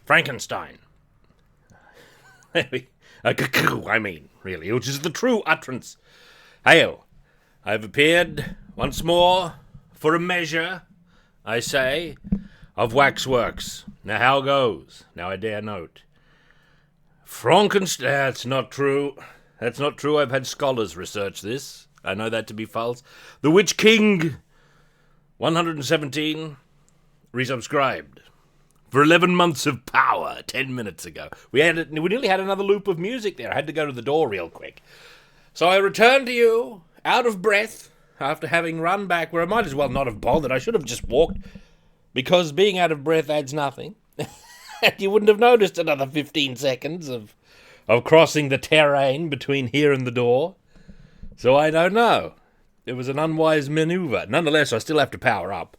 Frankenstein. I mean, really, which is the true utterance. Hail, I have appeared once more for a measure, I say, of Waxworks. Now how goes? Now I dare note. Frankenstein, that's not true. That's not true. I've had scholars research this. I know that to be false. The Witch King, 117, resubscribed. For 11 months of power, 10 minutes ago. We nearly had another loop of music there. I had to go to the door real quick. So I return to you, out of breath, after having run back where I might as well not have bothered. I should have just walked, because being out of breath adds nothing. You wouldn't have noticed another 15 seconds of crossing the terrain between here and the door. So I don't know. It was an unwise maneuver. Nonetheless, I still have to power up.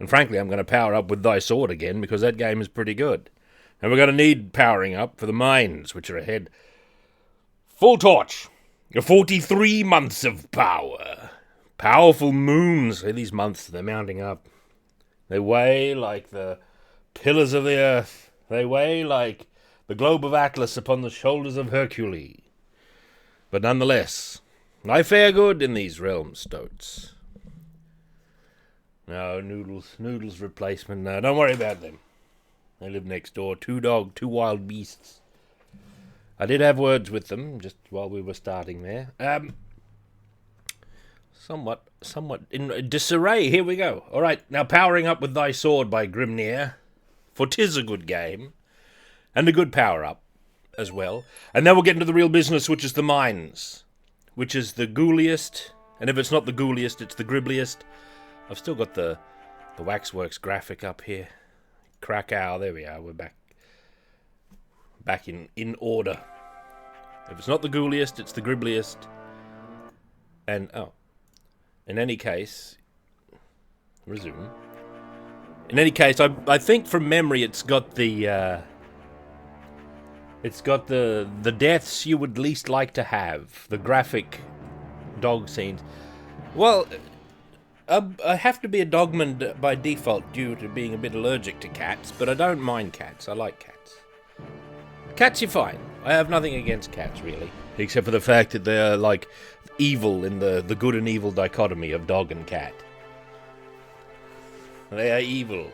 And frankly, I'm going to power up with Thy Sword again, because that game is pretty good. And we're going to need powering up for the mines, which are ahead. Full torch. 43 months of power. Powerful moons. These months, they're mounting up. They weigh like the pillars of the earth. They weigh like the globe of Atlas upon the shoulders of Hercules. But nonetheless, I fare good in these realms, Stoats. No, Noodles replacement. No, don't worry about them. They live next door. Two wild beasts. I did have words with them just while we were starting there. Somewhat in disarray. Here we go. All right, now powering up with Thy Sword by Grimnir, for 'tis a good game, and a good power up as well. And then we'll get into the real business, which is the mines, which is the ghouliest, and if it's not the ghouliest, it's the gribbliest. I've still got the Waxworks graphic up here. Krakow, there we are, we're back in order. If it's not the ghouliest, it's the gribbliest. And, in any case, resume. In any case, I think from memory it's got the deaths you would least like to have. The graphic dog scenes. Well, I have to be a dogman by default due to being a bit allergic to cats, but I don't mind cats. I like cats. Cats are fine. I have nothing against cats, really. Except for the fact that they're, like, evil in the good and evil dichotomy of dog and cat. They are evil.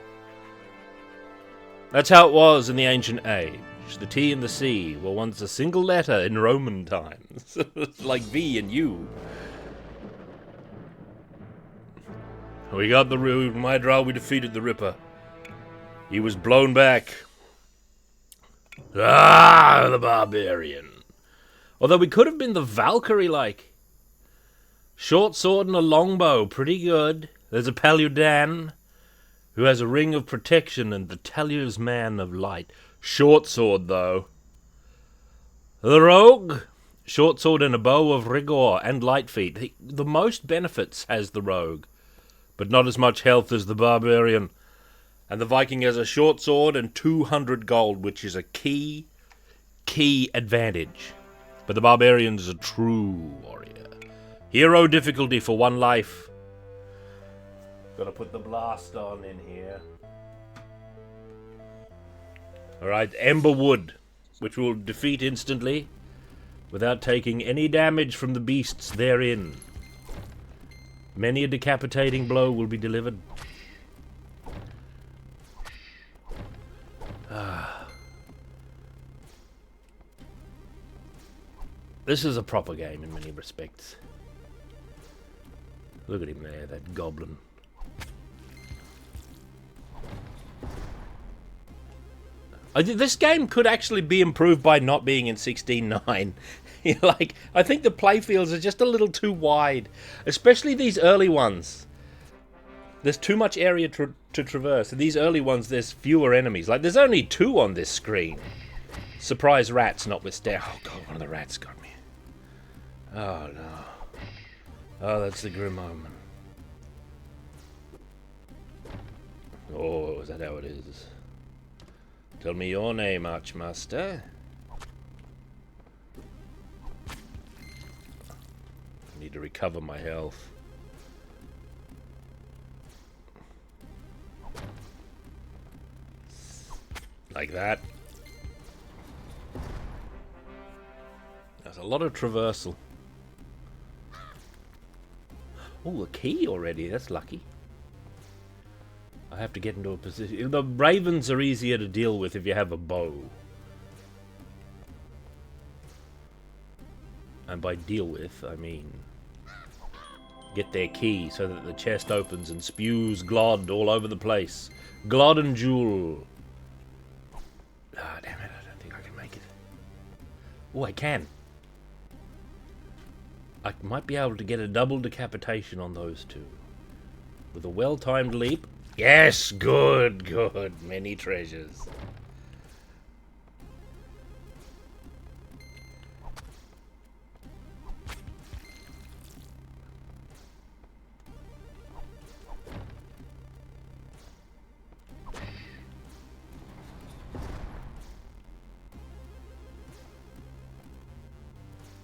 That's how it was in the ancient age. The T and the C were once a single letter in Roman times. Like V and U. We got the Hydra, we defeated the Ripper. He was blown back. Ah, the Barbarian. Although we could have been the Valkyrie, like. Short sword and a longbow, pretty good. There's a Paludan, who has a ring of protection and the talisman of light. Short sword, though. The Rogue, short sword and a bow of rigor and light feet. The most benefits has the Rogue, but not as much health as the Barbarian. And the Viking has a short sword and 200 gold, which is a key advantage. But the Barbarian is a true warrior. Hero difficulty for 1 life. Gotta put the blast on in here. Alright, Ember Wood, which will defeat instantly without taking any damage from the beasts therein. Many a decapitating blow will be delivered. This is a proper game in many respects. Look at him there, that goblin. This game could actually be improved by not being in 16:9. Like, I think the playfields are just a little too wide, especially these early ones. There's too much area to traverse. In these early ones, there's fewer enemies. Like, there's only 2 on this screen. Surprise rats notwithstanding. Oh god, one of the rats got me. Oh no. Oh, that's the grim moment. Oh, is that how it is? Tell me your name, Archmaster. I need to recover my health. Like that. There's a lot of traversal. Oh, a key already. That's lucky. I have to get into a position. The ravens are easier to deal with if you have a bow. And by deal with, I mean get their key so that the chest opens and spews glod all over the place. Glod and jewel. Ah, damn it, I don't think I can make it. Oh, I can. I might be able to get a double decapitation on those two. With a well-timed leap. Yes, good, good. Many treasures.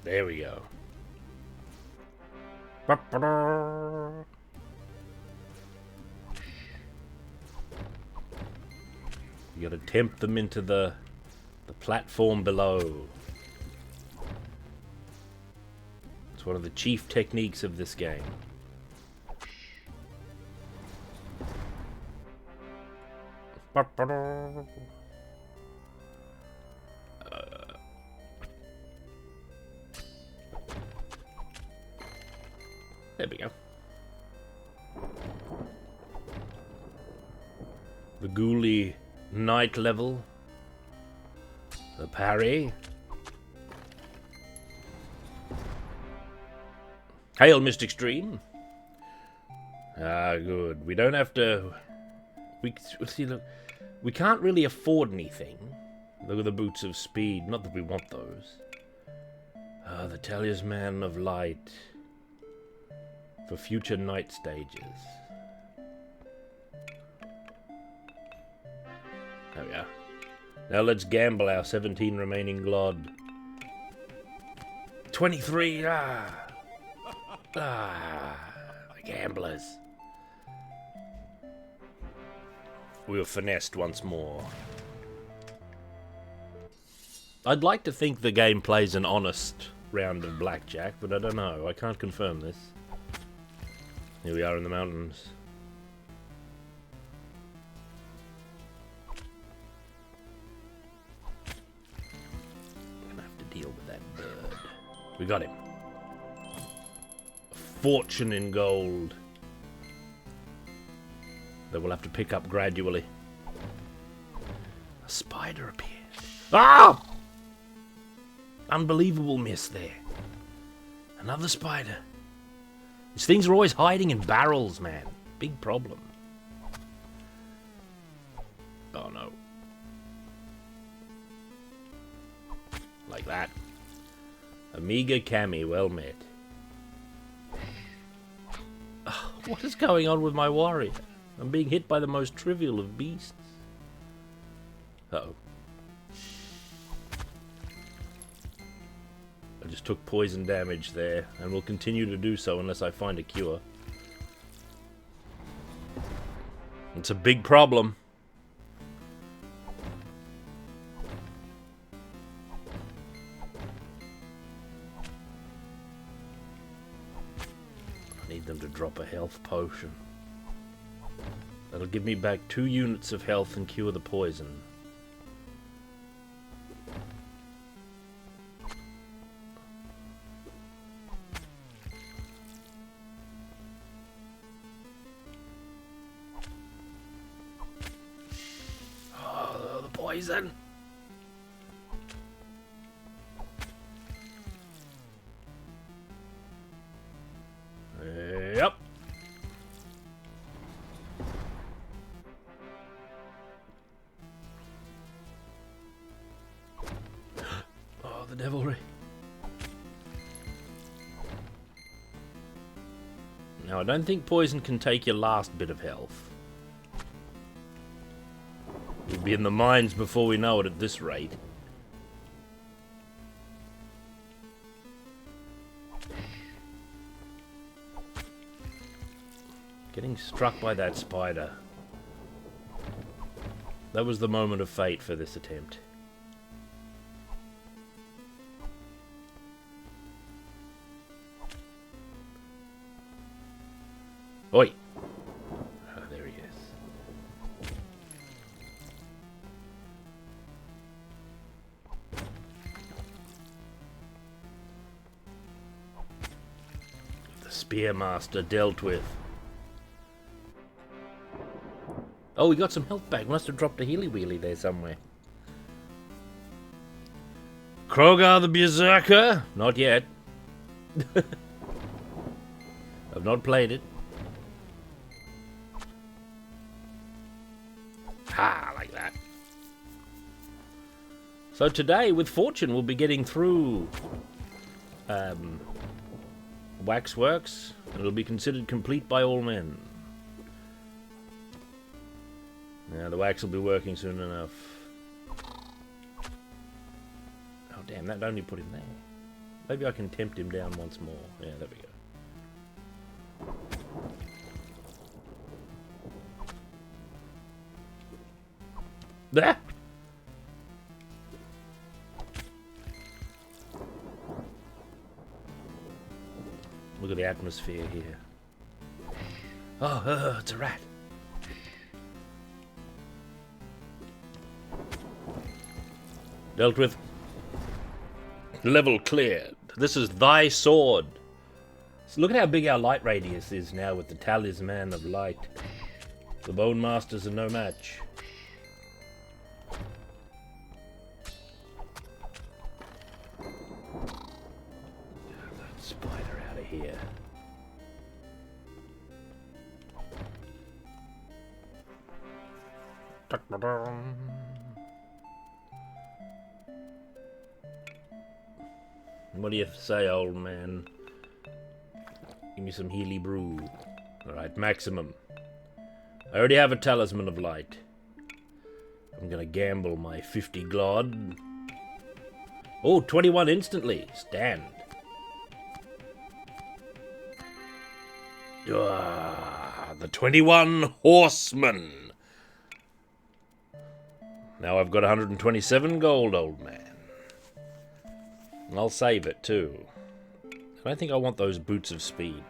There we go. You gotta tempt them into the platform below. It's one of the chief techniques of this game. There we go. The ghoulie night level. The parry. Hail, Mystic Stream. Ah, good. We don't have to... See, look, we can't really afford anything. Look at the Boots of Speed. Not that we want those. Ah, the Talisman of Light. For future night stages. There we are. Now let's gamble our 17 remaining glod. 23! Ah! Ah! The gamblers. We were finessed once more. I'd like to think the game plays an honest round of blackjack, but I don't know. I can't confirm this. Here we are in the mountains. I'm gonna have to deal with that bird. We got him. A fortune in gold that we'll have to pick up gradually. A spider appears. Ah! Unbelievable miss there. Another spider. These things are always hiding in barrels, man. Big problem. Oh, no. Like that. Amiga Cami, well met. Oh, what is going on with my warrior? I'm being hit by the most trivial of beasts. Uh-oh. I just took poison damage there, and will continue to do so unless I find a cure. It's a big problem. I need them to drop a health potion. That'll give me back 2 units of health and cure the poison. Poison. Yep. Oh, the devilry. Now, I don't think poison can take your last bit of health. We'll be in the mines before we know it at this rate. Getting struck by that spider. That was the moment of fate for this attempt. Oi! Oh, there he is. The Spearmaster dealt with. Oh, we got some health back. Must have dropped a healy wheelie there somewhere. Krogar the Berserker? Not yet. I've not played it. Ha, like that. So today, with fortune, we'll be getting through Waxworks, and it'll be considered complete by all men. Now, the wax will be working soon enough. Oh, damn, that only put him there. Maybe I can tempt him down once more. Yeah, there we go. There! Look at the atmosphere here. Oh, it's a rat. Dealt with. Level cleared. This is thy sword. So look at how big our light radius is now with the Talisman of Light. The Bone Masters are no match. Get that spider out of here. What do you say, old man? Give me some Healy brew. Alright, maximum. I already have a Talisman of Light. I'm gonna gamble my 50 glod. Oh, 21 instantly. Stand. The 21 Horsemen. Now I've got 127 gold, old man. And I'll save it, too. I don't think I want those boots of speed.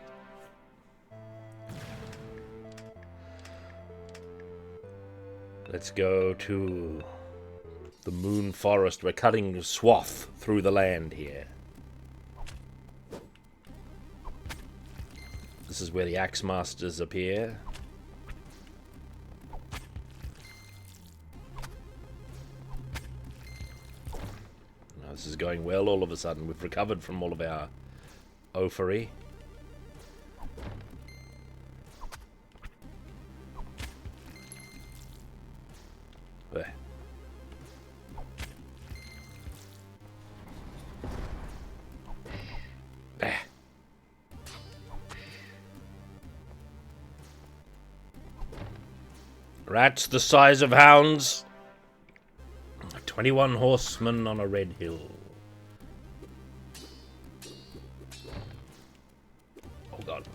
Let's go to the Moon Forest. We're cutting a swath through the land here. This is where the Axe Masters appear. This is going well all of a sudden. We've recovered from all of our oafery. There. There. Rats the size of hounds. 21 horsemen on a red hill. Oh god.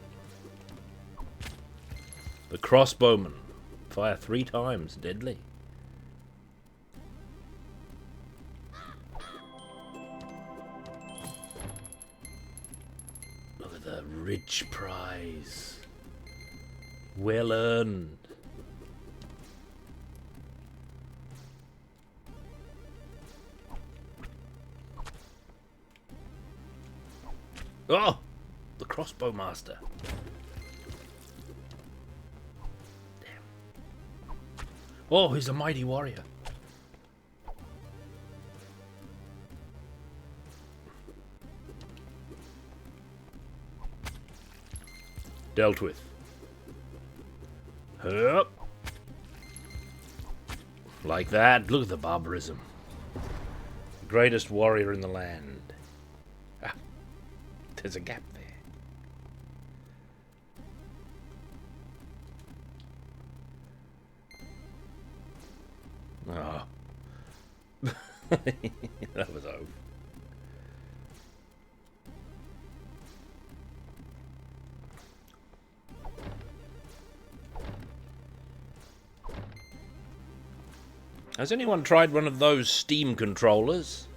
The crossbowmen. Fire 3 times. Deadly. Look at the rich prize. Well earned. Oh! The crossbow master. Damn. Oh, he's a mighty warrior. Dealt with. Hup. Like that. Look at the barbarism. The greatest warrior in the land. There's a gap there. Oh. That was over. Has anyone tried one of those Steam controllers?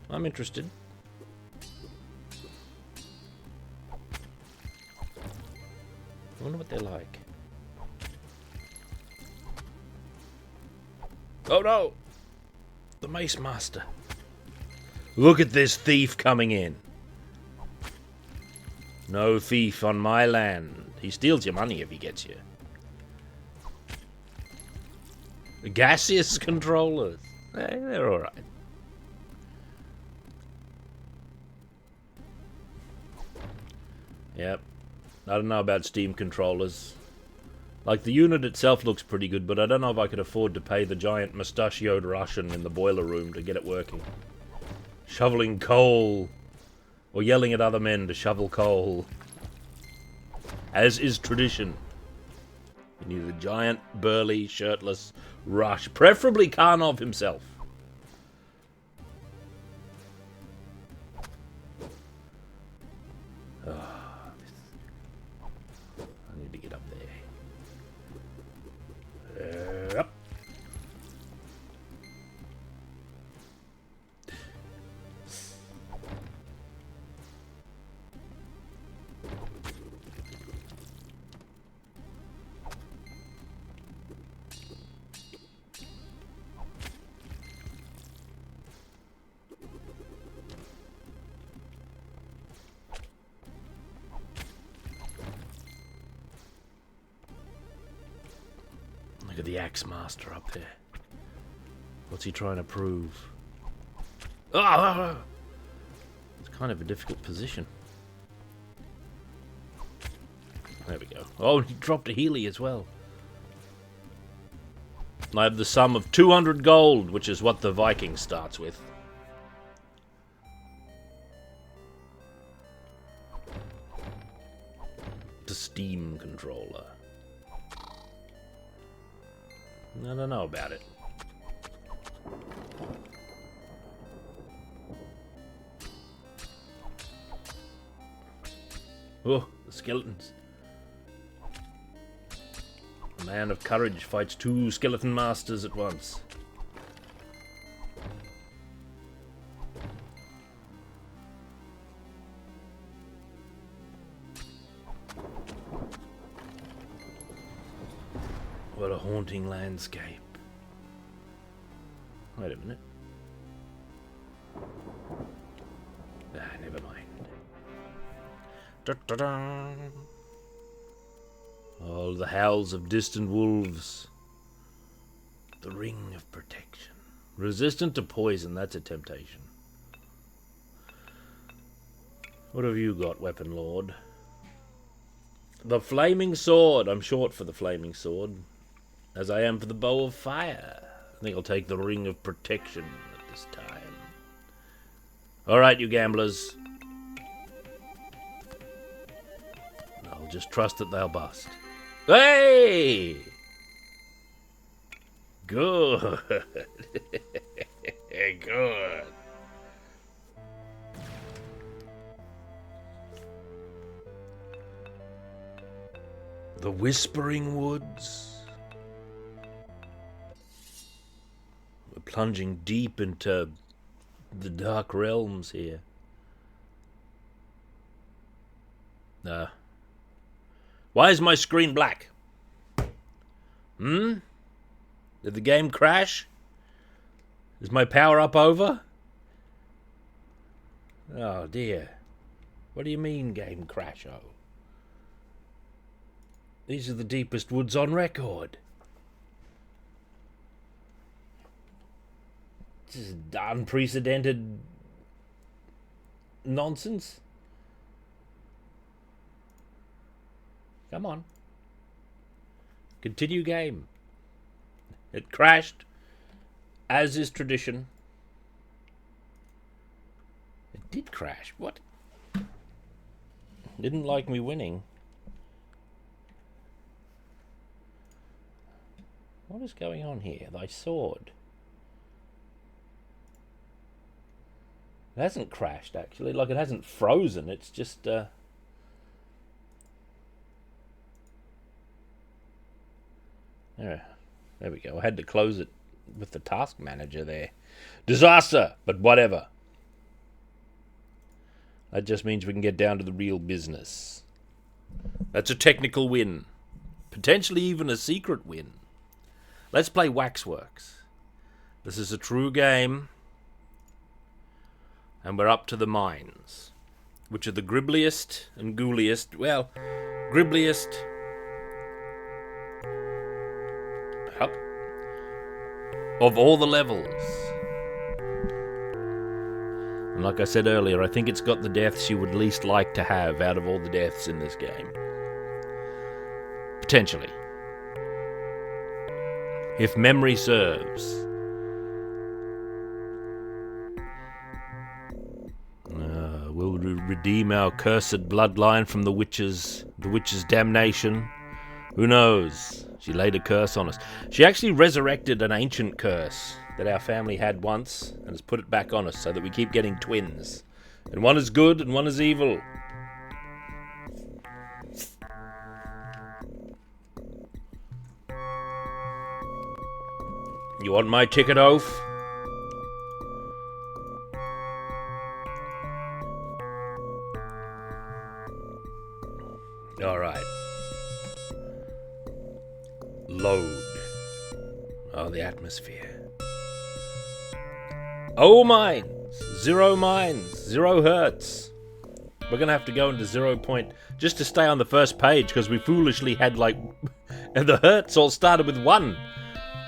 I'm interested. I wonder what they're like. Oh no! The Mace Master. Look at this thief coming in. No thief on my land. He steals your money if he gets you. Gaseous controllers. They're alright. Yep. I don't know about Steam controllers. Like, the unit itself looks pretty good, but I don't know if I could afford to pay the giant mustachioed Russian in the boiler room to get it working. Shoveling coal. Or yelling at other men to shovel coal. As is tradition. You need a giant, burly, shirtless Rush. Preferably Karnov himself. I need to get up there. Up. Look at the Axe Master up there. What's he trying to prove? Ah! It's kind of a difficult position. There we go. Oh, he dropped a Healy as well. I have the sum of 200 gold, which is what the Viking starts with. The Steam controller. I don't know about it. Oh, the skeletons. A man of courage fights 2 skeleton masters at once. What a haunting landscape. Wait a minute. Ah, never mind. Da-da-da. Oh, the howls of distant wolves. The ring of protection. Resistant to poison, that's a temptation. What have you got, Weapon Lord? The Flaming Sword. I'm short for the Flaming Sword, as I am for the Bow of Fire. I think I'll take the Ring of Protection at this time. Alright, you gamblers. I'll just trust that they'll bust. Hey! Good. Good. The Whispering Woods. We're plunging deep into the dark realms here. Why is my screen black? Did the game crash? Is my power up over? Oh dear. What do you mean, game crash? Oh. These are the deepest woods on record. This is unprecedented nonsense. Come on. Continue game. It crashed, as is tradition. It did crash. What? Didn't like me winning. What is going on here? Thy sword. It hasn't crashed, actually. Like, it hasn't frozen. It's just, There. There we go. I had to close it with the task manager there. Disaster, but whatever. That just means we can get down to the real business. That's a technical win. Potentially even a secret win. Let's play Waxworks. This is a true game. And we're up to the mines. Which are the gribbliest and ghouliest. Well, gribbliest. Of all the levels. And like I said earlier, I think it's got the deaths you would least like to have out of all the deaths in this game. Potentially. If memory serves. We'll redeem our cursed bloodline from the witch's damnation. Who knows? She laid a curse on us. She actually resurrected an ancient curse that our family had once and has put it back on us so that we keep getting twins. And one is good and one is evil. You want my ticket, oaf? Alright. Load. Oh, the atmosphere. Oh, mines. 0 mines. 0 hertz. We're going to have to go into 0 point just to stay on the first page because we foolishly had like... and the hertz all started with 1.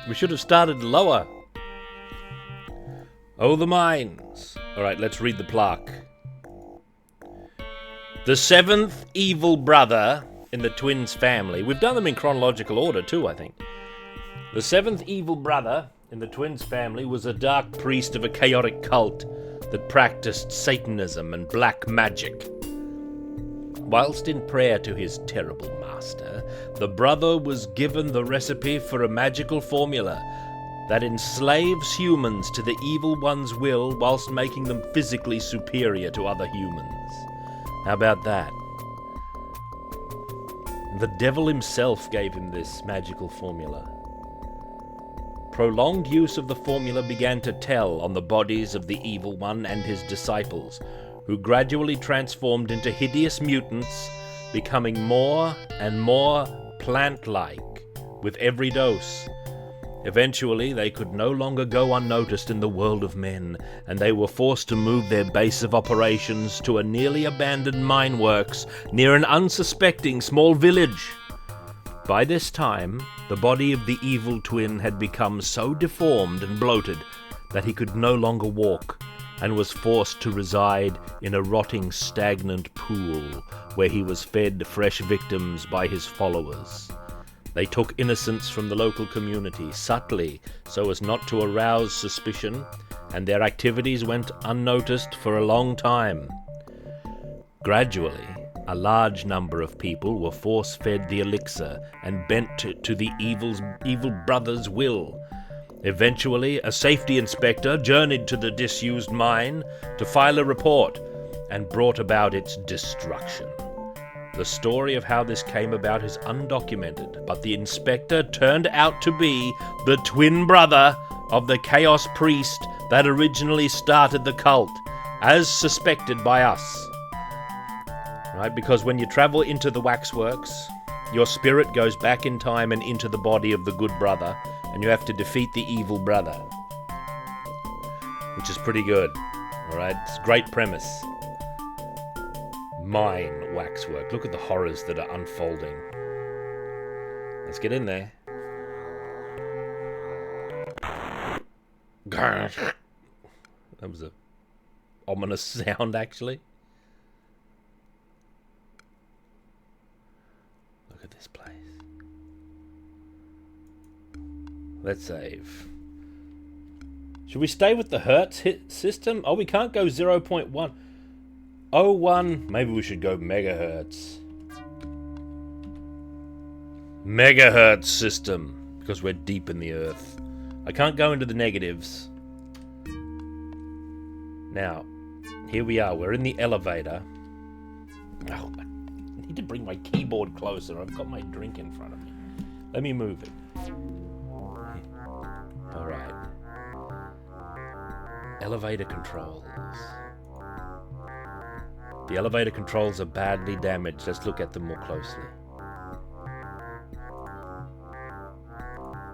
We should have started lower. Oh, the mines. Alright, let's read the plaque. The 7th evil brother in the twins' family. We've done them in chronological order too, I think. The 7th evil brother in the twins' family was a dark priest of a chaotic cult that practiced Satanism and black magic. Whilst in prayer to his terrible master, the brother was given the recipe for a magical formula that enslaves humans to the evil one's will whilst making them physically superior to other humans. How about that? The devil himself gave him this magical formula. Prolonged use of the formula began to tell on the bodies of the evil one and his disciples, who gradually transformed into hideous mutants, becoming more and more plant-like with every dose. Eventually, they could no longer go unnoticed in the world of men, and they were forced to move their base of operations to a nearly abandoned mine works near an unsuspecting small village. By this time, the body of the evil twin had become so deformed and bloated that he could no longer walk, and was forced to reside in a rotting, stagnant pool where he was fed fresh victims by his followers. They took innocents from the local community subtly so as not to arouse suspicion, and their activities went unnoticed for a long time. Gradually, a large number of people were force-fed the elixir and bent to the evil brother's will. Eventually, a safety inspector journeyed to the disused mine to file a report and brought about its destruction. The story of how this came about is undocumented, but the inspector turned out to be the twin brother of the Chaos Priest that originally started the cult, as suspected by us. Right? Because when you travel into the Waxworks, your spirit goes back in time and into the body of the good brother, and you have to defeat the evil brother. Which is pretty good. Alright, it's a great premise. Mine Waxwork. Look at the horrors that are unfolding. Let's get in there. That was a ominous sound, actually. Look at this place. Let's save. Should we stay with the Hertz hit system? Oh, we can't go 0.1. 01. Maybe we should go megahertz. Megahertz system. Because we're deep in the earth. I can't go into the negatives. Now, here we are. We're in the elevator. Oh, I need to bring my keyboard closer. I've got my drink in front of me. Let me move it. Elevator controls. The elevator controls are badly damaged. Let's look at them more closely.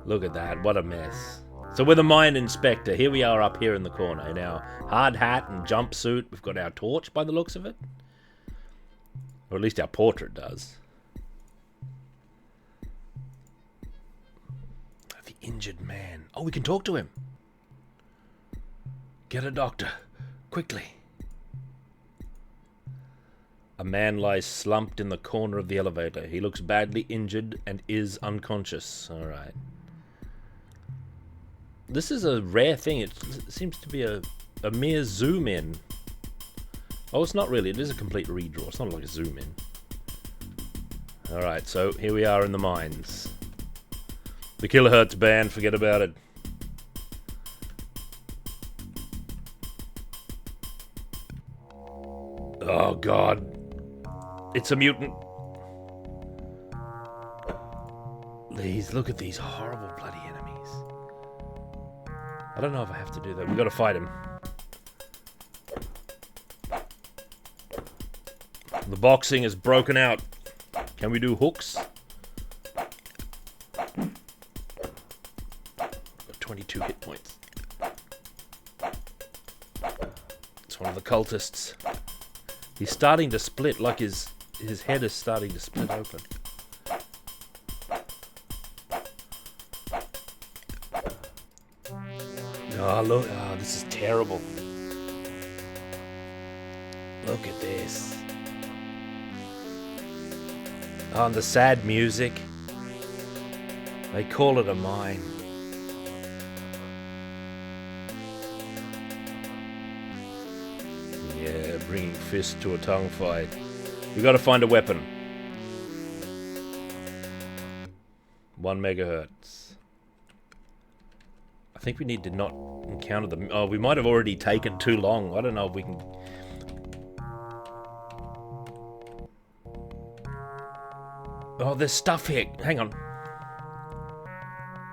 Look at that. What a mess. So we're the mine inspector. Here we are up here in the corner in our hard hat and jumpsuit. We've got our torch by the looks of it. Or at least our portrait does. The injured man. Oh, we can talk to him. Get a doctor. Quickly. A man lies slumped in the corner of the elevator. He looks badly injured and is unconscious. Alright. This is a rare thing. It seems to be a mere zoom in. Oh, it's not really. It is a complete redraw. It's not like a zoom in. Alright, so here we are in the mines. The kilohertz band, forget about it. Oh god. It's a mutant. Please, look at these horrible bloody enemies. I don't know if I have to do that. We've got to fight him. The boxing is broken out. Can we do hooks? Got 22 hit points. It's one of the cultists. He's starting to split, like his head is starting to split open. Oh, look. Oh, this is terrible. Look at this. Oh, and the sad music. They call it a mine. Yeah, bringing fists to a tongue fight. We got to find a weapon. 1 megahertz. I think we need to not encounter them. Oh, we might have already taken too long. I don't know if we can... Oh, there's stuff here. Hang on.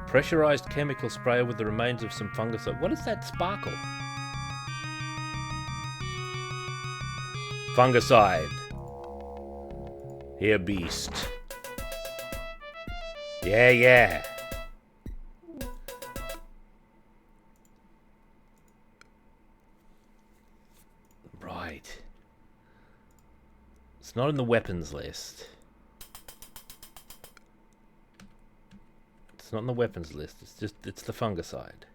Pressurized chemical sprayer with the remains of some fungicide. What is that sparkle? Fungicide. Here, beast. Yeah, yeah. Right. It's not in the weapons list. It's not in the weapons list. It's the fungicide.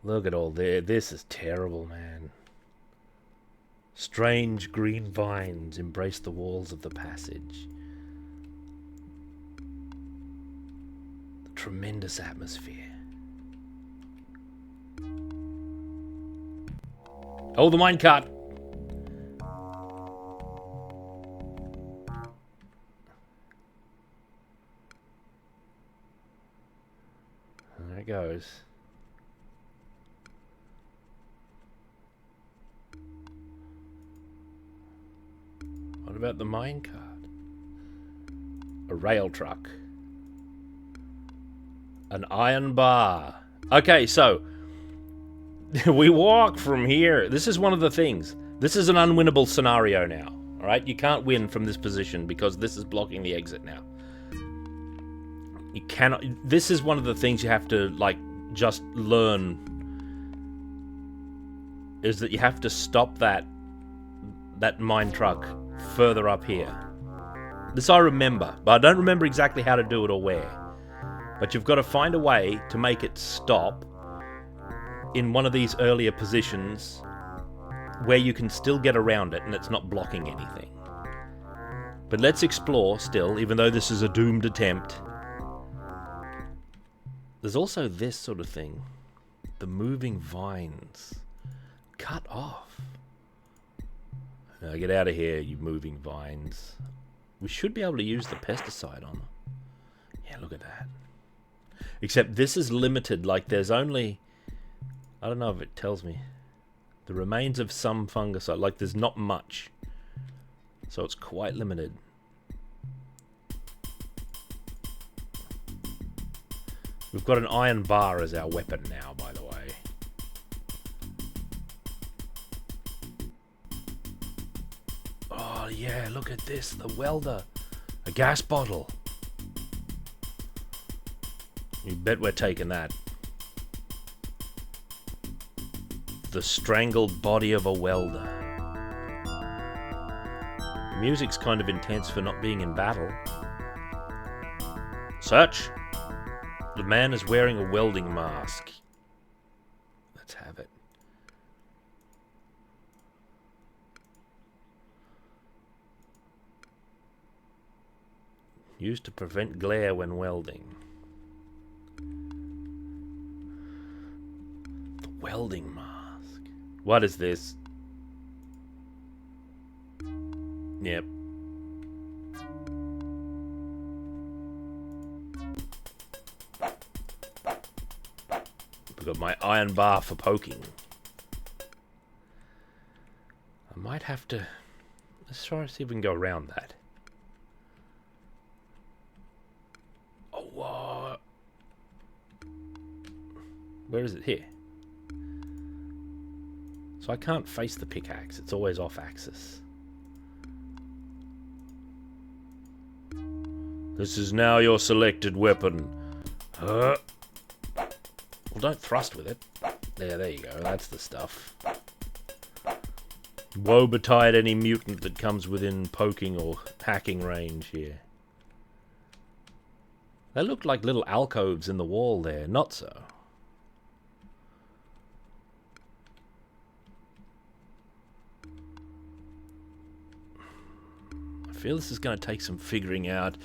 Look at all there. This is terrible, man. Strange green vines embrace the walls of the passage. The tremendous atmosphere. Oh, the minecart! There it goes. What about the minecart? A rail truck. An iron bar. Okay, so we walk from here. This is one of the things. This is an unwinnable scenario now. Alright, you can't win from this position because this is blocking the exit now. You cannot... This is one of the things you have to, like, just learn. Is that you have to stop that mine truck further up here. This I remember, but I don't remember exactly how to do it or where. But you've got to find a way to make it stop in one of these earlier positions where you can still get around it and it's not blocking anything. But let's explore still, even though this is a doomed attempt. There's also this sort of thing. The moving vines. Cut off. Now get out of here, you moving vines. We should be able to use the pesticide on them. Yeah, look at that. Except this is limited, like there's only... I don't know if it tells me. The remains of some fungicide, like there's not much. So it's quite limited. We've got an iron bar as our weapon now, by the way. yeah, look at this. The welder. A gas bottle. You bet we're taking that. The strangled body of a welder. The music's kind of intense for not being in battle. Search. The man is wearing a welding mask. Let's have it. Used to prevent glare when welding. The welding mask. What is this? Yep. I've got my iron bar for poking. I might have to... Let's try to see if we can go around that. Oh, what? Where is it? Here. So I can't face the pickaxe. It's always off axis. This is now your selected weapon. Well, don't thrust with it. There you go. That's the stuff. Woe betide any mutant that comes within poking or hacking range here. They look like little alcoves in the wall there. Not so. I feel this is going to take some figuring out.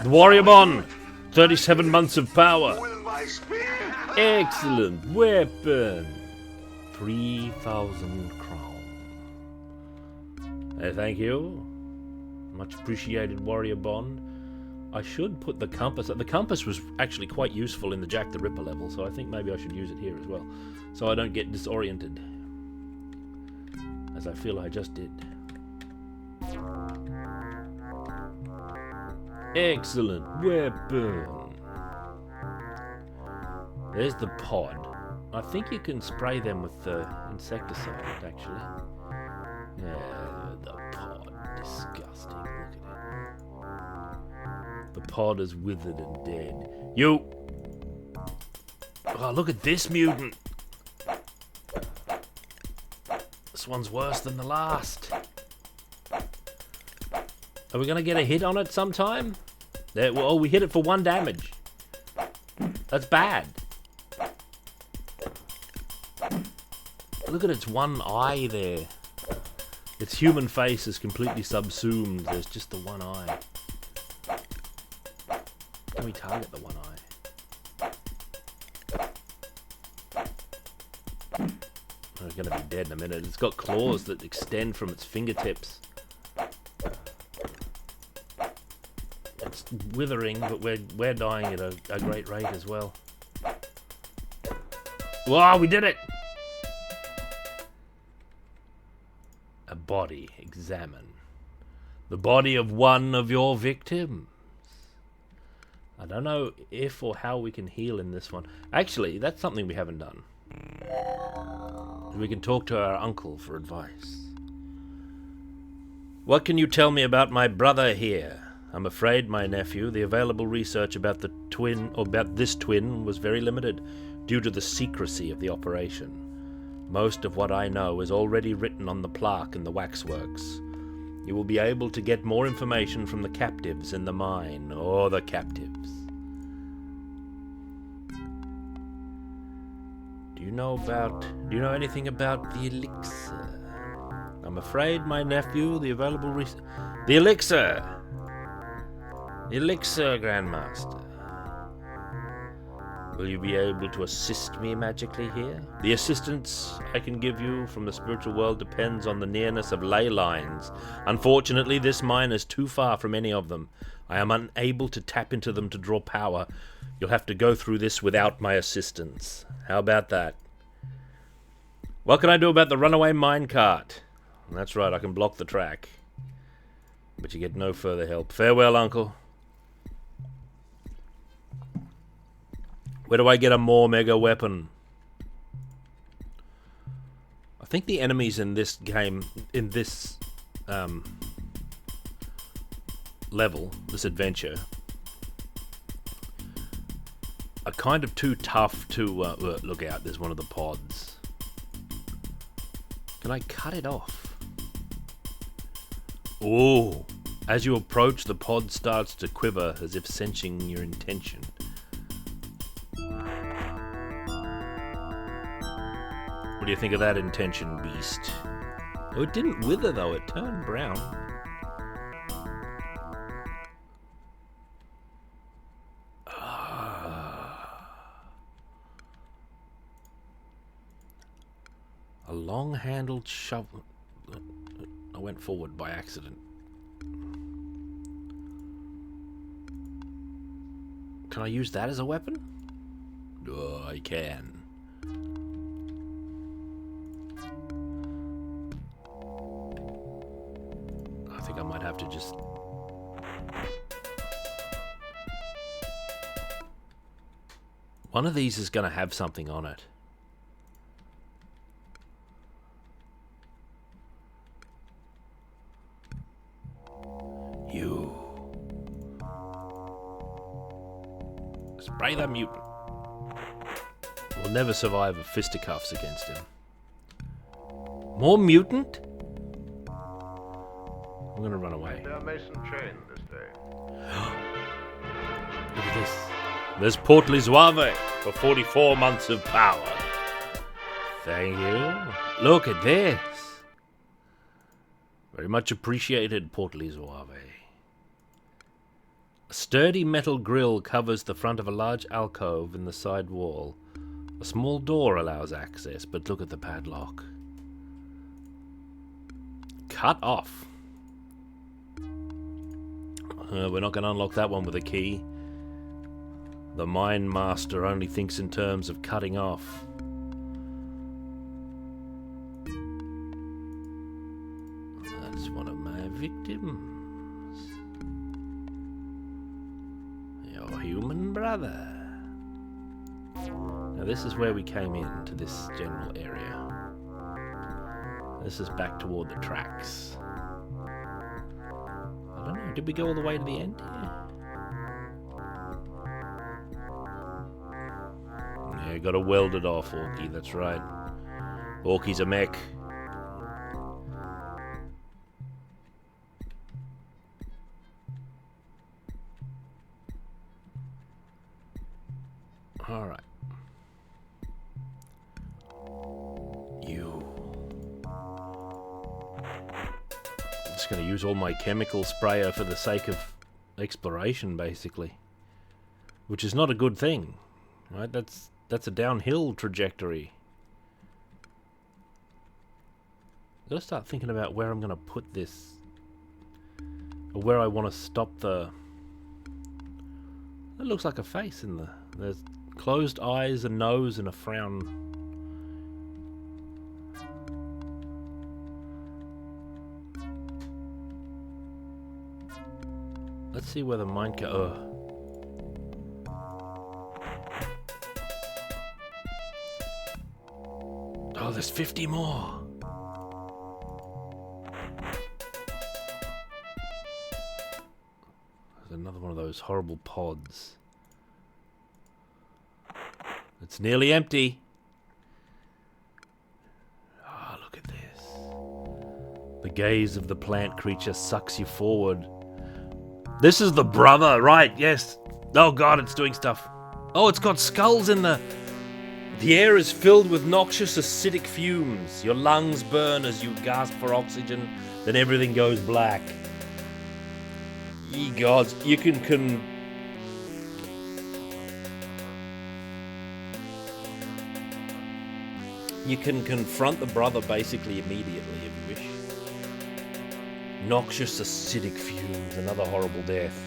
The Warrior Bond! 37 months of power. Excellent weapon. 3,000 crown. Thank you. Much appreciated, Warrior Bond. I should put the compass. The compass was actually quite useful in the Jack the Ripper level, so I think maybe I should use it here as well, so I don't get disoriented, as I feel I just did. Excellent weapon. There's the pod. I think you can spray them with the insecticide, actually. Yeah, the pod. Disgusting. Look at it. The pod is withered and dead. You! Oh, look at this mutant! This one's worse than the last. Are we going to get a hit on it sometime? There, well, we hit it for 1 damage. That's bad. Look at its one eye there. Its human face is completely subsumed. There's just the one eye. Can we target the one eye? It's going to be dead in a minute. It's got claws that extend from its fingertips. It's withering, but we're dying at a great rate as well. Wow, we did it! A body. Examine. The body of one of your victims. I don't know if or how we can heal in this one. Actually, that's something we haven't done. We can talk to our uncle for advice. What can you tell me about my brother here? I'm afraid, my nephew, the available research about the twin, or about this twin, was very limited due to the secrecy of the operation. Most of what I know is already written on the plaque in the Waxworks. You will be able to get more information from the captives in the mine, or the captives. Do you know anything about the elixir? I'm afraid, my nephew, the available research... The elixir! The elixir, Grandmaster. Will you be able to assist me magically here? The assistance I can give you from the spiritual world depends on the nearness of ley lines. Unfortunately, this mine is too far from any of them. I am unable to tap into them to draw power. You'll have to go through this without my assistance. How about that? What can I do about the runaway minecart? That's right, I can block the track. But you get no further help. Farewell, Uncle. Where do I get a more mega weapon? I think the enemies in this game, in this level, this adventure, are kind of too tough to... look out, there's one of the pods. Can I cut it off? Oh, as you approach, the pod starts to quiver as if sensing your intention. What do you think of that intention, beast? Oh, it didn't wither though, it turned brown. A long-handled shovel. I went forward by accident. Can I use that as a weapon? Oh, I can. I think I might have to just... One of these is going to have something on it. You. Spray the mutant. We'll never survive a fisticuffs against him. More mutant? I'm gonna run away. They are Mason trained this day. Look at this. There's Portly Zouave for 44 months of power. Thank you. Look at this. Very much appreciated, Portly Zouave. A sturdy metal grille covers the front of a large alcove in the side wall. A small door allows access, but look at the padlock. Cut off. We're not going to unlock that one with a key. The Mine Master only thinks in terms of cutting off. That's one of my victims. Your human brother. Now this is where we came into this general area. This is back toward the tracks. I don't know, did we go all the way to the end here? Yeah, got to weld it off, Orky, that's right. Orky's a mech. Alright. Going to use all my chemical sprayer for the sake of exploration, basically, which is not a good thing, right? That's a downhill trajectory. I've got to start thinking about where I'm going to put this, or where I want to stop the... That looks like a face in the... There's closed eyes, a nose, and a frown. Let's see where the mine Oh, there's 50 more. There's another one of those horrible pods. It's nearly empty. Ah, look at this. The gaze of the plant creature sucks you forward. This is the brother, right, yes. Oh god, it's doing stuff. Oh, it's got skulls in the... The air is filled with noxious acidic fumes. Your lungs burn as you gasp for oxygen, then everything goes black. Ye gods, you can confront the brother basically immediately if you wish. Noxious acidic fumes, another horrible death.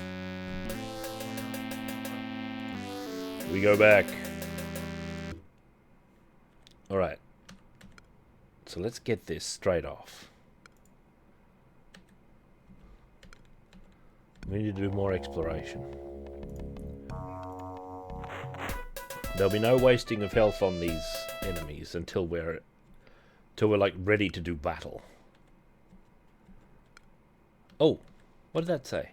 We go back. Alright. So let's get this straight off. We need to do more exploration. There'll be no wasting of health on these enemies until we're like ready to do battle. Oh, what did that say?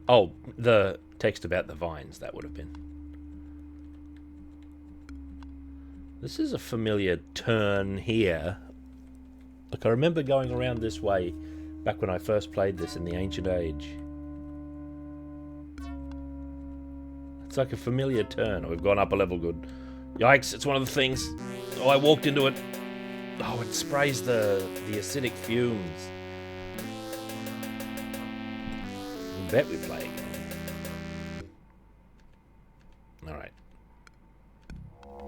Oh, the text about the vines, that would have been. This is a familiar turn here. Like, I remember going around this way back when I first played this in the Ancient Age. It's like a familiar turn. Oh, we've gone up a level, good. Yikes, it's one of the things. Oh, I walked into it. Oh, it sprays the acidic fumes. I bet we play again. Alright.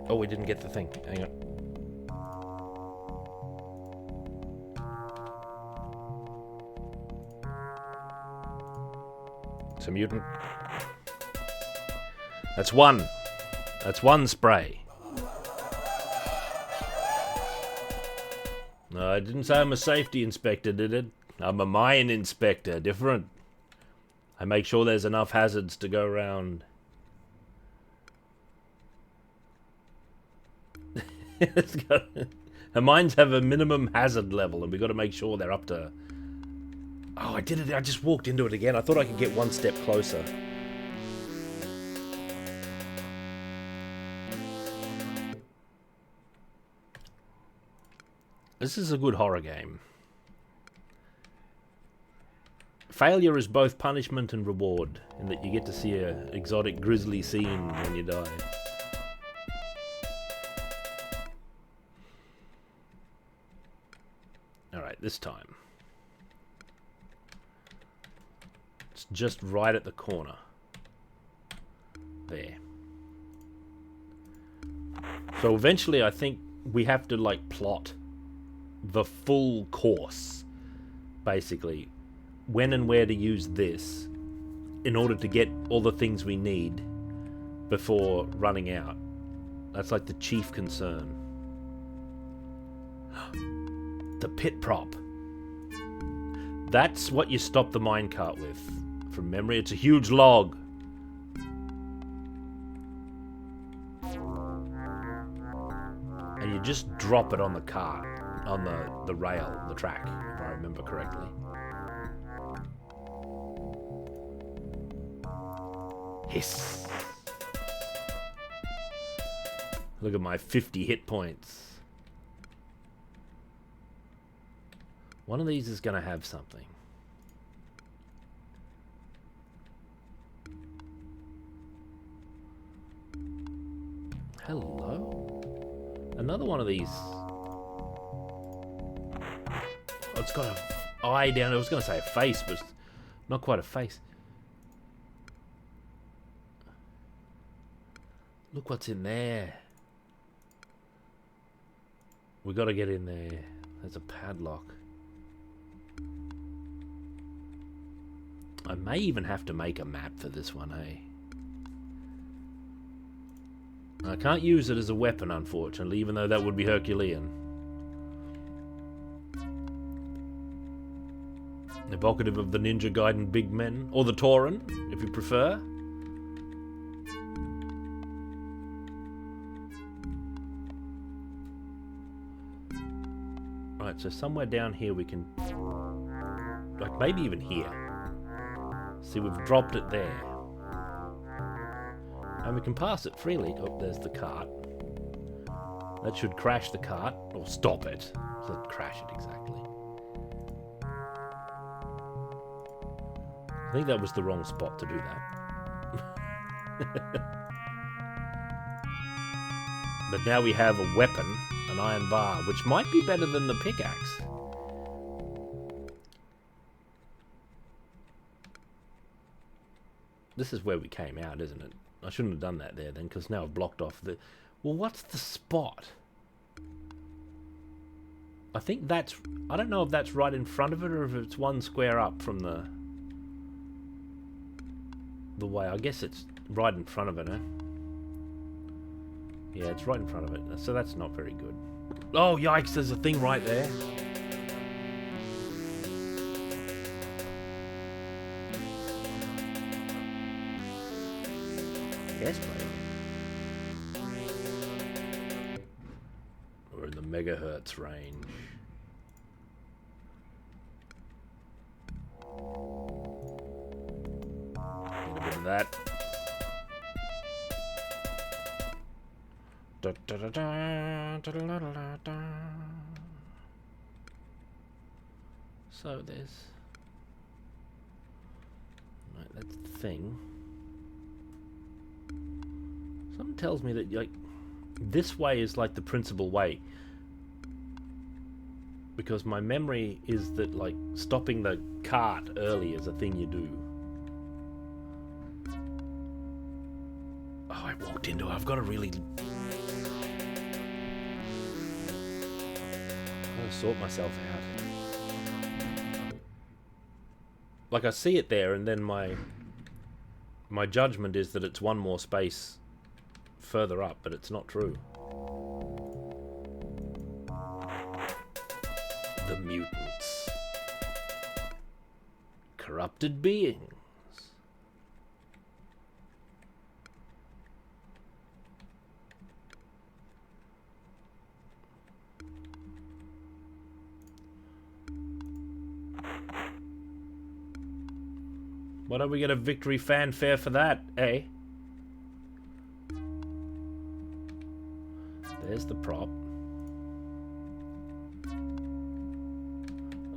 Oh, we didn't get the thing. Hang on. It's a mutant. That's one. That's one spray. No, I didn't say I'm a safety inspector, did it? I'm a mine inspector. Different. I make sure there's enough hazards to go around. The mines have a minimum hazard level, and we've got to make sure they're up to... Oh, I did it. I just walked into it again. I thought I could get one step closer. This is a good horror game. Failure is both punishment and reward, in that you get to see an exotic grisly scene when you die. Alright, this time. It's just right at the corner. There. So eventually I think we have to, like, plot the full course, basically. When and where to use this in order to get all the things we need before running out. That's like the chief concern. The pit prop. That's what you stop the minecart with. From memory, it's a huge log. And you just drop it on the cart, on the rail, the track, if I remember correctly. Hiss. Look at my 50 hit points. One of these is going to have something. Hello? Another one of these. Oh, it's got an eye down. I was going to say a face, but it's not quite a face. Look what's in there. We got to get in there. There's a padlock. I may even have to make a map for this one, hey? I can't use it as a weapon, unfortunately, even though that would be Herculean. Evocative of the Ninja Gaiden Big Men, or the Tauren, if you prefer. Right, so somewhere down here we can... Like, maybe even here. See, we've dropped it there. And we can pass it freely. Oh, there's the cart. That should crash the cart, or stop it. So crash it, exactly. I think that was the wrong spot to do that. But now we have a weapon, an iron bar, which might be better than the pickaxe. This is where we came out, isn't it? I shouldn't have done that there then, because now I've blocked off the... Well, what's the spot? I think that's... I don't know if that's right in front of it, or if it's one square up from the way. I guess it's right in front of it, eh? Yeah, it's right in front of it. So that's not very good. Oh, yikes, there's a thing right there. Yes, play again. We're in the megahertz range. little bit of that. So there's... Right, that's the thing. Something tells me that, like, this way is like the principal way. Because my memory is that, like, stopping the cart early is a thing you do. Oh, I walked into it. I've got to really... I've got to sort myself out. Like, I see it there, and then my judgment is that it's one more space further up, but it's not true. The mutants. Corrupted beings. Why don't we get a victory fanfare for that, eh? There's the prop.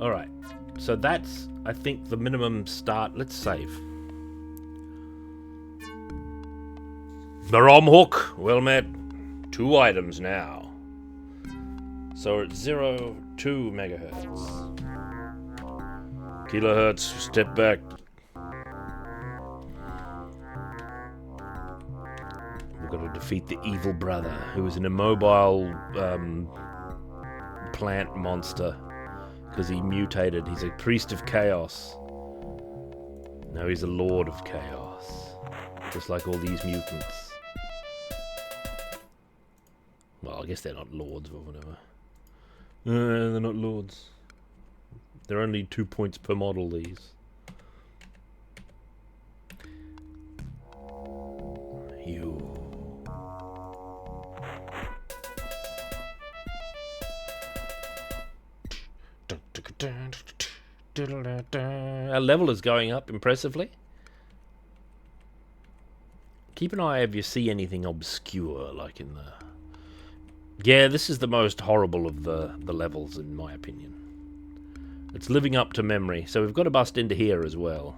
Alright, so that's, I think, the minimum start. Let's save. The ROM hook, well met. 2 items now. So it's 0, 2 megahertz. Kilohertz, step back. We've got to defeat the evil brother, who is an immobile plant monster. Because he mutated. He's a priest of chaos. Now he's a lord of chaos. Just like all these mutants. Well, I guess they're not lords or whatever. They're not lords. They're only 2 points per model, these. You. Our level is going up impressively. Keep an eye if you see anything obscure, like in the... Yeah, this is the most horrible of the levels, in my opinion. It's living up to memory, so we've got to bust into here as well.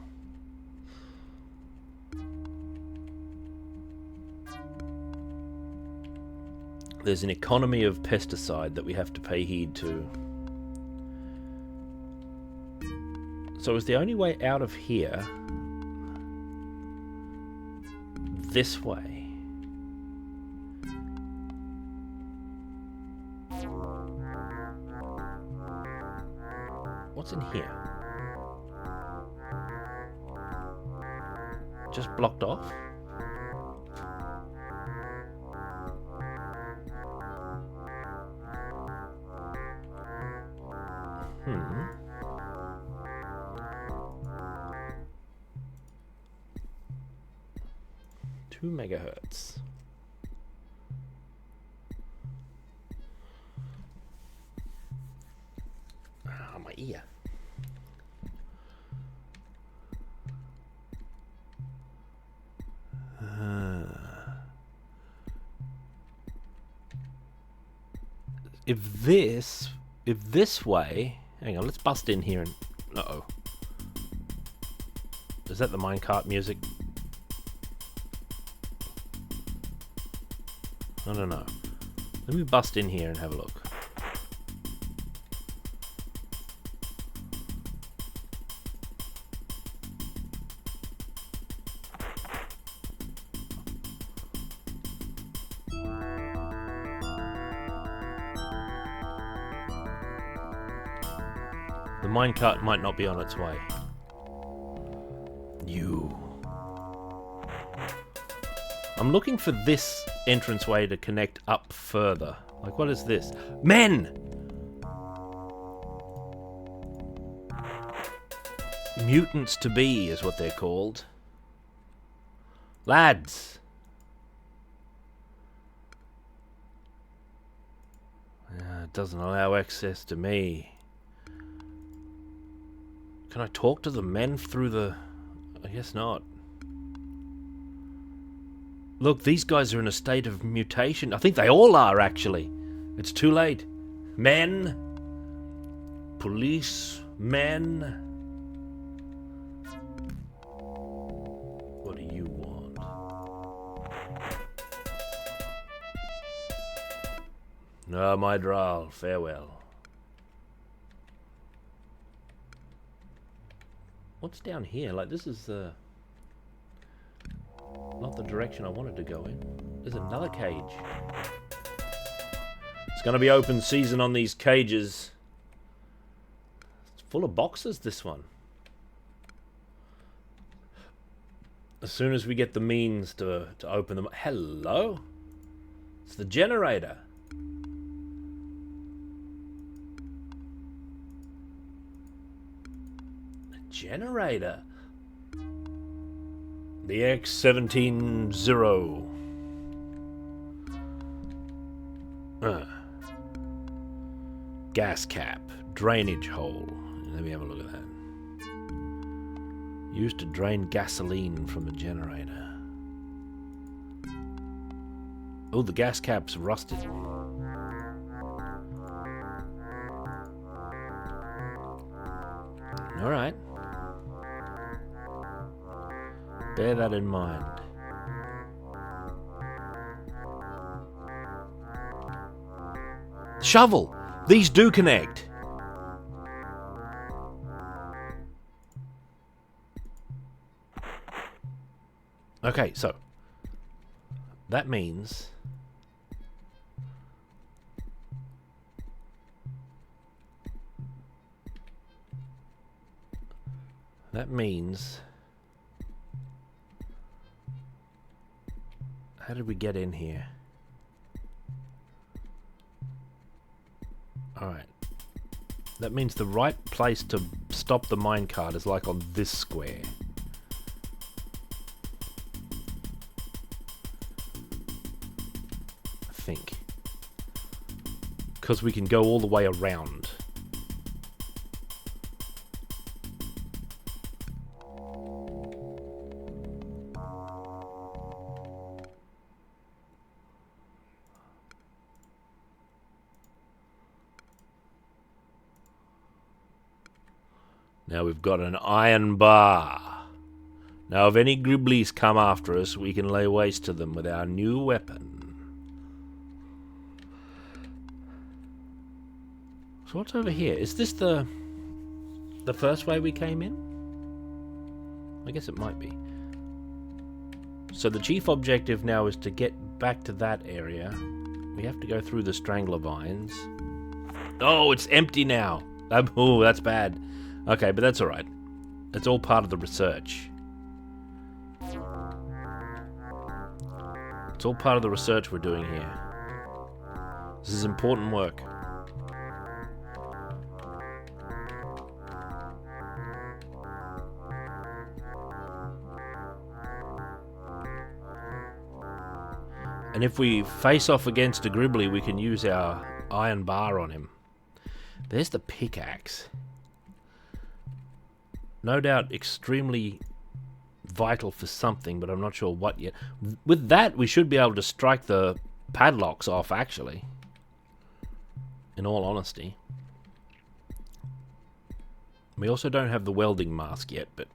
There's an economy of pesticide that we have to pay heed to. So is the only way out of here this way? What's in here? Just blocked off? Hmm. 2 megahertz. Ah, my ear. If this way, hang on, let's bust in here and, uh-oh. Is that the minecart music? I don't know. Let me bust in here and have a look. The minecart might not be on its way. I'm looking for this entranceway to connect up further. Like, what is this? Men! Mutants to be is what they're called. Lads! It doesn't allow access to me. Can I talk to the men through the... I guess not. Look, these guys are in a state of mutation. I think they all are, actually. It's too late. Men. Police. Men. What do you want? No, my Dral. Farewell. What's down here? Like, this is not the direction I wanted to go in. There's another cage. It's going to be open season on these cages. It's full of boxes, this one. As soon as we get the means to open them... Hello? It's the generator. Generator. The X-17-0. Gas cap. Drainage hole. Let me have a look at that. Used to drain gasoline from a generator. Oh, the gas cap's rusted. Alright. Bear that in mind. Shovel! These do connect! Okay, so that means how did we get in here? Alright. That means the right place to stop the minecart is like on this square. I think. Because we can go all the way around. Now we've got an iron bar. Now if any gribblies come after us, we can lay waste to them with our new weapon. So what's over here? Is this the first way we came in? I guess it might be. So the chief objective now is to get back to that area. We have to go through the strangler vines. Oh, it's empty now. Oh, that's bad. Okay, but that's alright. It's all part of the research. It's all part of the research we're doing here. This is important work. And if we face off against a Gribbly, we can use our iron bar on him. There's the pickaxe. No doubt extremely vital for something, but I'm not sure what yet. With that, we should be able to strike the padlocks off, actually. In all honesty. We also don't have the welding mask yet, but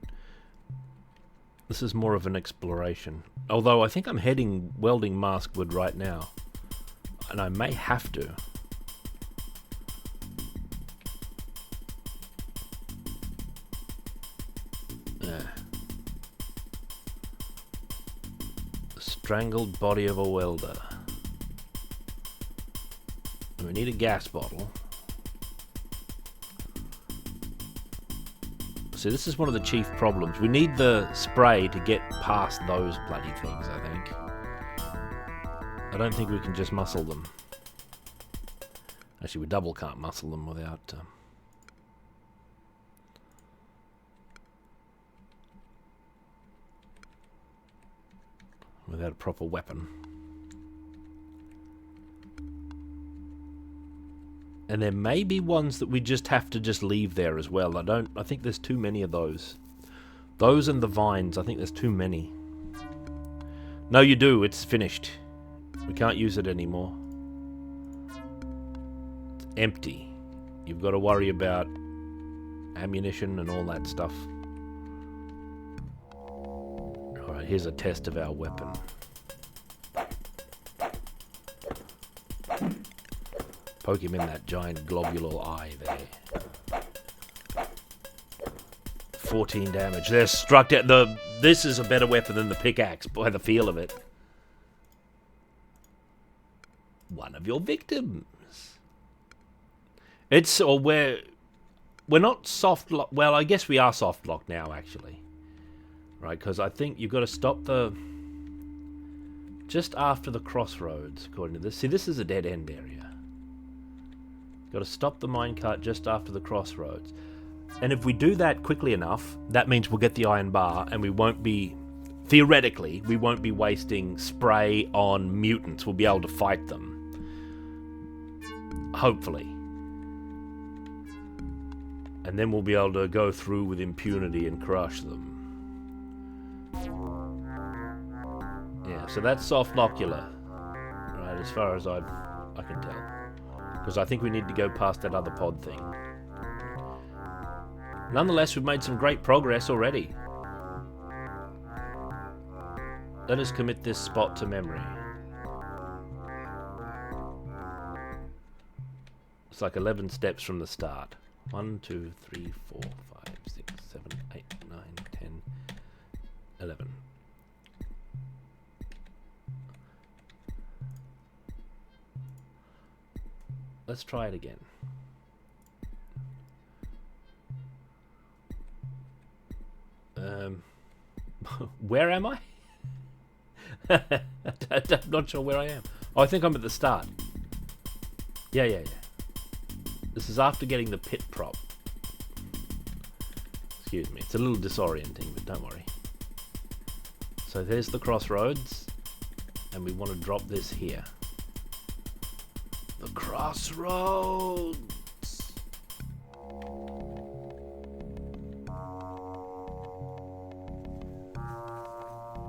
this is more of an exploration. Although I think I'm heading welding maskwood right now. And I may have to. The strangled body of a welder. And we need a gas bottle. So this is one of the chief problems. We need the spray to get past those bloody things, I think. I don't think we can just muscle them. Actually, we double can't muscle them without... without a proper weapon. And there may be ones that we just have to just leave there as well. I think there's too many of those. Those and the vines, I think there's too many. No, you do. It's finished. We can't use it anymore. It's empty. You've got to worry about ammunition and all that stuff. Alright, here's a test of our weapon. Poke him in that giant globular eye there. 14 damage. They're struck at this is a better weapon than the pickaxe by the feel of it. One of your victims. It's or we're not soft lock. Well, I guess we are soft locked now, actually. Right, because I think you've got to stop the just after the crossroads, according to this. See, this is a dead end area. Got to stop the minecart just after the crossroads. And if we do that quickly enough, that means we'll get the iron bar, and we won't be, theoretically, we won't be wasting spray on mutants. We'll be able to fight them. Hopefully. And then we'll be able to go through with impunity and crush them. Yeah, so that's soft locular. Right, as far as I can tell. Because I think we need to go past that other pod thing. Nonetheless, we've made some great progress already. Let us commit this spot to memory. It's like 11 steps from the start. 1, 2, 3, 4, 5, 6, 7, 8, 9, 10, 11. Let's try it again. Where am I? I'm not sure where I am. Oh, I think I'm at the start. Yeah. This is after getting the pit prop. Excuse me, it's a little disorienting, but don't worry. So there's the crossroads, and we want to drop this here. The crossroads!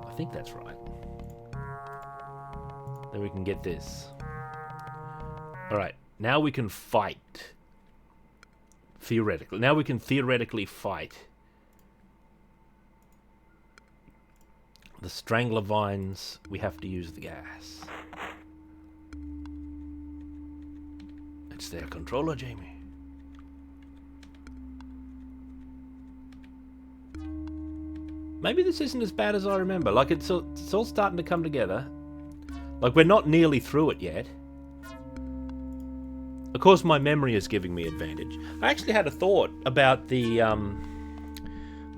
I think that's right. Then we can get this. Alright, now we can fight. Theoretically. Now we can theoretically fight. The strangler vines, we have to use the gas. It's their controller, Jamie. Maybe this isn't as bad as I remember. Like, it's all starting to come together. Like, we're not nearly through it yet. Of course, my memory is giving me advantage. I actually had a thought about the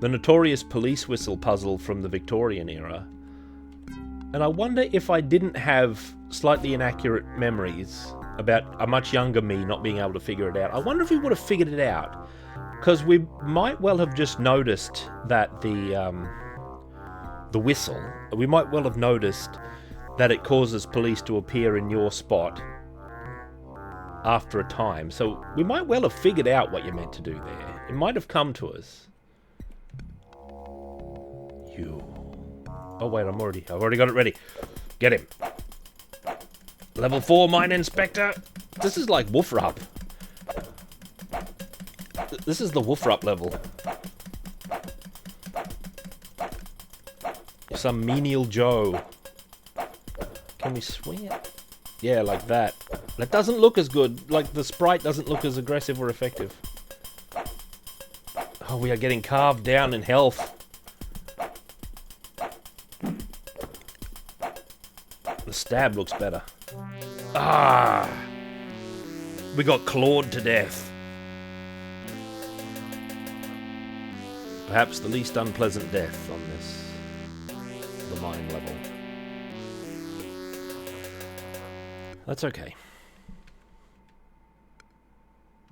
notorious police whistle puzzle from the Victorian era. And I wonder if I didn't have slightly inaccurate memories about a much younger me not being able to figure it out. I wonder if we would have figured it out. Because we might well have just noticed that the whistle, we might well have noticed that it causes police to appear in your spot after a time. So we might well have figured out what you're meant to do there. It might have come to us. You. Oh wait, I've already got it ready. Get him. Level 4 mine inspector. This is like Woofrup. This is the Woofrup level. You're some menial Joe. Can we swing it? Yeah, like that. That doesn't look as good. Like, the sprite doesn't look as aggressive or effective. Oh, we are getting carved down in health. The stab looks better. Ah! We got clawed to death. Perhaps the least unpleasant death on the mine level. That's okay.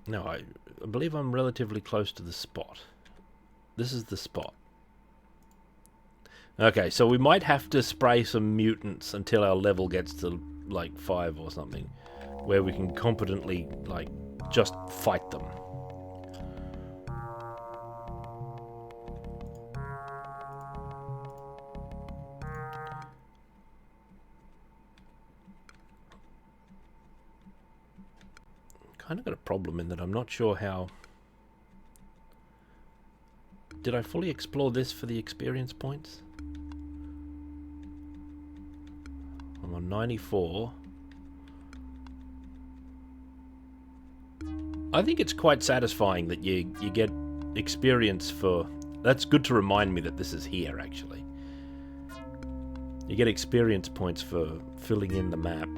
No, I believe I'm relatively close to the spot. This is the spot. Okay, so we might have to spray some mutants until our level gets to, like, 5 or something. Where we can competently, like, just fight them. kind of got a problem in that I'm not sure how... Did I fully explore this for the experience points? I'm on 94. I think it's quite satisfying that you get experience for... That's good to remind me that this is here, actually. You get experience points for filling in the map.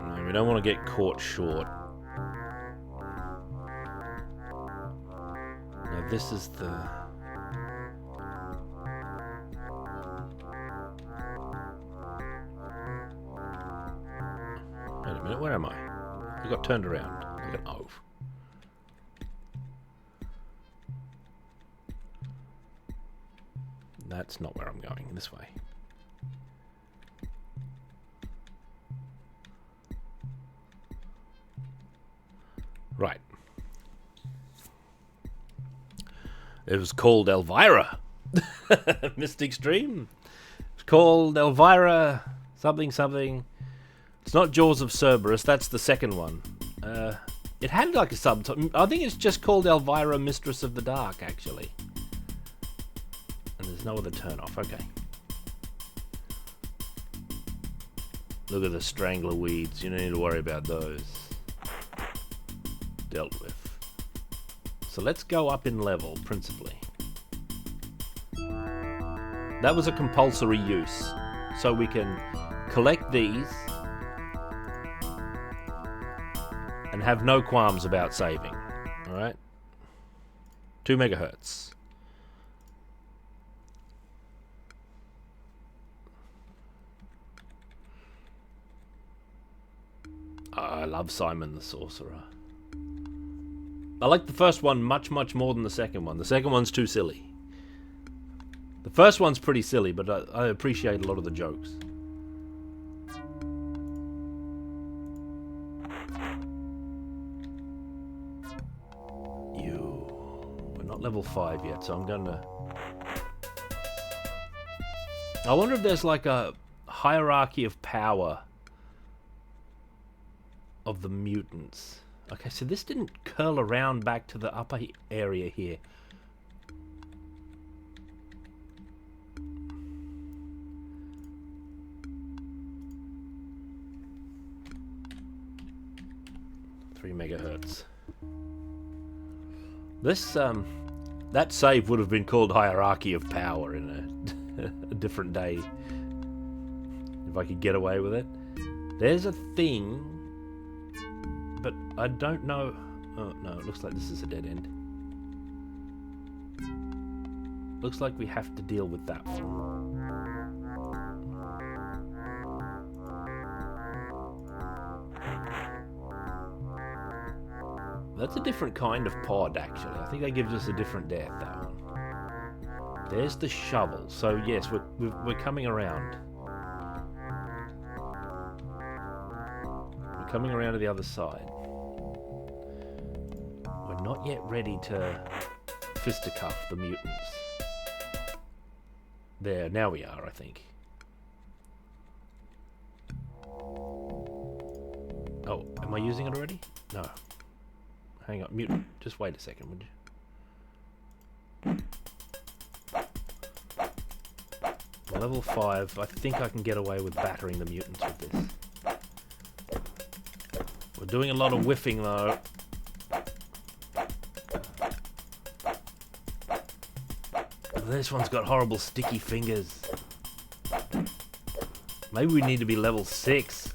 No, we don't want to get caught short. Now this is the... Wait a minute, where am I? I got turned around like an oaf. That's not where I'm going, this way. Right. It was called Elvira. Mystic Stream. It's called Elvira something something. It's not Jaws of Cerberus, that's the second one. It had like a subtitle. I think it's just called Elvira, Mistress of the Dark, actually. And there's no other turn off, okay. Look at the strangler weeds, you don't need to worry about those. Dealt with. So let's go up in level, principally. That was a compulsory use. So we can collect these and have no qualms about saving. Alright? 2 megahertz. I love Simon the Sorcerer. I like the first one much, much more than the second one. The second one's too silly. The first one's pretty silly, but I appreciate a lot of the jokes. We're not level 5 yet, so I'm gonna... I wonder if there's like a hierarchy of power of the mutants. Okay, so this didn't curl around back to the upper area here. Three megahertz. This, that save would have been called Hierarchy of Power in a different day. If I could get away with it. There's a thing... But I don't know... Oh, no, it looks like this is a dead end. Looks like we have to deal with that one. That's a different kind of pod, actually. I think that gives us a different death, that one. There's the shovel. So, yes, we're coming around. Coming around to the other side. We're not yet ready to fisticuff the mutants. There, now we are, I think. Oh, am I using it already? No. Hang on, mutant. Just wait a second, would you? Level 5. I think I can get away with battering the mutants with this. We're doing a lot of whiffing, though. This one's got horrible sticky fingers. Maybe we need to be level 6.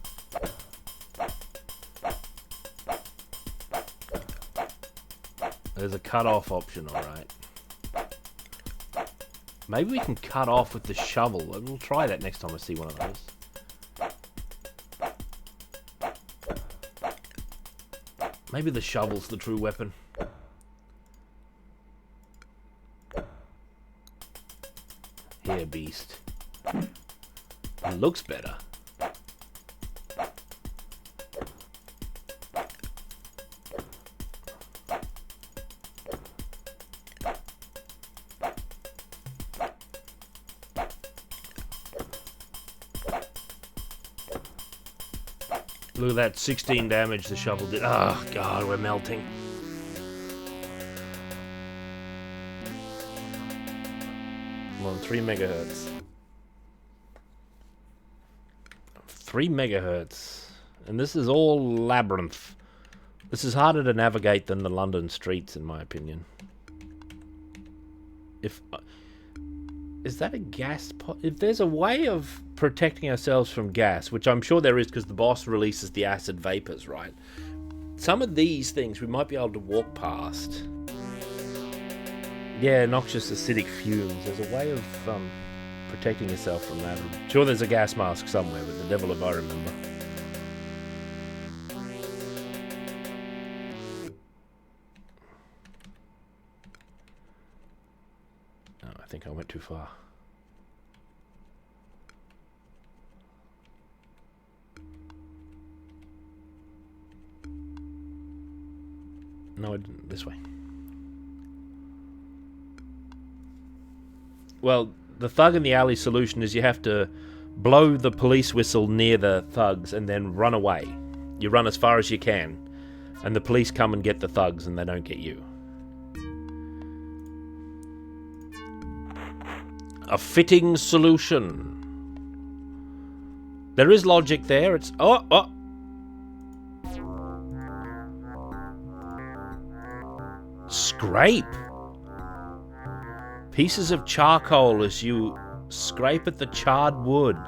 There's a cut-off option, alright. Maybe we can cut off with the shovel. We'll try that next time I see one of those. Maybe the shovel's the true weapon. Here, beast. It looks better. Look at that, 16 damage the shovel did. Oh, God, we're melting. I'm on 3 megahertz. 3 megahertz. And this is all labyrinth. This is harder to navigate than the London streets, in my opinion. Is that a gas pot? If there's a way of protecting ourselves from gas, which I'm sure there is because the boss releases the acid vapors, right? Some of these things we might be able to walk past. Yeah, noxious acidic fumes. There's a way of protecting yourself from that. I'm sure there's a gas mask somewhere, but the devil if I remember. I think I went too far. No, I didn't. This way. Well, the thug in the alley solution is you have to blow the police whistle near the thugs and then run away. You run as far as you can, and the police come and get the thugs and they don't get you. A fitting solution. There is logic there. It's... Oh! Scrape. Pieces of charcoal as you scrape at the charred wood.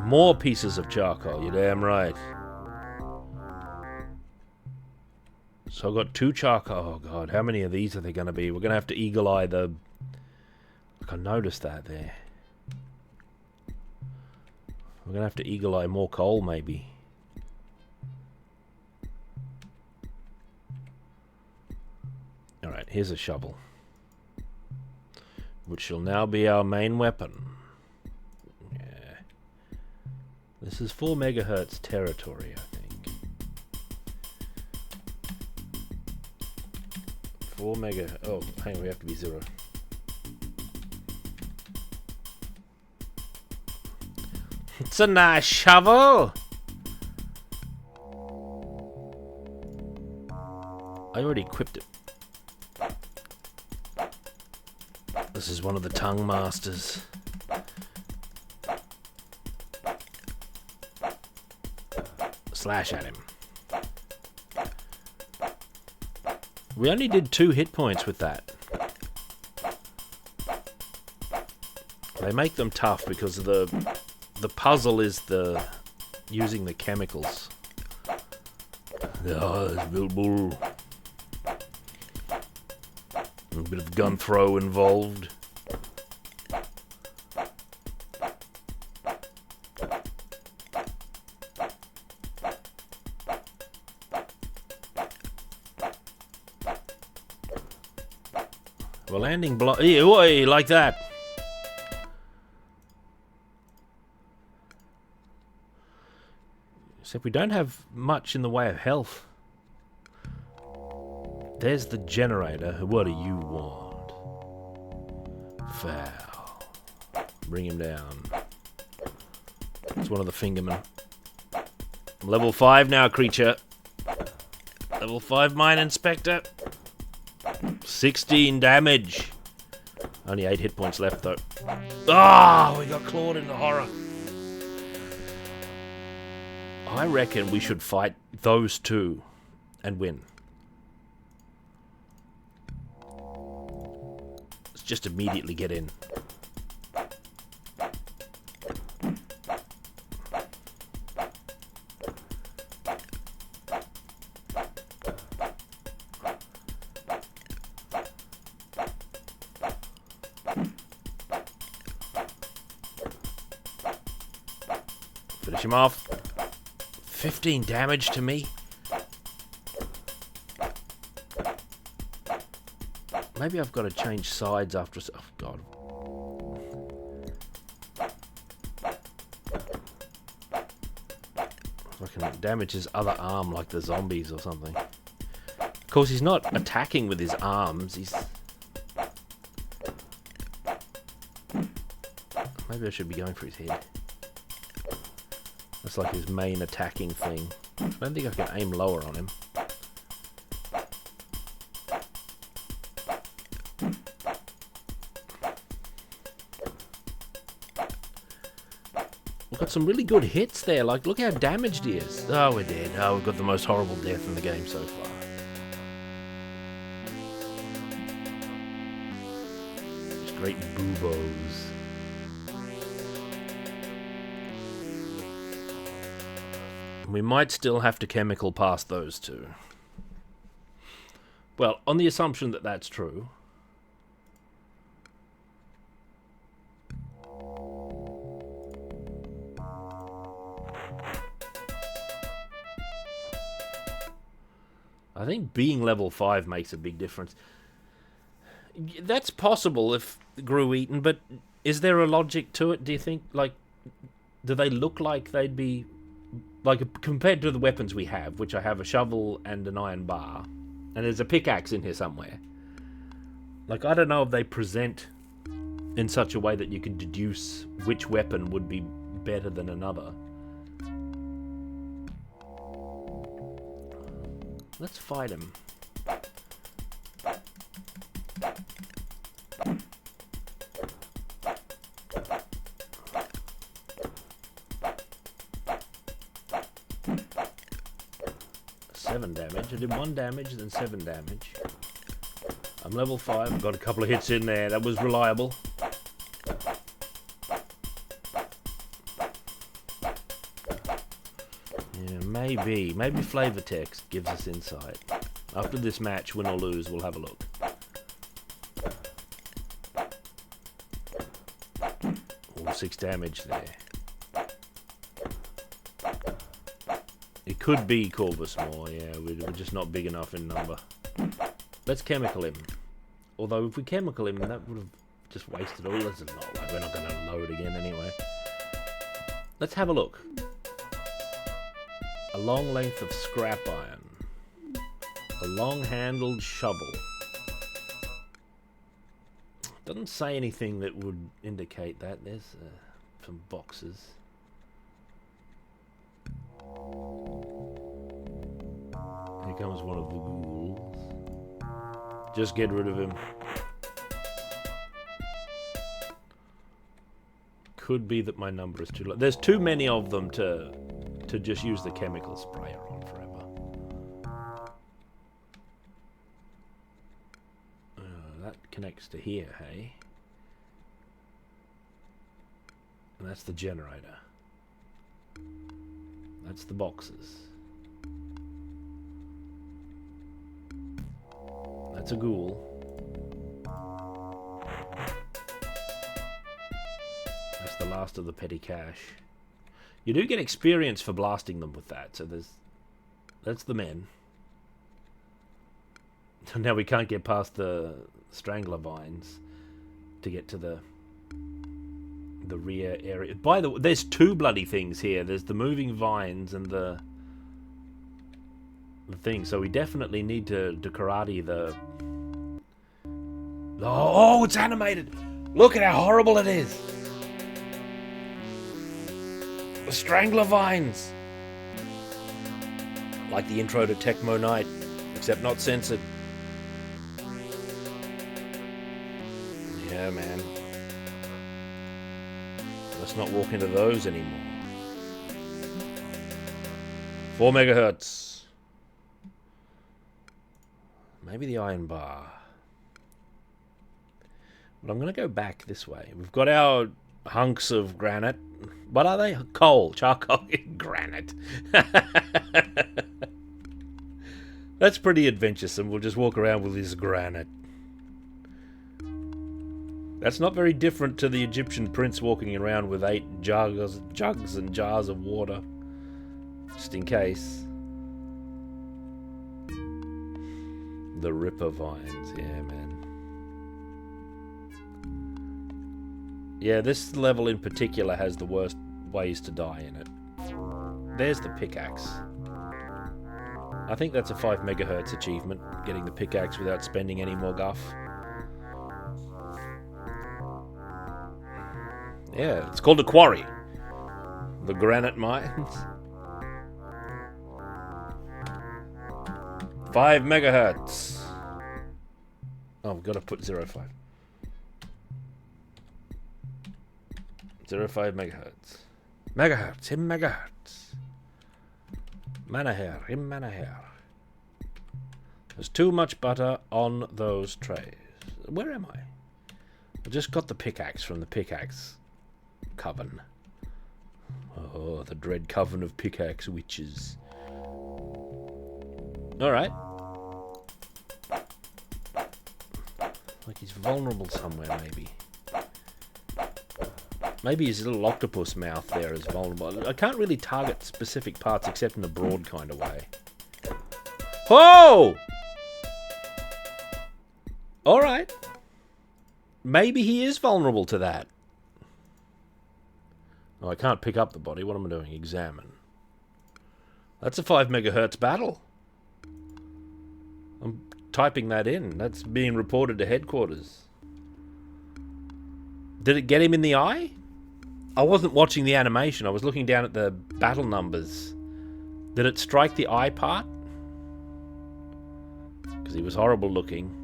More pieces of charcoal, you're damn right. So I've got 2 charcoal. Oh god, how many of these are there going to be? We're going to have to eagle eye the... I noticed that there. We're going to have to eagle eye more coal maybe. Alright, here's a shovel. Which shall now be our main weapon. Yeah. This is 4 megahertz territory, I think. 4 mega... Oh, hang on, we have to be 0. It's a nice shovel! I already equipped it. This is one of the tongue masters. Slash at him. We only did 2 hit points with that. They make them tough because of the puzzle is the using the chemicals. Oh, there's Bill Bull. A bit of gun throw involved. We're landing block. Oi, like that. Except we don't have much in the way of health. There's the generator. What do you want? Foul. Bring him down. It's one of the fingermen. Level 5 now, creature. Level 5 mine inspector. 16 damage. Only 8 hit points left, though. Ah, we got clawed into horror. I reckon we should fight those 2 and win. Let's just immediately get in. Finish him off. 15 damage to me. Maybe I've got to change sides after... Oh, God. Fucking damage his other arm like the zombies or something. Of course, he's not attacking with his arms. He's... Maybe I should be going for his head. That's like his main attacking thing. I don't think I can aim lower on him. We've got some really good hits there. Like, look how damaged he is. Oh, we're dead. Oh, we've got the most horrible death in the game so far. Just great boobos. We might still have to chemical past those two. Well, on the assumption that that's true. I think being level 5 makes a big difference. That's possible if grew eaten, but is there a logic to it, do you think? Like, do they look like they'd be... Like, compared to the weapons we have, which I have a shovel and an iron bar, and there's a pickaxe in here somewhere. Like, I don't know if they present in such a way that you can deduce which weapon would be better than another. Let's fight him. Damage. I did 1 damage, then 7 damage. I'm level 5. Got a couple of hits in there. That was reliable. Yeah, maybe flavor text gives us insight. After this match, win or lose, we'll have a look. Oh, 6 damage there. It could be Corvus more, yeah, we're just not big enough in number. Let's chemical him. Although if we chemical him, that would have just wasted all this. It's not like we're not going to load again anyway. Let's have a look. A long length of scrap iron. A long-handled shovel. Doesn't say anything that would indicate that. There's some boxes. Here comes one of the ghouls. Just get rid of him. Could be that my number is too low. There's too many of them to just use the chemical sprayer on forever. That connects to here, hey? And that's the generator. That's the boxes. That's a ghoul. That's the last of the petty cash. You do get experience for blasting them with that, so that's the men. Now we can't get past the strangler vines to get to the rear area. By the way, there's 2 bloody things here. There's the moving vines and the thing. So we definitely need to karate the... Oh, it's animated! Look at how horrible it is! The strangler vines! Like the intro to Tecmo Night, except not censored. Yeah, man. Let's not walk into those anymore. 4 megahertz. Maybe the iron bar. But I'm going to go back this way. We've got our hunks of granite. What are they? Coal. Charcoal. Granite. That's pretty adventuresome. We'll just walk around with this granite. That's not very different to the Egyptian prince walking around with 8 jugs and jars of water. Just in case. The Ripper vines. Yeah, man. Yeah, this level in particular has the worst ways to die in it. There's the pickaxe. I think that's a 5 megahertz achievement, getting the pickaxe without spending any more guff. Yeah, it's called a quarry. The granite mines. 5 megahertz. Oh, we've got to put 0.5. 0.5 megahertz. Megahertz, him megahertz. Manaher, him manaher. There's too much butter on those trays. Where am I? I just got the pickaxe from the pickaxe coven. Oh, the dread coven of pickaxe witches. Alright. Like he's vulnerable somewhere, maybe. Maybe his little octopus mouth there is vulnerable. I can't really target specific parts except in a broad kind of way. Oh! Alright. Maybe he is vulnerable to that. Oh, I can't pick up the body. What am I doing? Examine. That's a 5 megahertz battle. I'm typing that in. That's being reported to headquarters. Did it get him in the eye? I wasn't watching the animation. I was looking down at the battle numbers. Did it strike the eye part? Because he was horrible looking.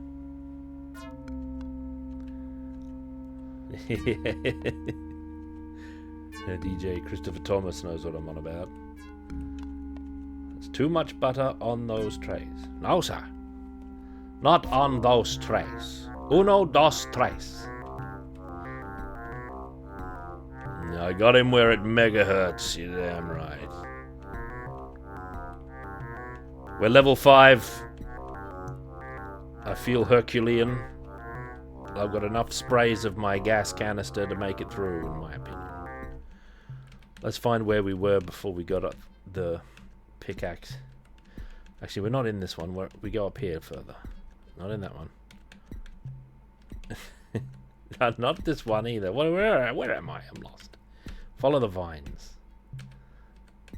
DJ Christopher Thomas knows what I'm on about. There's too much butter on those trays. No, sir. Not on those trays. Uno, dos, tres. I got him where it megahertz. You're damn right. We're level 5. I feel Herculean. I've got enough sprays of my gas canister to make it through, in my opinion. Let's find where we were before we got up the pickaxe. Actually, we're not in this one. We go up here further. Not in that one. Not this one either. Where am I? I'm lost. Follow the vines.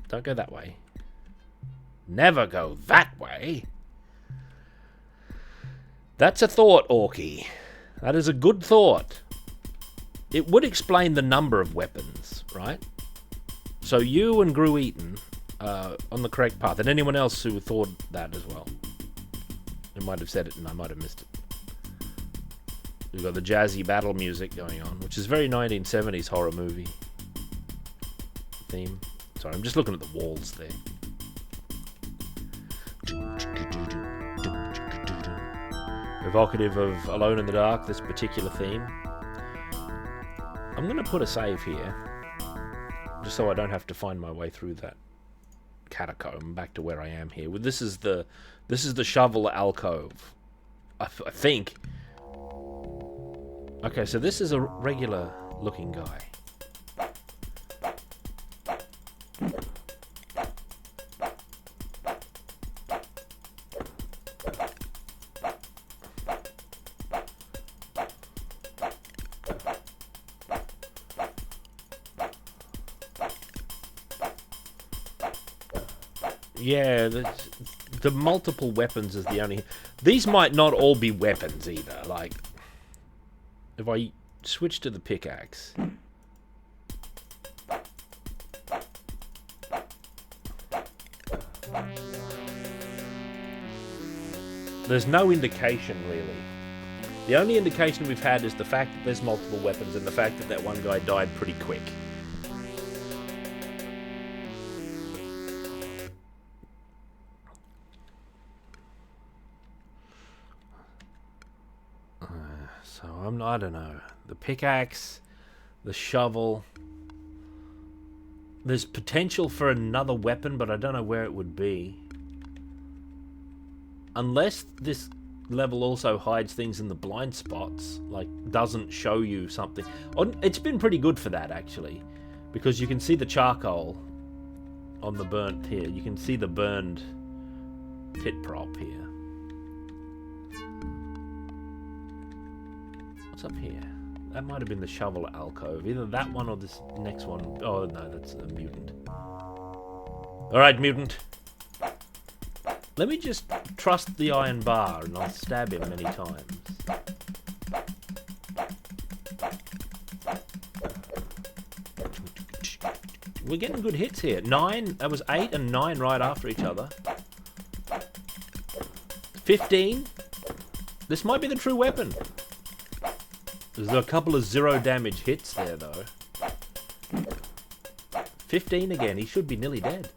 Don't go that way. Never go that way. That's a thought, Orky. That is a good thought. It would explain the number of weapons, right? So you and Gru Eaton on the correct path, and anyone else who thought that as well. Who might have said it and I might have missed it. We've got the jazzy battle music going on, which is very 1970s horror movie theme. Sorry, I'm just looking at the walls there. Evocative of Alone in the Dark, this particular theme. I'm going to put a save here, just so I don't have to find my way through that catacomb back to where I am here. Well, this is the shovel alcove, I think. Okay, so this is a regular looking guy. Yeah, the multiple weapons is the only... These might not all be weapons either. Like, if I switch to the pickaxe... There's no indication, really. The only indication we've had is the fact that there's multiple weapons and the fact that that one guy died pretty quick. I don't know. The pickaxe, the shovel. There's potential for another weapon, but I don't know where it would be. Unless this level also hides things in the blind spots, like doesn't show you something. It's been pretty good for that, actually, because you can see the charcoal on the burnt here. You can see the burned pit prop here. What's up here? That might have been the shovel alcove. Either that one or this next one. Oh, no, that's a mutant. Alright, mutant. Let me just trust the iron bar and I'll stab him many times. We're getting good hits here. 9, that was 8 and 9 right after each other. 15. This might be the true weapon. There's a couple of 0 damage hits there, though. 15 again. He should be nearly dead.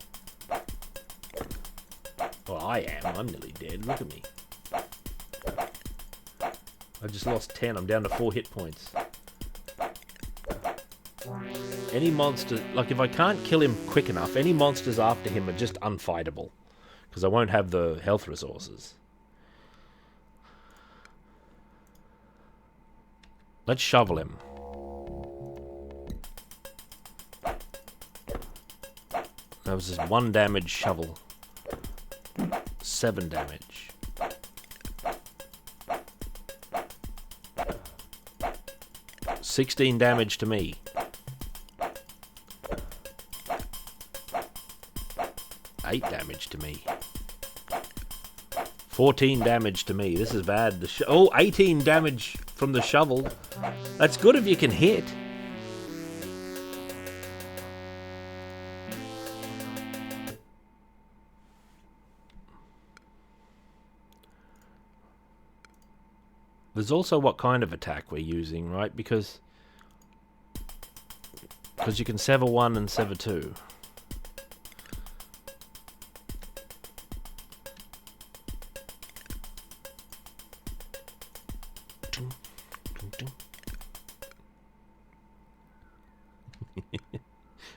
Well, I am. I'm nearly dead. Look at me. I just lost 10. I'm down to 4 hit points. Any monster... Like, if I can't kill him quick enough, any monsters after him are just unfightable. Because I won't have the health resources. Let's shovel him. That was just 1 damage shovel. 7 damage. $16 damage to me. 8 damage to me. 14 damage to me. This is bad. 18 damage from the shovel. That's good if you can hit. There's also what kind of attack we're using, right? Because you can sever 1 and sever 2.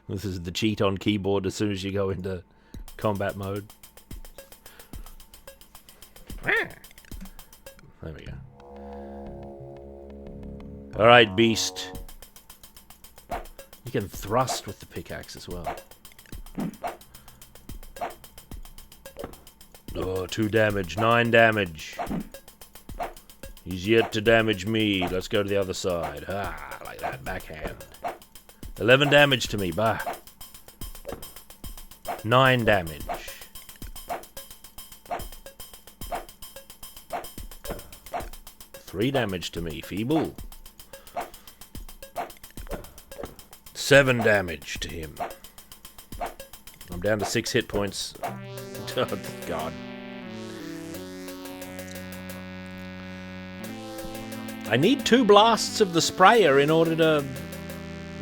This is the cheat on keyboard as soon as you go into combat mode. There we go. Alright, beast. You can thrust with the pickaxe as well. Oh, 2 damage, 9 damage. He's yet to damage me. Let's go to the other side. Ah, like that, backhand. 11 damage to me, bah. 9 damage. 3 damage to me, feeble. 7 damage to him. I'm down to 6 hit points. Oh, God. I need 2 blasts of the sprayer in order to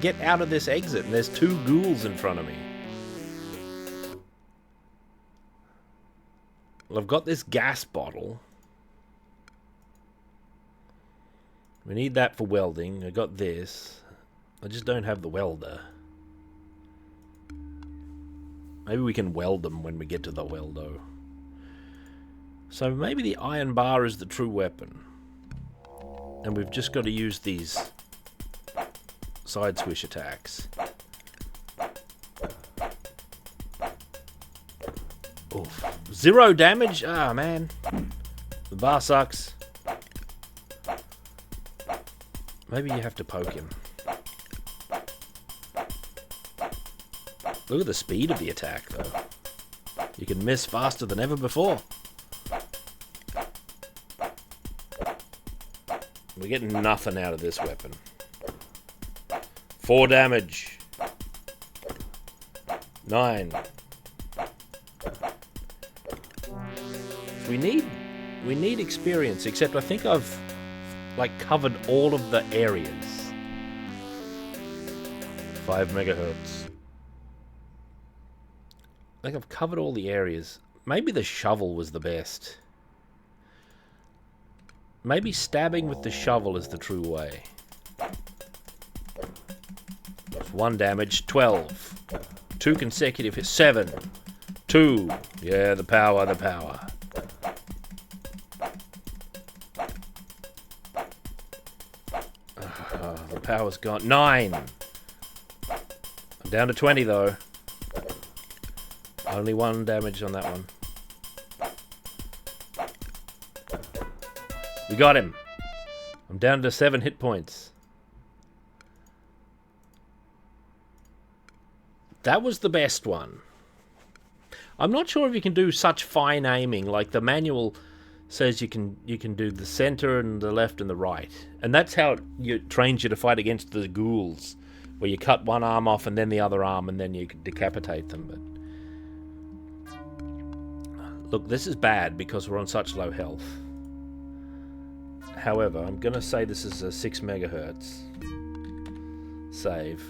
get out of this exit, and there's 2 ghouls in front of me. Well, I've got this gas bottle. We need that for welding. I got this. I just don't have the welder. Maybe we can weld them when we get to the weldo. So maybe the iron bar is the true weapon. And we've just got to use these side swish attacks. Oof. 0 damage? Ah, man. The bar sucks. Maybe you have to poke him. Look at the speed of the attack, though. You can miss faster than ever before. We're getting nothing out of this weapon. 4 damage. 9. We need experience, except I think I've like covered all of the areas. 5 megahertz. I think I've covered all the areas. Maybe the shovel was the best. Maybe stabbing with the shovel is the true way. 1 damage, 12. 2 consecutive hits, 7. 2. Yeah, the power, the power. The power's gone. 9. I'm down to 20 though. Only 1 damage on that one. We got him. I'm down to 7 hit points. That was the best one. I'm not sure if you can do such fine aiming. Like the manual says you can do the center and the left and the right. And that's how it trains you to fight against the ghouls. where you cut one arm off and then the other arm and then you decapitate them. But look, this is bad because we're on such low health. However, I'm going to say this is a 6 megahertz save.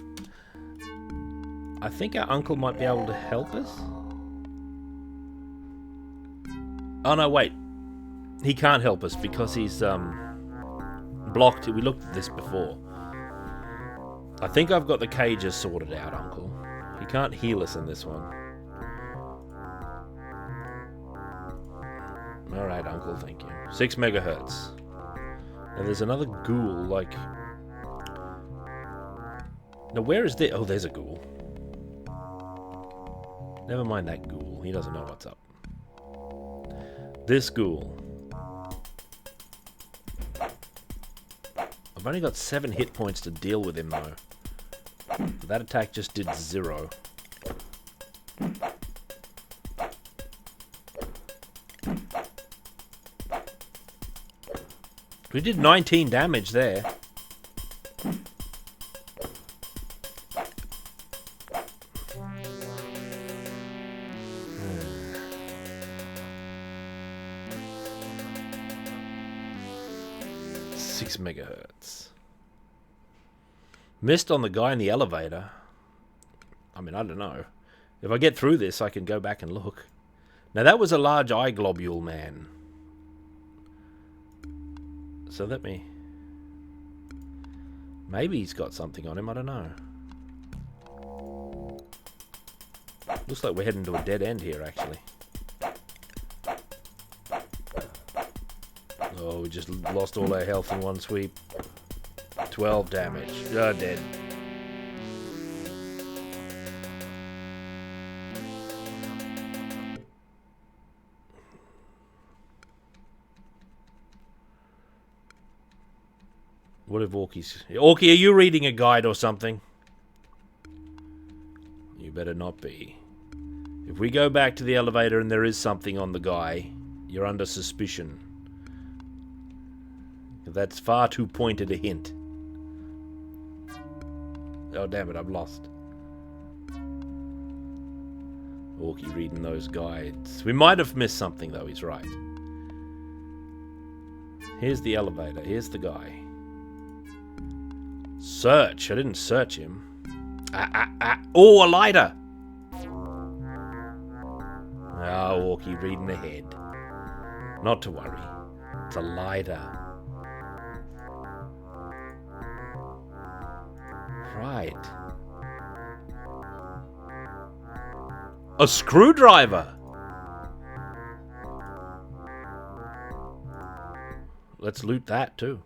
I think our uncle might be able to help us. Oh no, wait. He can't help us because he's blocked. We looked at this before. I think I've got the cages sorted out, Uncle. He can't heal us in this one. Alright, Uncle, thank you. 6 megahertz. Now there's another ghoul, like... Now where is the... Oh, there's a ghoul. Never mind that ghoul. He doesn't know what's up. This ghoul. I've only got 7 hit points to deal with him, though. That attack just did 0. We did 19 damage there. Megahertz. Missed on the guy in the elevator. I mean, I don't know. If I get through this, I can go back and look. Now, that was a large eye globule man. So let me... Maybe he's got something on him, I don't know. Looks like we're heading to a dead end here, actually. Oh, we just lost all our health in one sweep. 12 damage. Oh, dead. What if Orky's... Orky, are you reading a guide or something? You better not be. If we go back to the elevator and there is something on the guy, you're under suspicion. That's far too pointed a hint. Oh, damn it, I'm lost. Orky reading those guides. We might have missed something, though, he's right. Here's the elevator. Here's the guy. Search. I didn't search him. Oh, a lighter! Oh, Orky reading ahead. Not to worry. It's a lighter. Right. A screwdriver! Let's loot that too.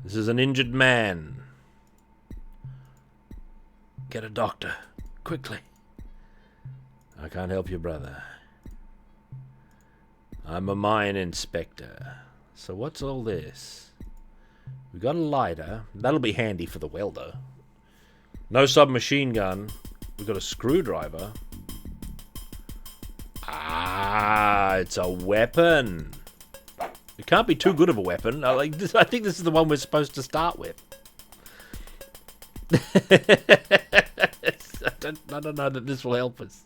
This is an injured man. Get a doctor. Quickly. I can't help you, brother. I'm a mine inspector. So what's all this? We got a lighter. That'll be handy for the welder. No submachine gun. We got a screwdriver. Ah, it's a weapon. It can't be too good of a weapon. I think this is the one we're supposed to start with. I don't know that this will help us.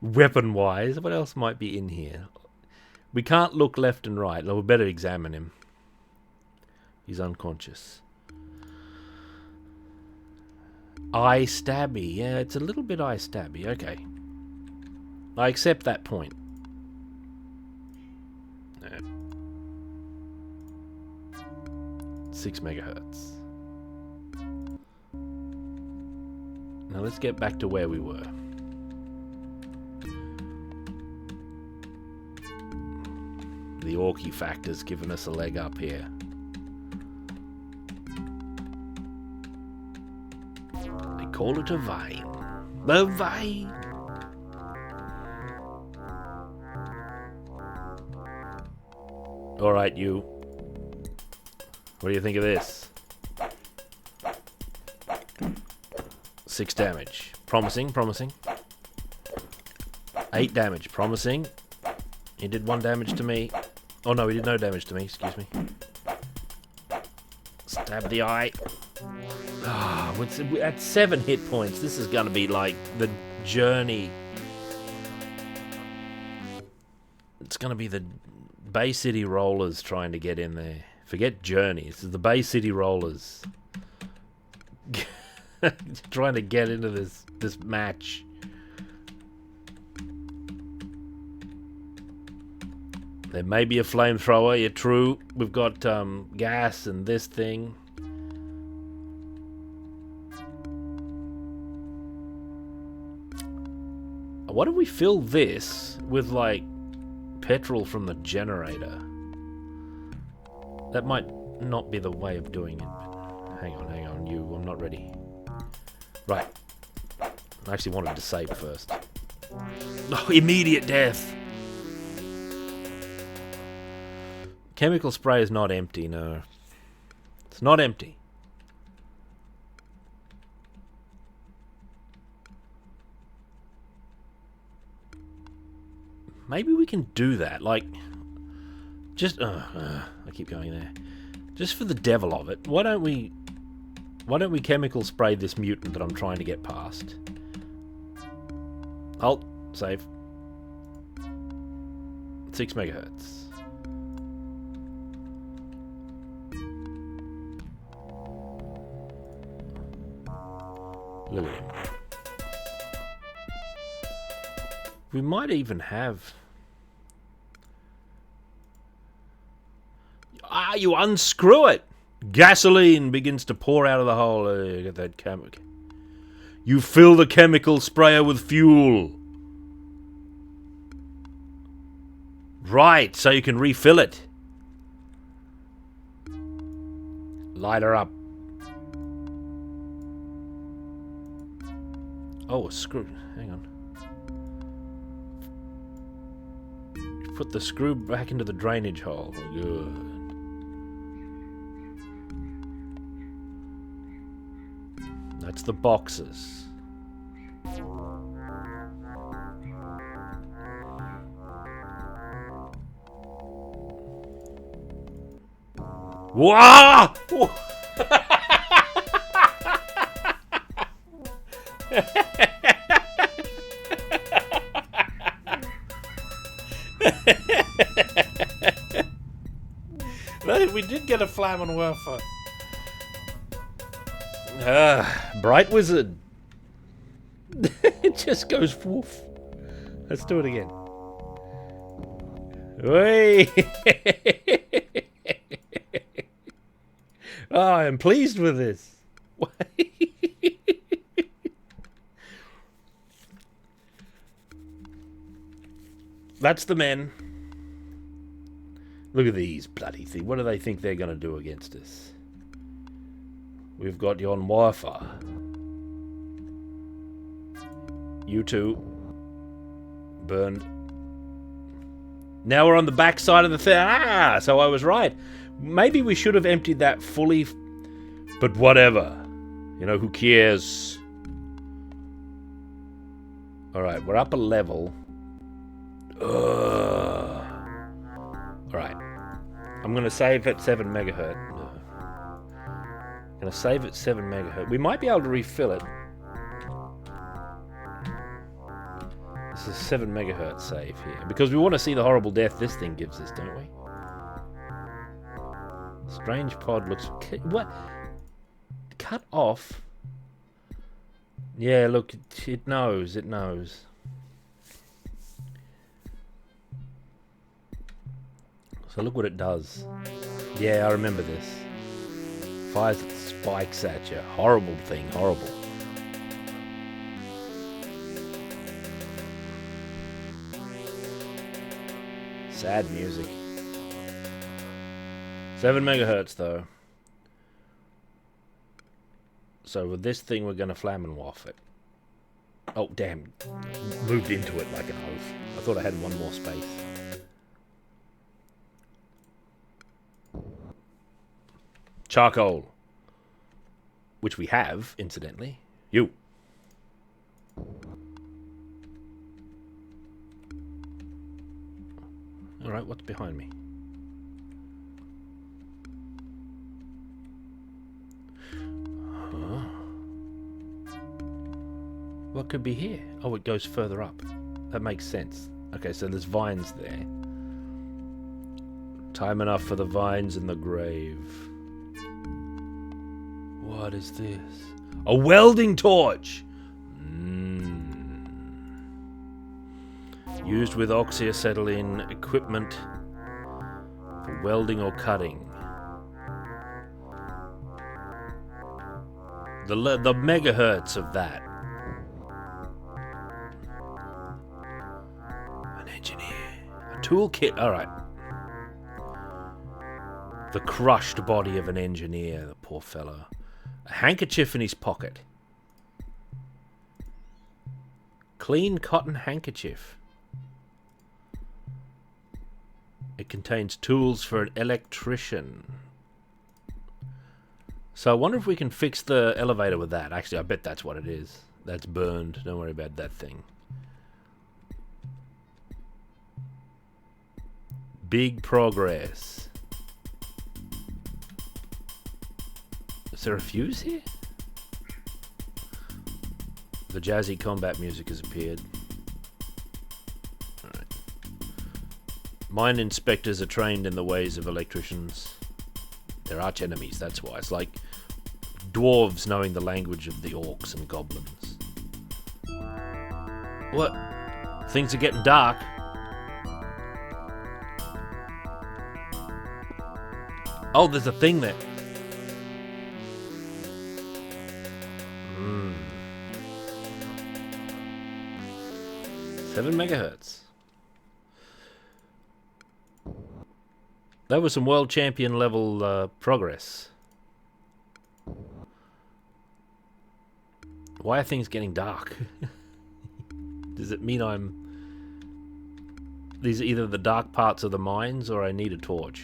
Weapon-wise, what else might be in here? We can't look left and right. We better examine him. He's unconscious. Eye stabby. Yeah, it's a little bit eye stabby. Okay. I accept that point. 6 megahertz. Now let's get back to where we were. The Orky factor's given us a leg up here. They call it a vine. The vine! Alright, you. What do you think of this? 6 damage. Promising, promising. 8 damage. Promising. He did 1 damage to me. Oh no, he did no damage to me, excuse me. Stab the eye. Ah, at 7 hit points, this is gonna be like the journey. It's gonna be the Bay City Rollers trying to get in there. Forget Journey, this is the Bay City Rollers. Trying to get into this match. There may be a flamethrower, you're true. We've got gas and this thing. What if we fill this with, like, petrol from the generator? That might not be the way of doing it. But hang on, I'm not ready. Right. I actually wanted to save first. Oh, immediate death! Chemical spray is not empty, no. It's not empty. Maybe we can do that, like... Just... I keep going there. Just for the devil of it, why don't we chemical spray this mutant that I'm trying to get past? Halt. Save. 6 megahertz. Look at him. We might even have... Ah, you unscrew it! Gasoline begins to pour out of the hole. Get that chemical. You fill the chemical sprayer with fuel. Right, so you can refill it. Light her up. Oh, a screw. Hang on. Put the screw back into the drainage hole. Good. That's the boxes. Wah! We did get a flamin' wafer. Bright Wizard. It just goes woof. Let's do it again. Way. Oh, I am pleased with this. That's the men. Look at these bloody things. What do they think they're going to do against us? We've got yon Wi-Fi. You two. Burned. Now we're on the back side of the thing. Ah, so I was right. Maybe we should have emptied that fully. But whatever. You know, who cares? Alright, we're up a level. Alright. I'm going to save at 7 megahertz. Going to save at 7 megahertz. We might be able to refill it. This is 7 megahertz save here. Because we want to see the horrible death this thing gives us, don't we? Strange pod looks... What? Cut off? Yeah, look. It knows. It knows. So look what it does. Yeah, I remember this. Fires spikes at you. Horrible thing, horrible. Sad music. 7 megahertz though. So with this thing we're gonna flam and waff it. Oh damn. Moved into it like an oaf. I thought I had one more space. Charcoal. Which we have, incidentally. You. Alright, what's behind me? What could be here? Oh, it goes further up. That makes sense. Okay, so there's vines there. Time enough for the vines in the grave. What is this? A welding torch! Used with oxyacetylene equipment for welding or cutting. The megahertz of that. An engineer. A toolkit. Alright. The crushed body of an engineer, the poor fellow. A handkerchief in his pocket. Clean cotton handkerchief. It contains tools for an electrician. So I wonder if we can fix the elevator with that. Actually, I bet that's what it is. That's burned. Don't worry about that thing. Big progress. Is there a fuse here? The jazzy combat music has appeared. Alright. Mine inspectors are trained in the ways of electricians. They're arch enemies, that's why. It's like dwarves knowing the language of the orcs and goblins. What? Things are getting dark. Oh, there's a thing there. 7 megahertz. That was some world champion level progress. Why are things getting dark? Does it mean these are either the dark parts of the mines or I need a torch?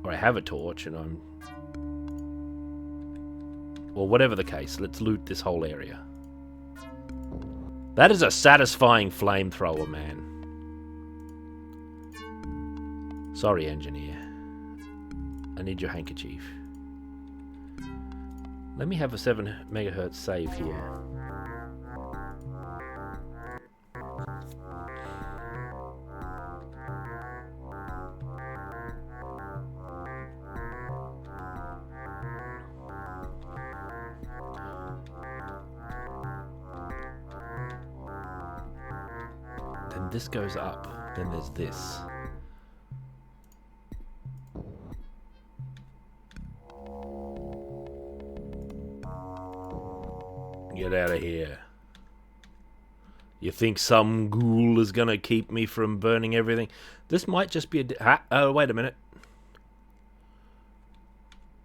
Or I have a torch and I'm... Well, whatever the case, let's loot this whole area. That is a satisfying flamethrower, man. Sorry, engineer. I need your handkerchief. Let me have a 7 megahertz save here. Then this goes up. Then there's this. Get out of here. You think some ghoul is gonna keep me from burning everything? This might just be a... Oh, wait a minute.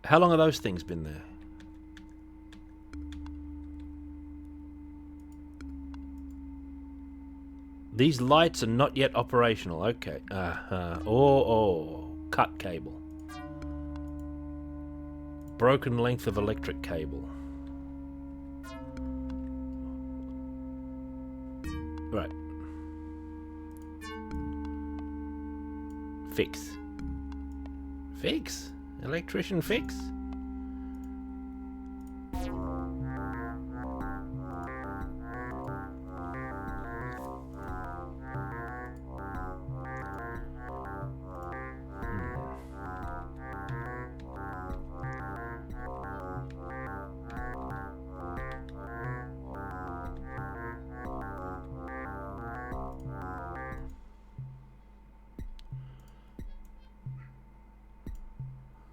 How long have those things been there? These lights are not yet operational. Okay. Cut cable. Broken length of electric cable. Right. Fix. Fix? Electrician fix?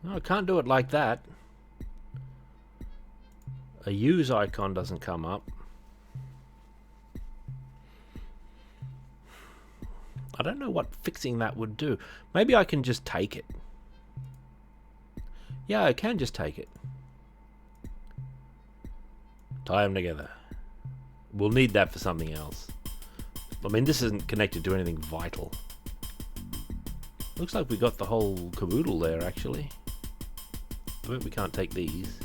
No, I can't do it like that. A use icon doesn't come up. I don't know what fixing that would do. Maybe I can just take it. Yeah, I can just take it. Tie them together. We'll need that for something else. I mean, this isn't connected to anything vital. Looks like we got the whole caboodle there, actually. I bet we can't take these.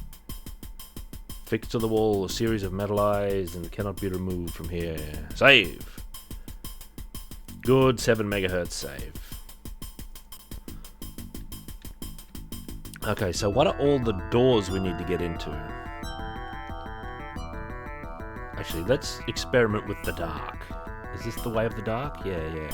Fixed to the wall, a series of metal eyes, and cannot be removed from here. Save! Good 7 megahertz save. Okay, so what are all the doors we need to get into? Actually, let's experiment with the dark. Is this the way of the dark? Yeah, yeah.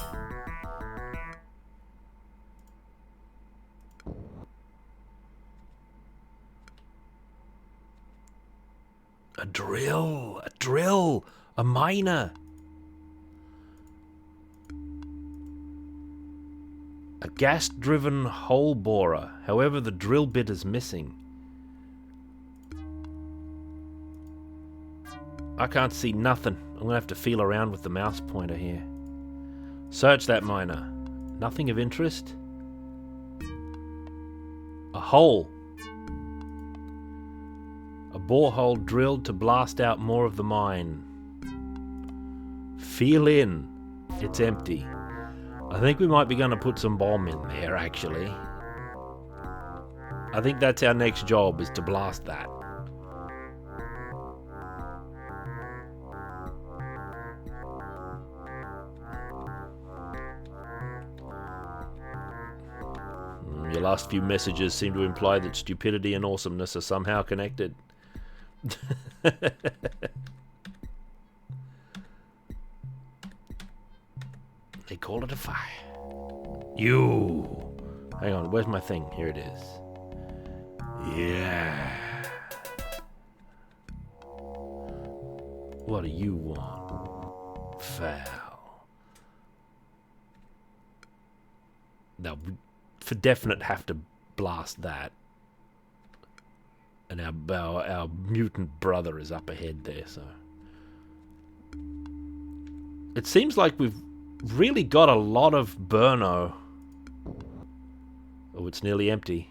A drill! A drill! A miner! A gas-driven hole borer. However, the drill bit is missing. I can't see nothing. I'm gonna have to feel around with the mouse pointer here. Search that miner. Nothing of interest? A hole. A borehole drilled to blast out more of the mine. Feel in. It's empty. I think we might be going to put some bomb in there, actually. I think that's our next job, is to blast that. Your last few messages seem to imply that stupidity and awesomeness are somehow connected. They call it a fire. You. Hang on, where's my thing? Here it is. Yeah. What do you want? Foul. Now, for definite, have to blast that. And our mutant brother is up ahead there, so... It seems like we've really got a lot of Burno. Oh, it's nearly empty.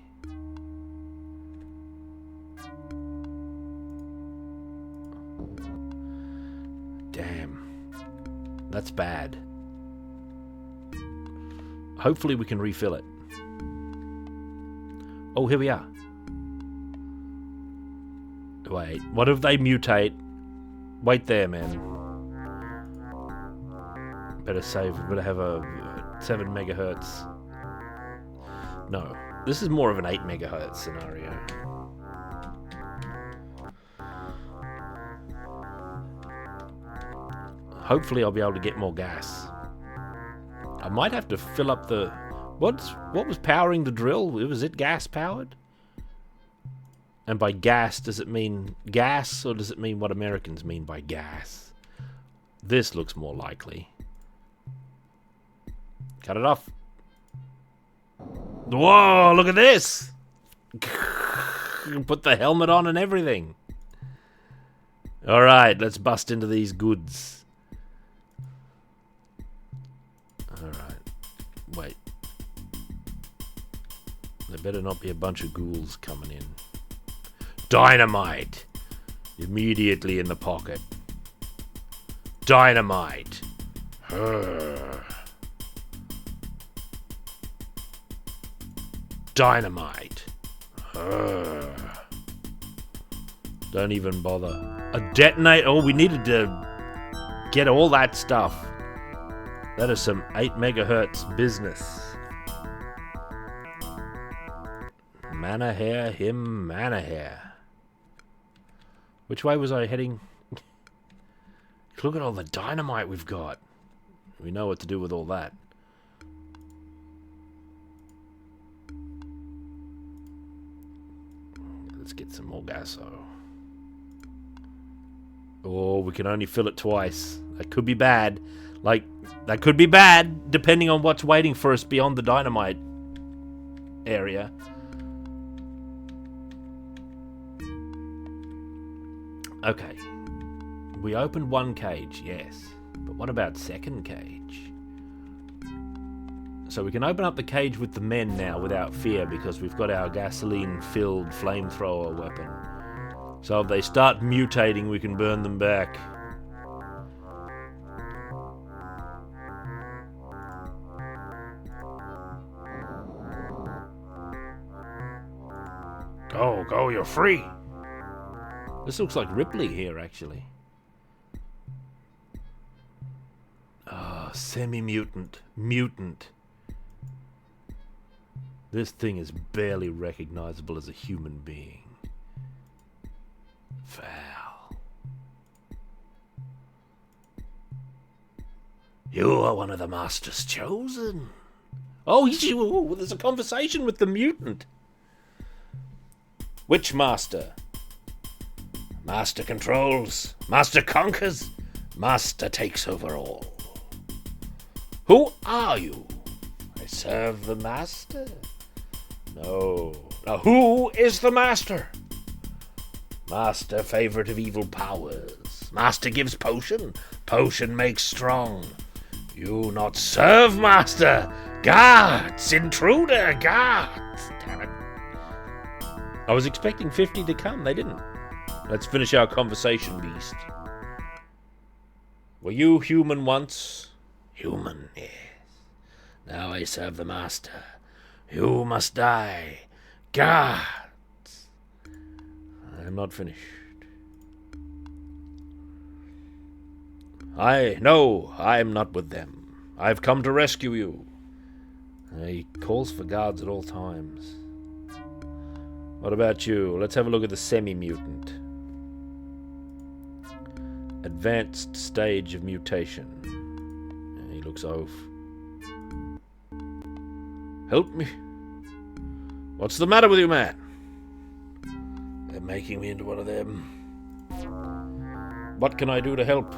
Damn. That's bad. Hopefully we can refill it. Oh, here we are. Wait, what if they mutate? Wait there, man. Better save. Better have a 7 megahertz. No, this is more of an 8 megahertz scenario. Hopefully I'll be able to get more gas. I might have to fill up the... What was powering the drill? Was it gas powered? And by gas, does it mean gas, or does it mean what Americans mean by gas? This looks more likely. Cut it off. Whoa, look at this! Put the helmet on and everything. Alright, let's bust into these goods. Alright. Wait. There better not be a bunch of ghouls coming in. Dynamite! Immediately in the pocket. Dynamite! Dynamite! Don't even bother. A detonator? Oh, we needed to get all that stuff. That is some 8 megahertz business. Mana hair, him, mana hair. Which way was I heading? Look at all the dynamite we've got. We know what to do with all that. Let's get some more gaso. Oh, we can only fill it twice. That could be bad. Like, that could be bad, depending on what's waiting for us beyond the dynamite area. Okay. We opened one cage, yes. But what about second cage? So we can open up the cage with the men now without fear because we've got our gasoline-filled flamethrower weapon. So if they start mutating, we can burn them back. Go, go, you're free! This looks like Ripley here, actually. Ah, semi-mutant. Mutant. This thing is barely recognizable as a human being. Foul. You are one of the Master's chosen. Oh, there's a conversation with the mutant. Which Master? Master controls. Master conquers. Master takes over all. Who are you? I serve the Master. No. Now who is the Master? Master, favorite of evil powers. Master gives potion. Potion makes strong. You not serve, Master. Guards! Intruder! Guards! Damn it. I was expecting 50 to come. They didn't. Let's finish our conversation, beast. Were you human once? Human, yes. Now I serve the Master. You must die. Guards! I am not finished. No, I am not with them. I've come to rescue you. He calls for guards at all times. What about you? Let's have a look at the semi-mutant. Advanced stage of mutation. He looks oaf. Help me. What's the matter with you, man? They're making me into one of them. What can I do to help?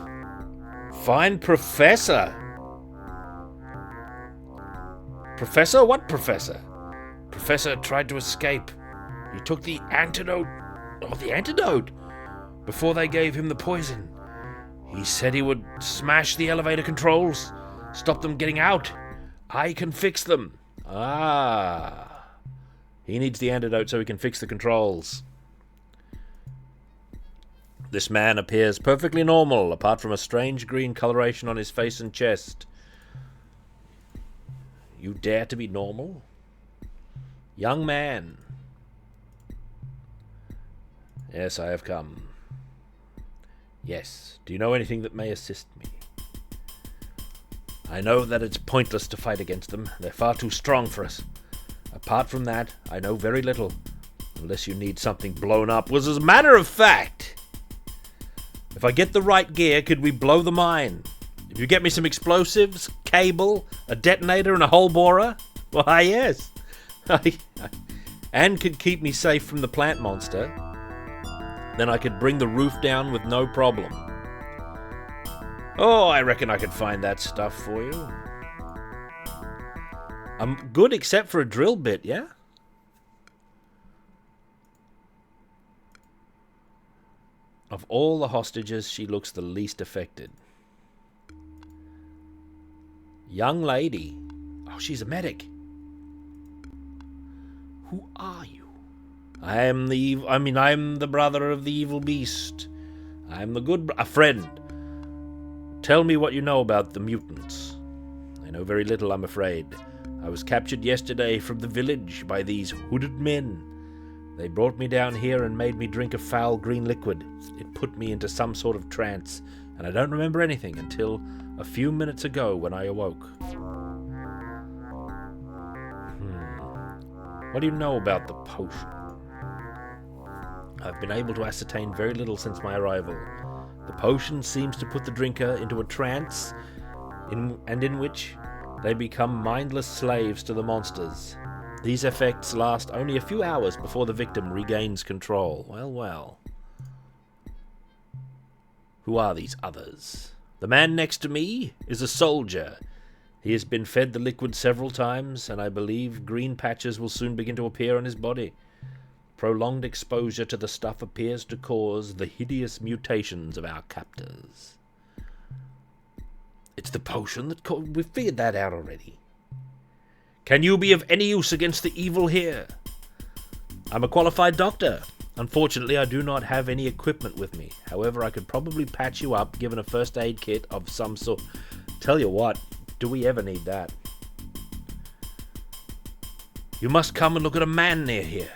Find Professor. Professor? What Professor? Professor tried to escape. He took the antidote. Oh, the antidote! Before they gave him the poison. He said he would smash the elevator controls, stop them getting out. I can fix them. Ah. He needs the antidote so he can fix the controls. This man appears perfectly normal, apart from a strange green coloration on his face and chest. You dare to be normal? Young man. Yes, I have come. Yes. Do you know anything that may assist me? I know that it's pointless to fight against them. They're far too strong for us. Apart from that, I know very little. Unless you need something blown up. As a matter of fact, if I get the right gear, could we blow the mine? If you get me some explosives, cable, a detonator, and a hole borer, why, yes. And could keep me safe from the plant monster, then I could bring the roof down with no problem. Oh, I reckon I could find that stuff for you. I'm good except for a drill bit, yeah? Of all the hostages, she looks the least affected. Young lady. Oh, she's a medic. Who are you? I'm the brother of the evil beast. I'm a friend. Tell me what you know about the mutants. I know very little, I'm afraid. I was captured yesterday from the village by these hooded men. They brought me down here and made me drink a foul green liquid. It put me into some sort of trance, and I don't remember anything until a few minutes ago when I awoke. What do you know about the potion? I've been able to ascertain very little since my arrival. The potion seems to put the drinker into a trance, in which they become mindless slaves to the monsters. These effects last only a few hours before the victim regains control. Well, well. Who are these others? The man next to me is a soldier. He has been fed the liquid several times, and I believe green patches will soon begin to appear on his body. Prolonged exposure to the stuff appears to cause the hideous mutations of our captors. It's the potion that we've figured that out already. Can you be of any use against the evil here? I'm a qualified doctor. Unfortunately, I do not have any equipment with me. However, I could probably patch you up given a first aid kit of some sort. Tell you what, do we ever need that? You must come and look at a man near here.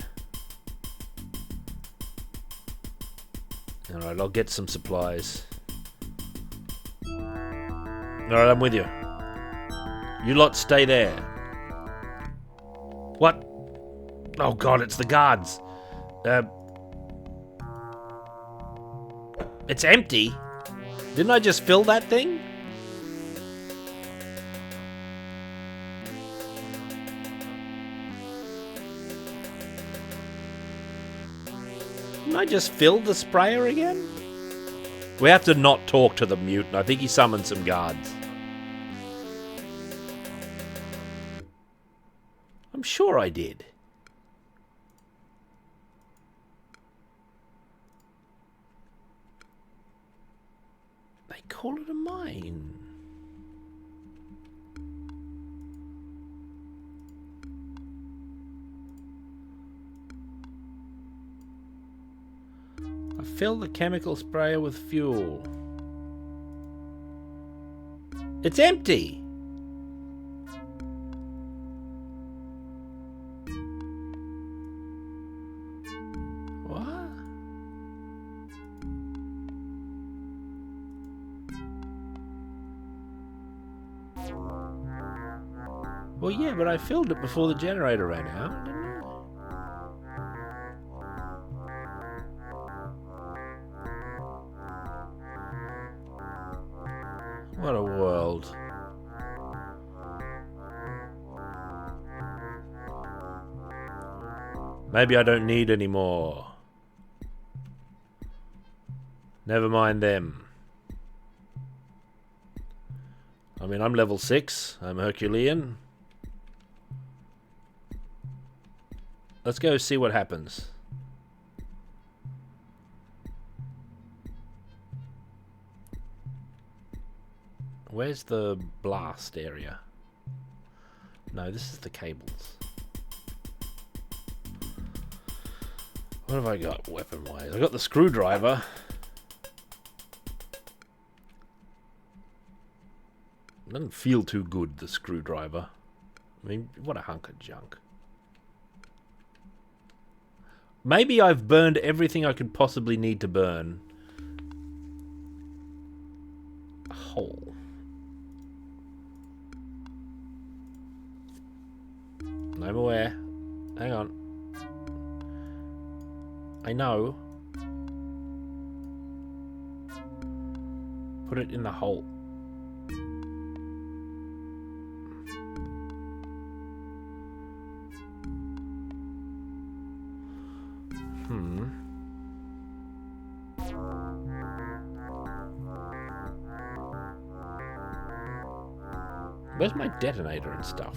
Alright, I'll get some supplies. Alright, I'm with you. You lot stay there. What? Oh god, it's the guards. It's empty. Didn't I just fill that thing? Didn't I just fill the sprayer again? We have to not talk to the mutant. I think he summoned some guards. I'm sure I did. They call it a mine. I fill the chemical sprayer with fuel. It's empty. What? Well, yeah, but I filled it before the generator ran out, didn't I? What a world. Maybe I don't need any more. Never mind them. I mean, I'm level 6. I'm Herculean. Let's go see what happens. Where's the blast area? No, this is the cables. What have I got weapon-wise? I got the screwdriver. Doesn't feel too good, the screwdriver. I mean, what a hunk of junk. Maybe I've burned everything I could possibly need to burn. A hole. I'm aware. Hang on. I know. Put it in the hole. Where's my detonator and stuff?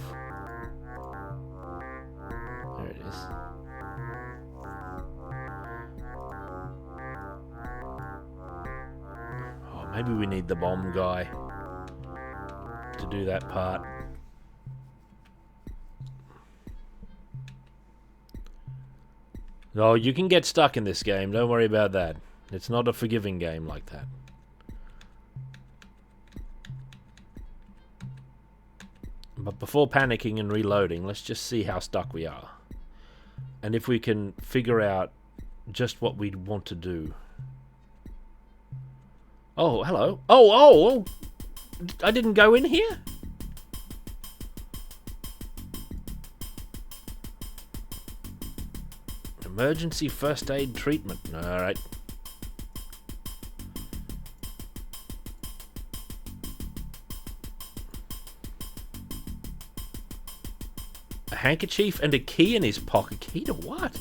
There it is. Oh, maybe we need the bomb guy to do that part. Oh, you can get stuck in this game. Don't worry about that. It's not a forgiving game like that. But before panicking and reloading, let's just see how stuck we are. And if we can figure out just what we want to do. Oh, hello. Oh! I didn't go in here? Emergency first aid treatment. Alright. A handkerchief and a key in his pocket. Key to what?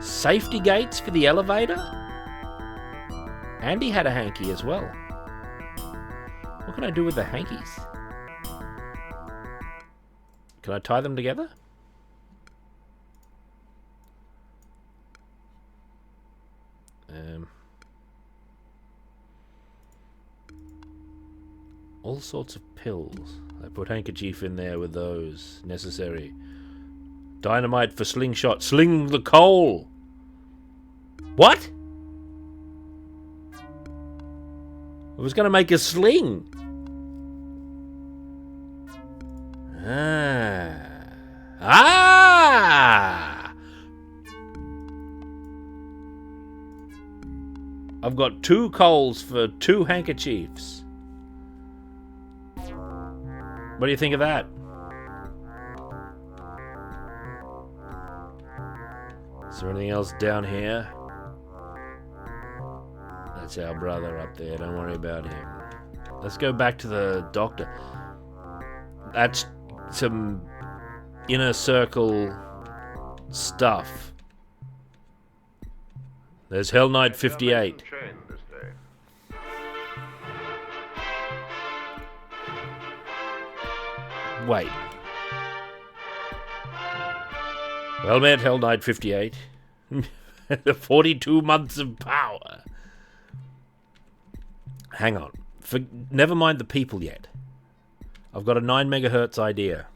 Safety gates for the elevator? And he had a hanky as well. What can I do with the hankies? Can I tie them together? All sorts of pills. I put handkerchief in there with those. Necessary. Dynamite for slingshot. Sling the coal! What? I was going to make a sling. Ah! I've got 2 coals for 2 handkerchiefs. What do you think of that? Is there anything else down here? That's our brother up there. Don't worry about him. Let's go back to the doctor. That's some inner circle stuff. There's Hell Knight 58. Train this day. Wait. Well met, Hell Knight 58. 42 months of power. Hang on. Never mind the people yet. I've got a 9 megahertz idea.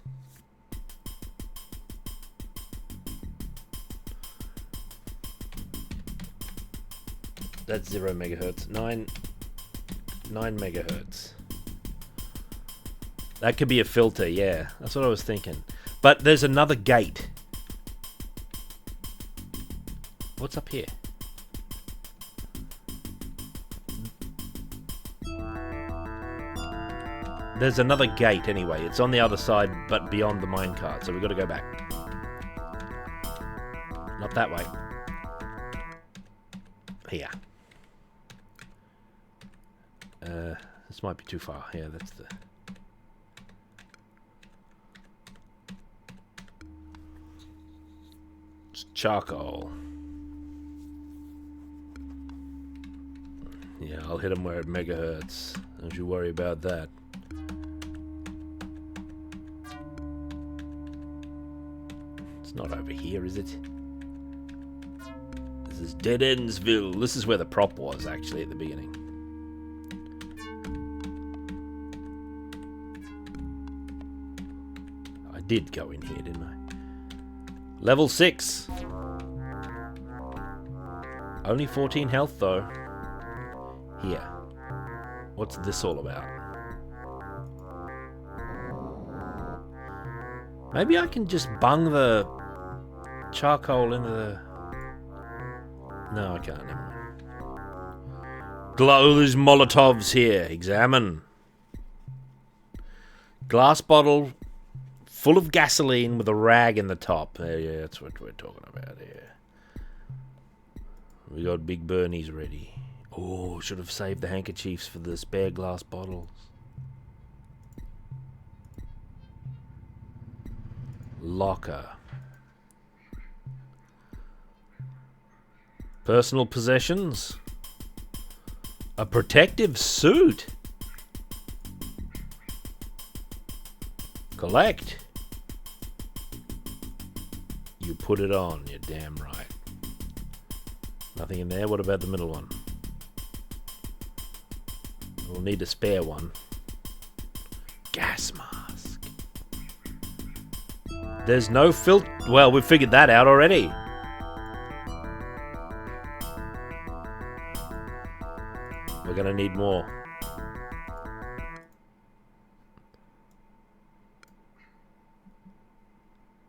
That's 0 megahertz. 9 megahertz. That could be a filter, yeah. That's what I was thinking. But there's another gate. What's up here? There's another gate anyway. It's on the other side, but beyond the minecart. So we've got to go back. Not that way. Here. This might be too far. Yeah, that's the... It's charcoal. Yeah, I'll hit him where it megahertz. Don't you worry about that. It's not over here, is it? This is Dead Endsville. This is where the prop was, actually, at the beginning. I did go in here, didn't I? Level 6. Only 14 health, though. Here. What's this all about? Maybe I can just bung the charcoal into the... No, I can't. Never mind. Oh, there's Molotovs here. Examine. Glass bottle full of gasoline with a rag in the top. Yeah, that's what we're talking about here. We got big Bernies ready. Oh, should have saved the handkerchiefs for the spare glass bottles. Locker. Personal possessions. A protective suit. Collect. You put it on, you're damn right. Nothing in there. What about the middle one? We'll need a spare one. Gas mask. There's no filter. Well, we've figured that out already. We're gonna need more.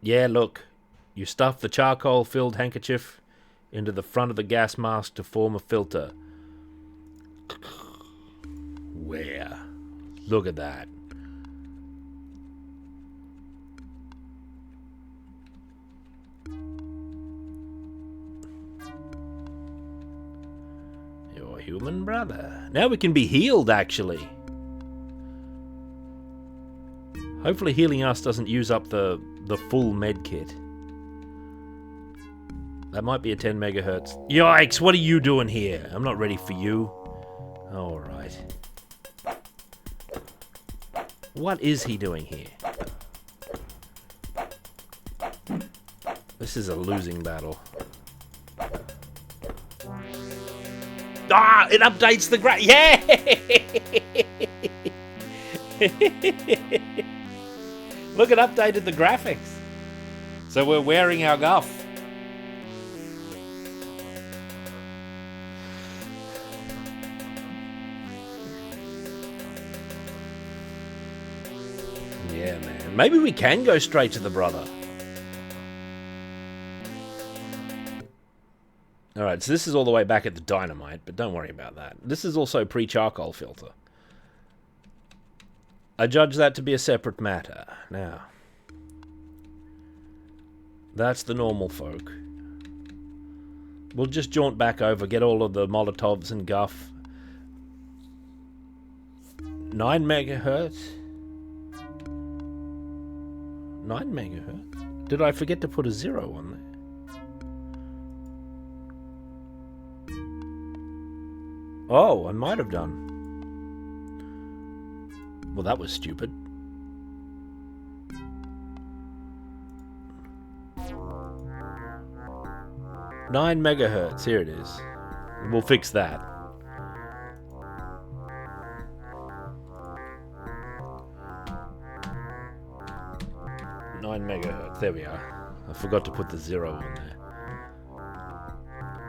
Yeah, look. You stuff the charcoal-filled handkerchief into the front of the gas mask to form a filter. Where? Look at that. Your human brother. Now we can be healed, actually. Hopefully healing us doesn't use up the full med kit. That might be a 10 megahertz. Yikes, what are you doing here? I'm not ready for you. Alright. What is he doing here? This is a losing battle. Ah! It updates the Yeah! Look, it updated the graphics. So we're wearing our guff. Yeah, man. Maybe we can go straight to the brother. Alright, so this is all the way back at the dynamite, but don't worry about that. This is also pre-charcoal filter. I judge that to be a separate matter. Now, that's the normal folk. We'll just jaunt back over, get all of the Molotovs and guff. 9 megahertz? 9 megahertz? Did I forget to put a 0 on there? Oh, I might have done. Well, that was stupid. Nine megahertz. Here it is. We'll fix that. Nine megahertz. There we are. I forgot to put the 0 on there.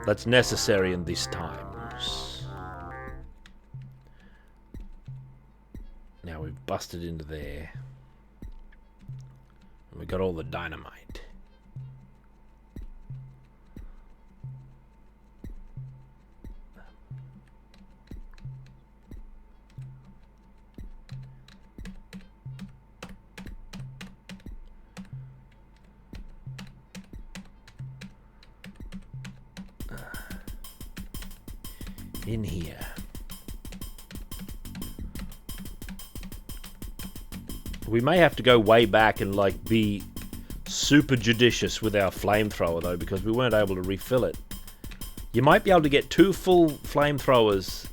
That's necessary in these times. Now we've busted into there. And we got all the dynamite. In here. We may have to go way back and like be super judicious with our flamethrower though, because we weren't able to refill it. You might be able to get 2 full flamethrowers.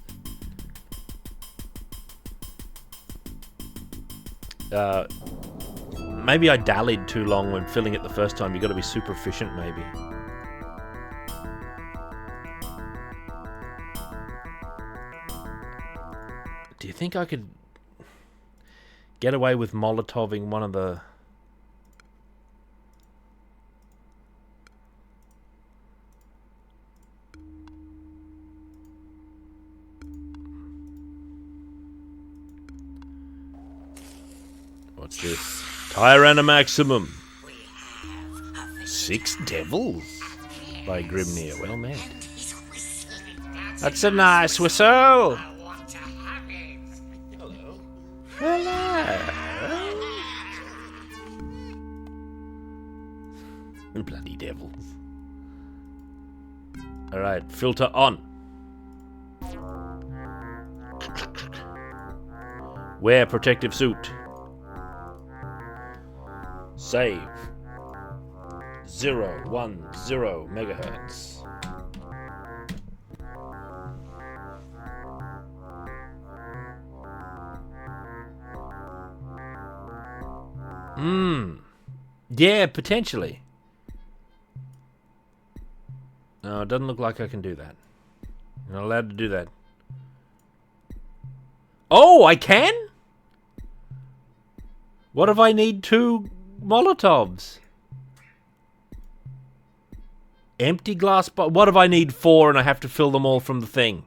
Maybe I dallied too long when filling it the first time. You got to be super efficient maybe. Do you think I could get away with Molotoving one of the... What's this? Tyranomaximum. 6 devils? By Grimnir. Well met. That's a nice whistle. Hello. Bloody devils. Alright, filter on. Wear protective suit. Save. 010 megahertz. Yeah, potentially. No, it doesn't look like I can do that. I'm not allowed to do that. Oh, I can? What if I need 2 Molotovs? Empty glass bottle. What if I need 4 and I have to fill them all from the thing?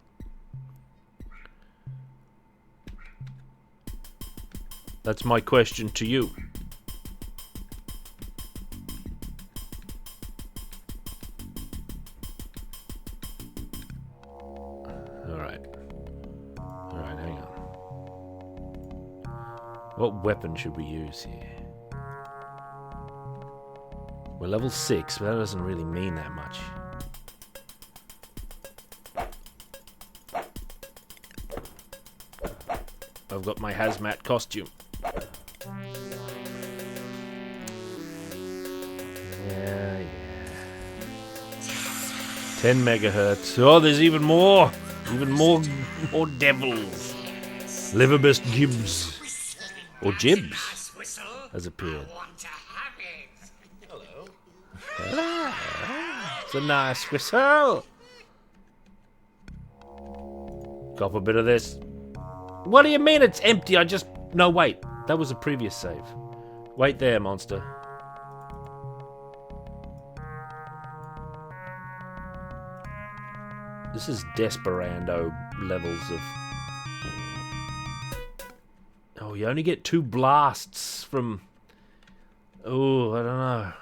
That's my question to you. Alright, hang on. What weapon should we use here? We're level 6, but that doesn't really mean that much. I've got my hazmat costume. Yeah. 10 megahertz. Oh, there's even more. Even more devils. Liverbest Gibbs. Or Jibs has appeared. Hello. It's a nice whistle. Cop a bit of this. What do you mean it's empty? I just... No, wait. That was a previous save. Wait there, monster. This is Desperando levels of... Oh, you only get 2 blasts from... Oh, I don't know.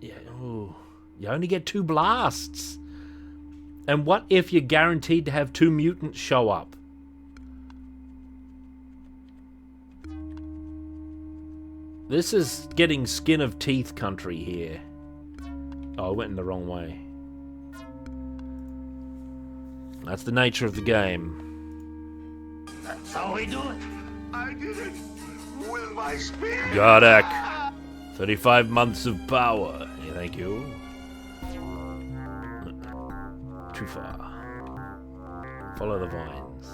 Yeah, oh... You only get 2 blasts. And what if you're guaranteed to have 2 mutants show up? This is getting skin of teeth country here. Oh, I went in the wrong way. That's the nature of the game. That's how we do it. I did it with my spirit. Godak. 35 months of power. Yeah, thank you. too far. Follow the vines.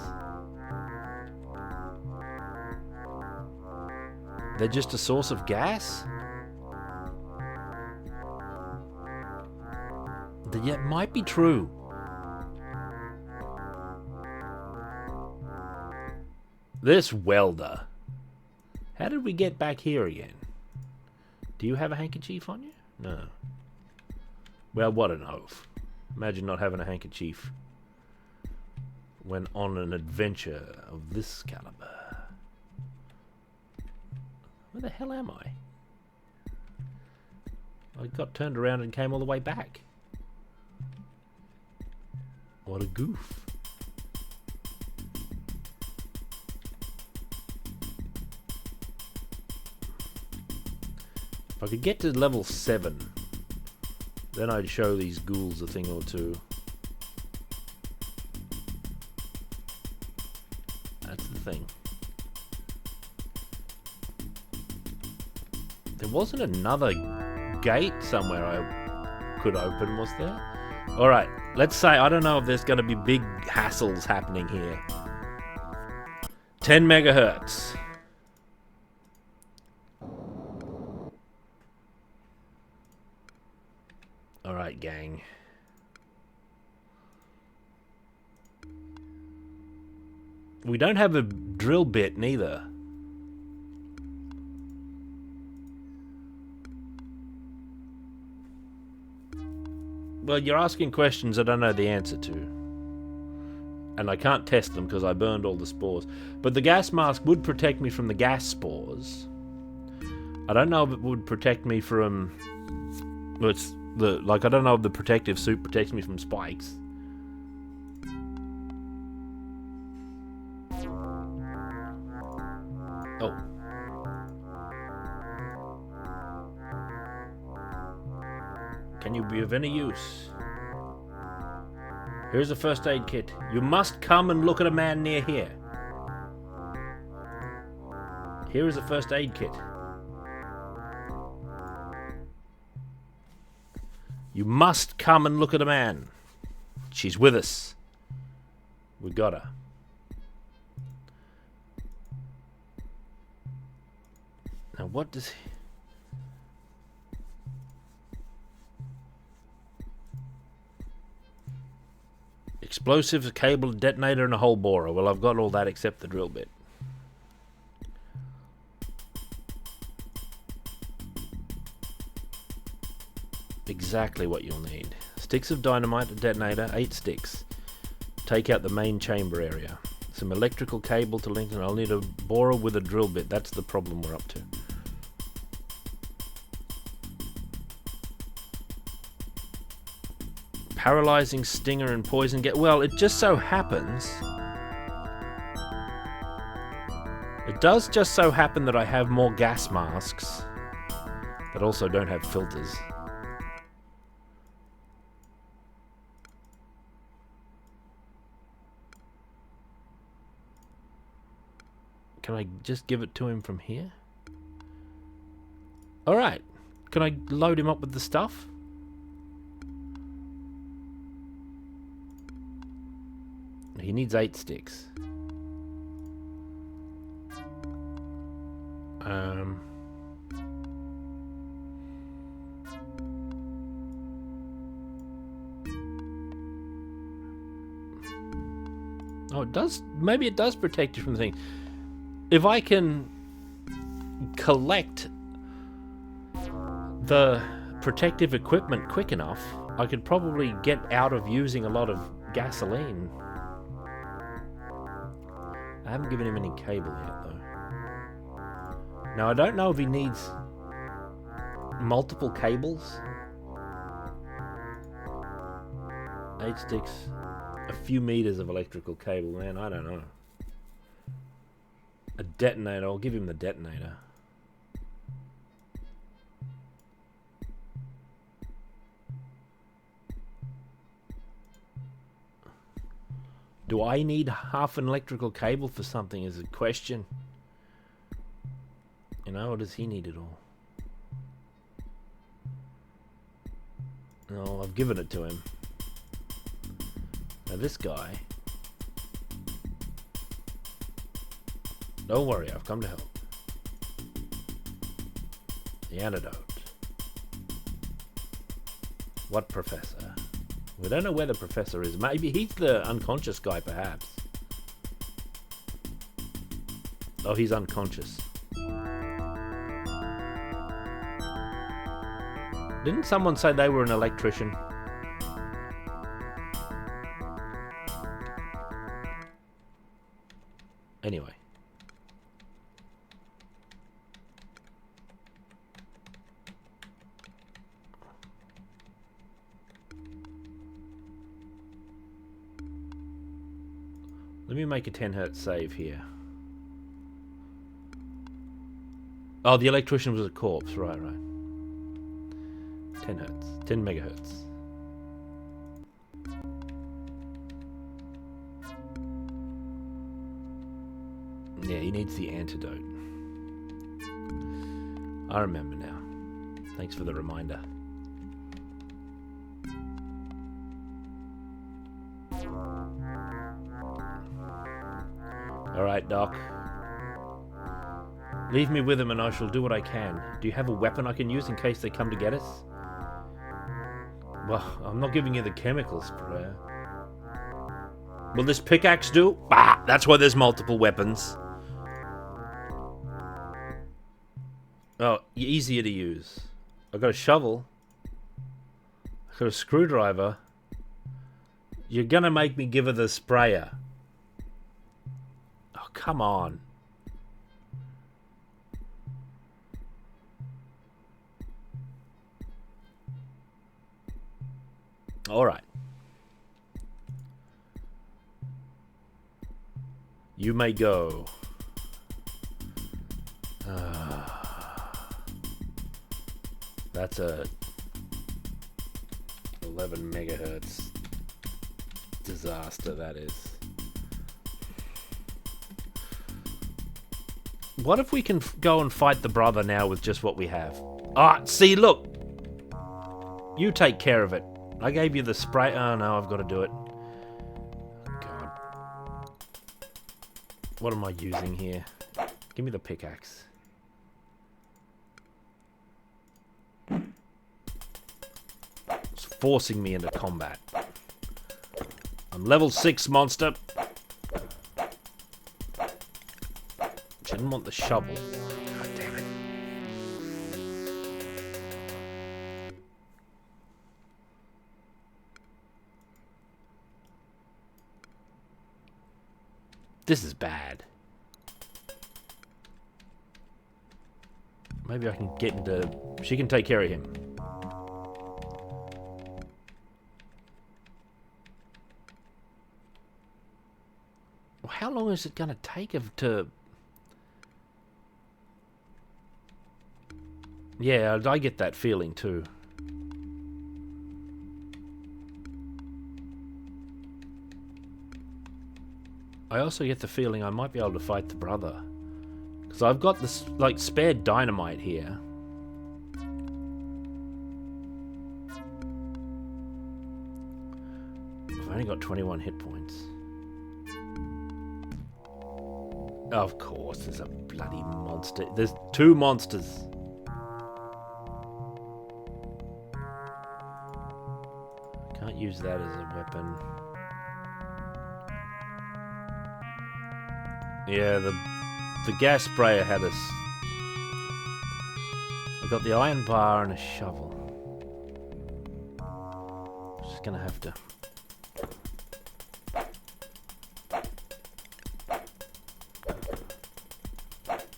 They're just a source of gas? That might be true. This welder. How did we get back here again? Do you have a handkerchief on you? No. Well, what an oaf. Imagine not having a handkerchief when on an adventure of this caliber. Where the hell am I? I got turned around and came all the way back. What a goof. If I could get to level 7, then I'd show these ghouls a thing or two. That's the thing. There wasn't another gate somewhere I could open, was there? Alright, let's say, I don't know if there's going to be big hassles happening here. 10 megahertz. Alright, gang. We don't have a drill bit, neither. Well, you're asking questions I don't know the answer to. And I can't test them because I burned all the spores. But the gas mask would protect me from the gas spores. I don't know if it would protect me from... Well, it's the... Like, I don't know if the protective suit protects me from spikes. Oh. Can you be of any use? Here's a first aid kit. You must come and look at a man near here. Here is a first aid kit. You must come and look at a man. She's with us. We got her. Now what does he... Explosives, a cable, a detonator, and a hole borer. Well, I've got all that except the drill bit. Exactly what you'll need. Sticks of dynamite, a detonator, 8 sticks. Take out the main chamber area. Some electrical cable to link, and I'll need a borer with a drill bit. That's the problem we're up to. Paralyzing stinger and poison get... Well, it just so happens... It does just so happen that I have more gas masks that also don't have filters. Can I just give it to him from here? Alright. Can I load him up with the stuff? He needs 8 sticks. Oh, it does. Maybe it does protect you from the thing. If I can collect the protective equipment quick enough, I could probably get out of using a lot of gasoline. I haven't given him any cable yet, though. Now, I don't know if he needs multiple cables. 8 sticks, a few meters of electrical cable, man, I don't know. A detonator, I'll give him the detonator. Do I need half an electrical cable for something is a question. You know, or does he need it all? No, I've given it to him. Now this guy... Don't worry, I've come to help. The antidote. What professor? We don't know where the professor is. Maybe he's the unconscious guy, perhaps. Oh, he's unconscious. Didn't someone say they were an electrician? Anyway. Let me make a 10 hertz save here. Oh, the electrician was a corpse. Right. 10 hertz. 10 megahertz. Yeah, he needs the antidote. I remember now. Thanks for the reminder. Alright, Doc. Leave me with him and I shall do what I can. Do you have a weapon I can use in case they come to get us? Well, I'm not giving you the chemical spray. Will this pickaxe do? Bah! That's why there's multiple weapons. Oh, easier to use. I've got a shovel. I've got a screwdriver. You're gonna make me give her the sprayer. Oh, come on. Alright. You may go. That's a 11 megahertz disaster, that is. What if we can go and fight the brother now with just what we have? Ah, see, look. You take care of it. I gave you the spray. Oh, no, I've got to do it. God. What am I using here? Give me the pickaxe. It's forcing me into combat. I'm level 6, monster. Didn't want the shovel. God damn it. This is bad. Maybe I can get into... She can take care of him. Well, how long is it going to take to... Yeah, I get that feeling too. I also get the feeling I might be able to fight the brother. Because I've got this, like, spare dynamite here. I've only got 21 hit points. Of course, there's a bloody monster. There's 2 monsters. Can't use that as a weapon. Yeah, the gas sprayer had us. I got the iron bar and a shovel. Just gonna have to.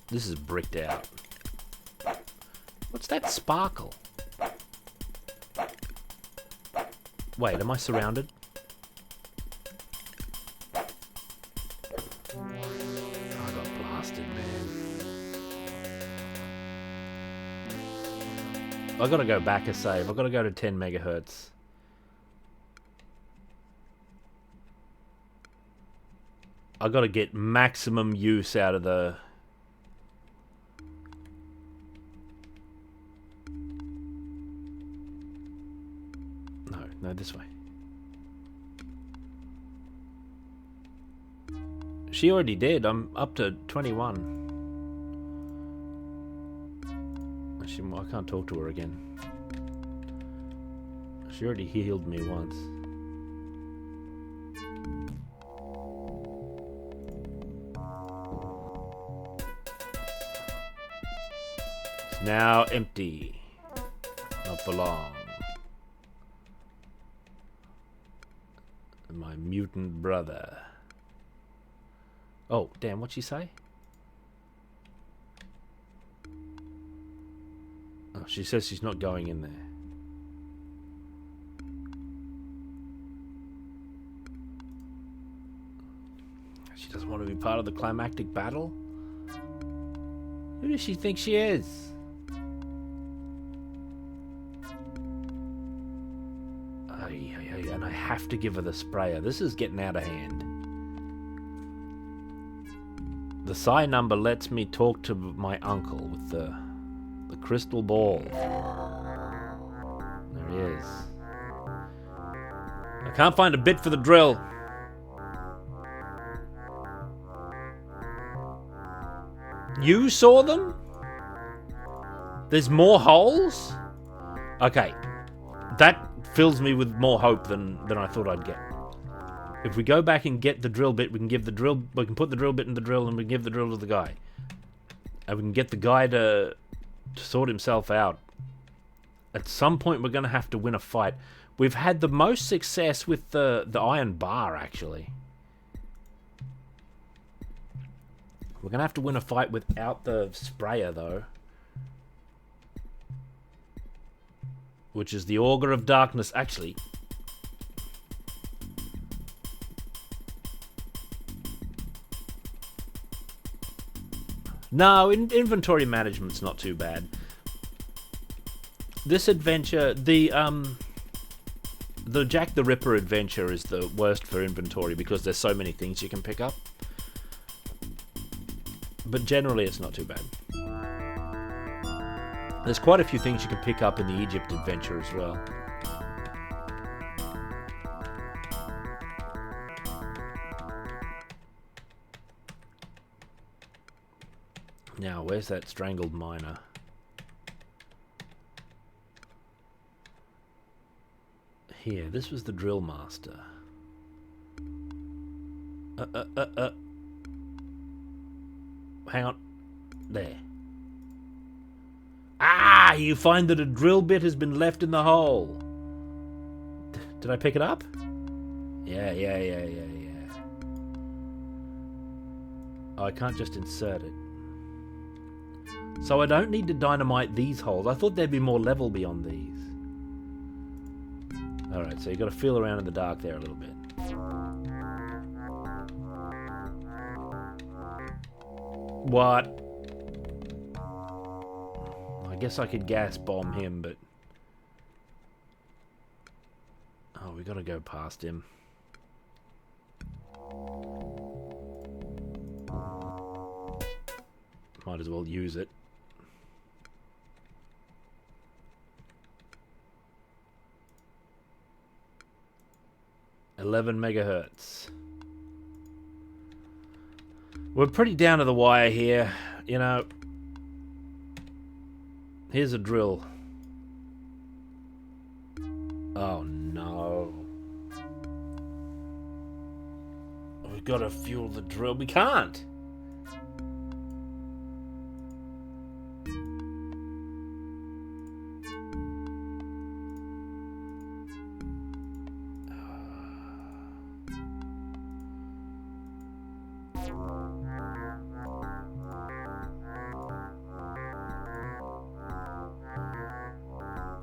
This is bricked out. What's that sparkle? Wait, am I surrounded? I got blasted, man. I gotta go back a save. I gotta go to 10 megahertz. I gotta get maximum use out of the... No, this way. She already did. I'm up to 21. I can't talk to her again. She already healed me once. It's now empty. Not for long. My mutant brother. Oh, damn, what'd she say? Oh, she says she's not going in there. She doesn't want to be part of the climactic battle? Who does she think she is? And I have to give her the sprayer. This is getting out of hand. The psi number lets me talk to my uncle with the crystal ball. There he is. I can't find a bit for the drill. You saw them? There's more holes? Okay. That fills me with more hope than I thought I'd get. If we go back and get the drill bit, we can put the drill bit in the drill and we can give the drill to the guy. And we can get the guy to sort himself out. At some point we're going to have to win a fight. We've had the most success with the iron bar, actually. We're going to have to win a fight without the sprayer, though. Which is the Augur of Darkness. Actually, no, inventory management's not too bad. This adventure, the Jack the Ripper adventure is the worst for inventory because there's so many things you can pick up. But generally it's not too bad. There's quite a few things you can pick up in the Egypt adventure as well. Now, where's that strangled miner? Here, this was the drill master. Hang on. There. Ah! You find that a drill bit has been left in the hole. Did I pick it up? Yeah. Oh, I can't just insert it. So I don't need to dynamite these holes. I thought there'd be more level beyond these. Alright, so you got to feel around in the dark there a little bit. What? I guess I could gas bomb him, but... Oh, we got to go past him. Might as well use it. $11 megahertz. We're pretty down to the wire here, you know. Here's a drill. Oh no. We've got to fuel the drill. We can't.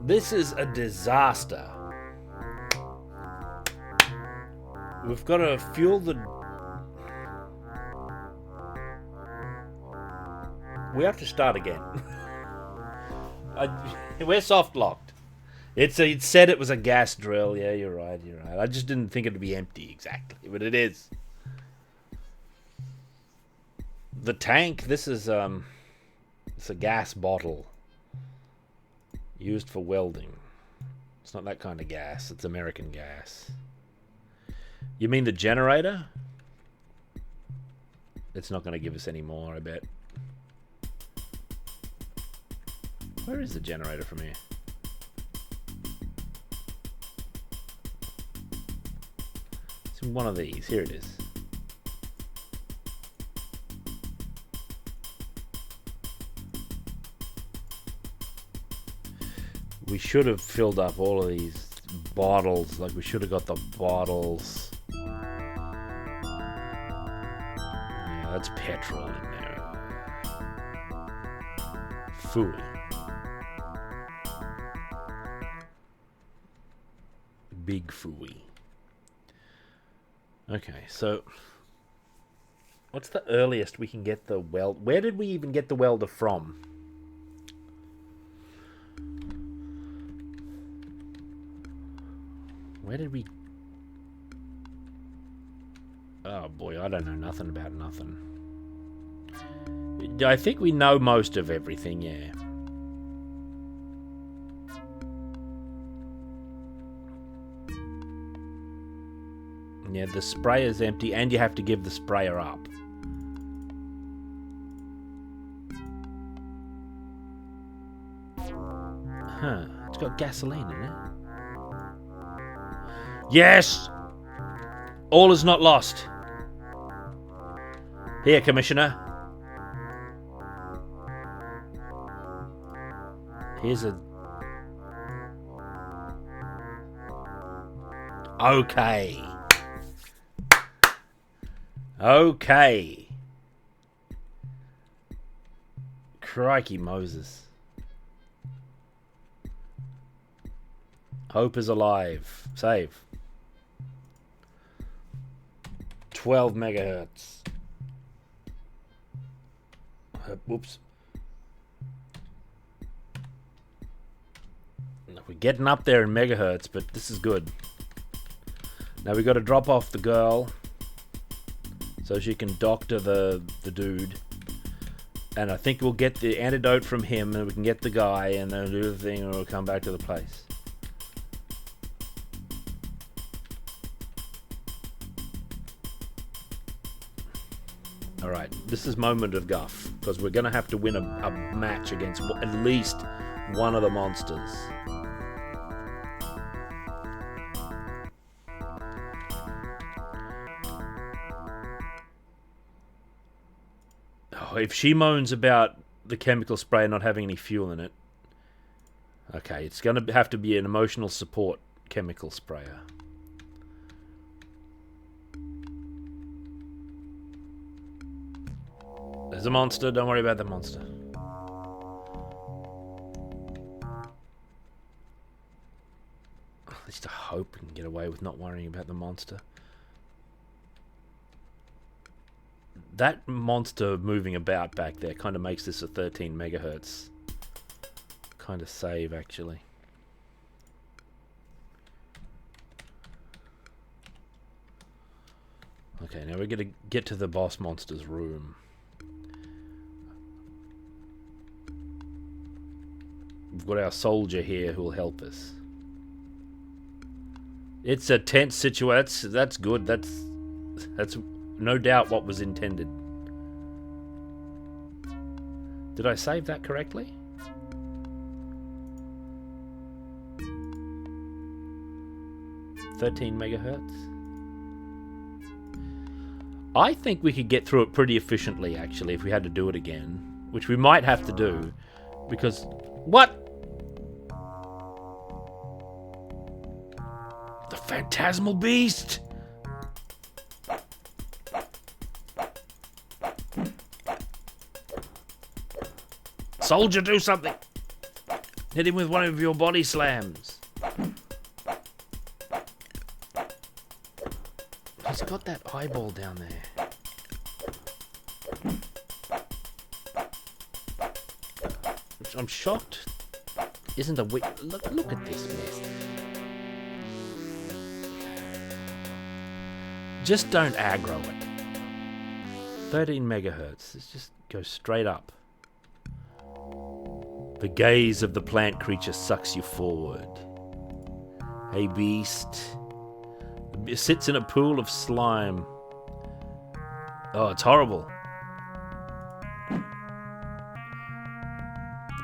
This is a disaster. We've got to fuel the... We have to start again. We're soft locked. It said it was a gas drill. Yeah, you're right. I just didn't think it would be empty exactly, but it is. The tank, this is it's a gas bottle. Used for welding. It's not that kind of gas. It's American gas. You mean the generator? It's not going to give us any more, I bet. Where is the generator from here? It's in one of these. Here it is. We should have filled up all of these bottles. Like, we should have got the bottles. Yeah, that's petrol in there. Phooey. Big phooey. Okay, so what's the earliest we can get the weld? Where did we even get the welder from? Where did we... Oh boy, I don't know nothing about nothing. I think we know most of everything, yeah. Yeah, the sprayer's empty, and you have to give the sprayer up. Huh, it's got gasoline in it. Yes! All is not lost. Here, Commissioner. Here's a... Okay. Okay. Crikey Moses. Hope is alive. Save. 12 megahertz. Whoops. We're getting up there in megahertz, but this is good. Now we got to drop off the girl so she can doctor the dude. And I think we'll get the antidote from him, and we can get the guy, and then do the thing, and we'll come back to the place. Alright, this is moment of guff, because we're going to have to win a match against at least one of the monsters. Oh, if she moans about the chemical spray not having any fuel in it, okay, it's going to have to be an emotional support chemical sprayer. There's a monster, don't worry about the monster. At least I hope we can get away with not worrying about the monster. That monster moving about back there kind of makes this a 13 megahertz kind of save, actually. Okay, now we're going to get to the boss monster's room. We've got our soldier here who will help us. It's a tense situation. That's good. That's no doubt what was intended. Did I save that correctly? $13 megahertz. I think we could get through it pretty efficiently, actually, if we had to do it again, which we might have to do, because what? The phantasmal beast. Soldier, do something. Hit him with one of your body slams. He's got that eyeball down there. I'm shocked. Isn't a look at this mess. Just don't aggro it. 13 megahertz. Let's just go straight up. The gaze of the plant creature sucks you forward. Hey, beast. It sits in a pool of slime. Oh, it's horrible.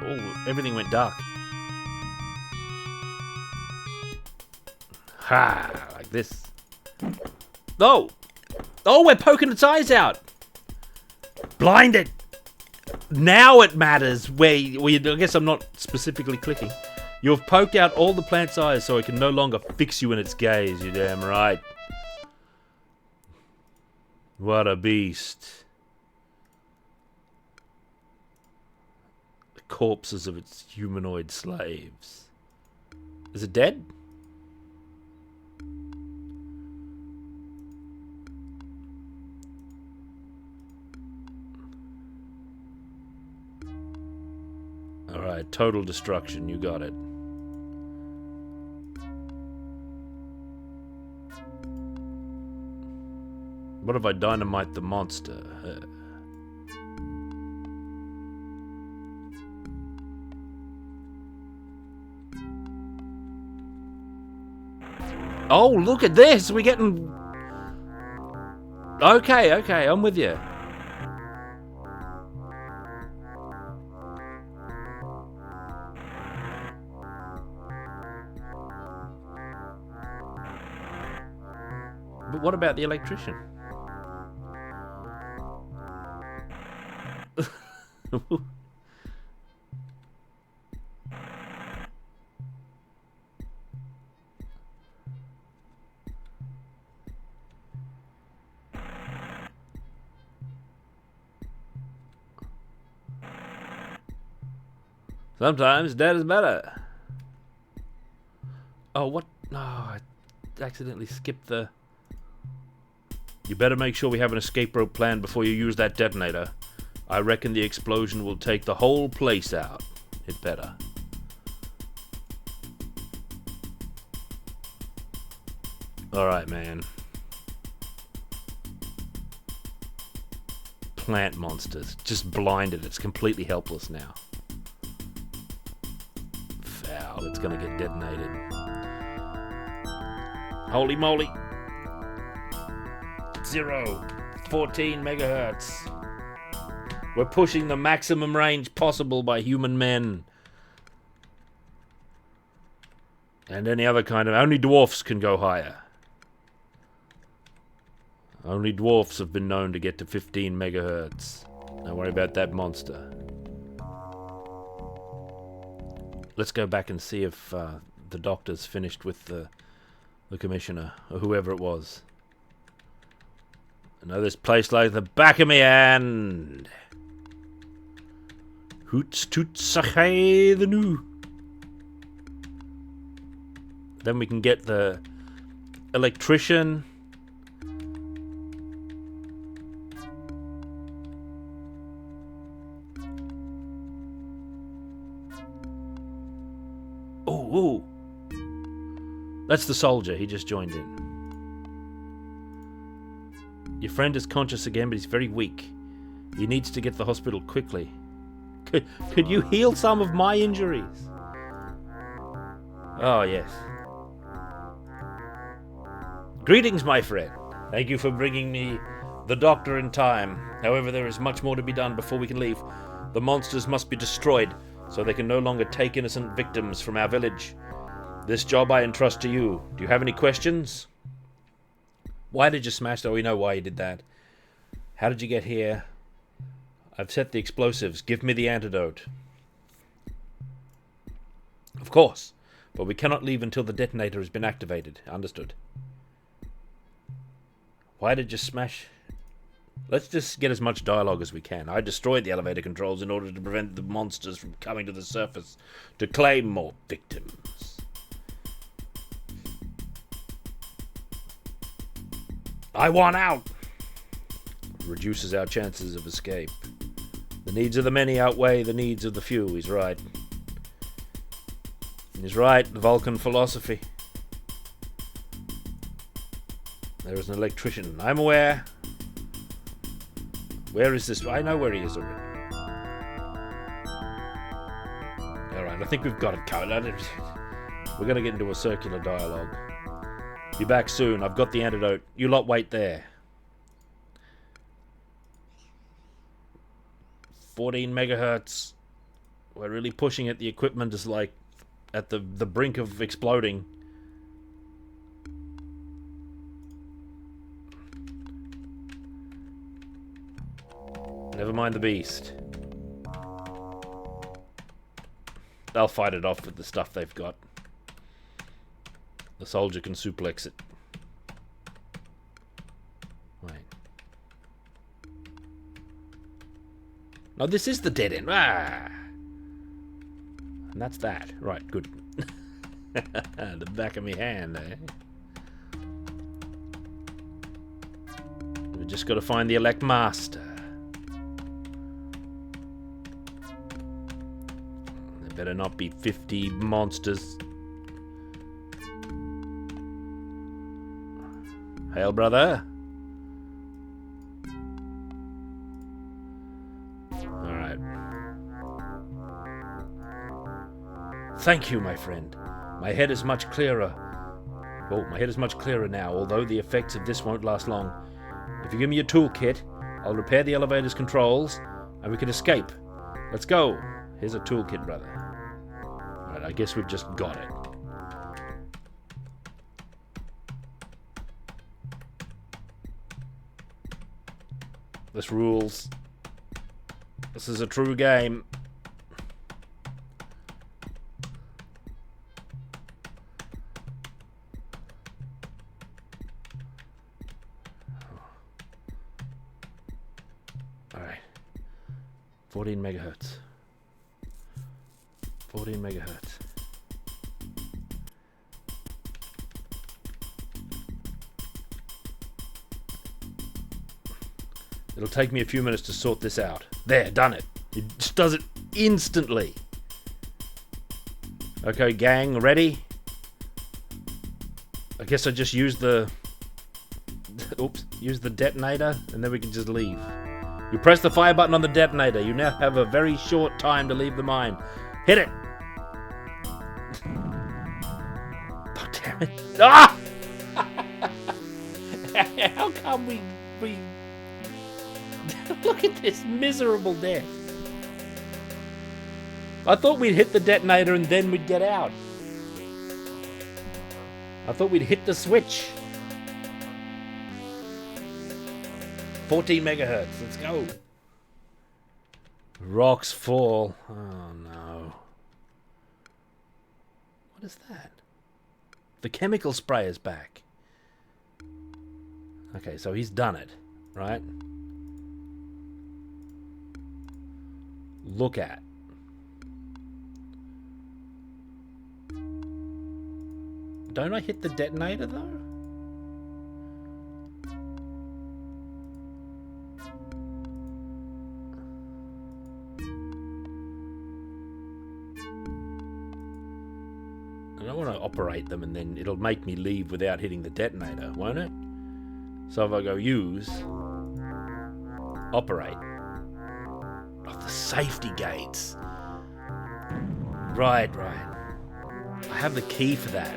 Oh, everything went dark. Ha! Like this. Oh! Oh, we're poking its eyes out! Blind it! Now it matters where I guess I'm not specifically clicking. You have poked out all the plant's eyes so it can no longer fix you in its gaze. You're damn right. What a beast. The corpses of its humanoid slaves. Is it dead? Alright, total destruction. You got it. What if I dynamite the monster? Oh, look at this! We're getting... Okay, I'm with you. But what about the electrician? Sometimes dead is better. Oh, what? No, I accidentally skipped the... You better make sure we have an escape rope plan before you use that detonator. I reckon the explosion will take the whole place out. It better. Alright, man. Plant monsters. Just blinded. It's completely helpless now. Foul. It's gonna get detonated. Holy moly. 14 megahertz. We're pushing the maximum range possible by human men. And any other kind of... Only dwarfs can go higher. Only dwarfs have been known to get to 15 megahertz. Don't worry about that monster. Let's go back and see if the doctor's finished with the commissioner, or whoever it was. I know this place like the back of my hand. Hoots toots sahay the new. Then we can get the electrician. Oh, that's the soldier. He just joined in. Your friend is conscious again, but he's very weak. He needs to get to the hospital quickly. Could you heal some of my injuries? Oh, yes. Greetings, my friend. Thank you for bringing me the doctor in time. However, there is much more to be done before we can leave. The monsters must be destroyed, so they can no longer take innocent victims from our village. This job I entrust to you. Do you have any questions? Why did you smash? Oh, we know why you did that. How did you get here? I've set the explosives. Give me the antidote. Of course, but we cannot leave until the detonator has been activated. Understood. Why did you smash? Let's just get as much dialogue as we can. I destroyed the elevator controls in order to prevent the monsters from coming to the surface to claim more victims. I want out! Reduces our chances of escape. The needs of the many outweigh the needs of the few. He's right. He's right, the Vulcan philosophy. There is an electrician. I'm aware. Where is this? I know where he is already. Alright, I think we've got it covered. We're going to get into a circular dialogue. Be back soon. I've got the antidote. You lot wait there. 14 megahertz. We're really pushing it. The equipment is like at the brink of exploding. Never mind the beast. They'll fight it off with the stuff they've got. The soldier can suplex it. Wait. No, this is the dead end. Ah! And that's that. Right, good. The back of my hand, eh? We've just got to find the elect master. There better not be 50 monsters. Hail, brother. Alright. Thank you, my friend. My head is much clearer. Oh, my head is much clearer now, although the effects of this won't last long. If you give me a toolkit, I'll repair the elevator's controls, and we can escape. Let's go. Here's a toolkit, brother. Alright, I guess we've just got it. This rules. This is a true game. Alright. 14 megahertz. 14 megahertz. It'll take me a few minutes to sort this out. There, done it. It just does it instantly. Okay, gang, ready? I guess I just use the... Oops, use the detonator, and then we can just leave. You press the fire button on the detonator. You now have a very short time to leave the mine. Hit it! Oh, damn it. Ah! How come we... Look at this miserable death. I thought we'd hit the detonator and then we'd get out. I thought we'd hit the switch. 14 megahertz. Let's go. Rocks fall. Oh no. What is that? The chemical spray is back. Okay, so he's done it, right? Look at. Don't I hit the detonator though? I don't want to operate them and then it'll make me leave without hitting the detonator, won't it? So if I go use, operate. Oh, the safety gates. Right. I have the key for that.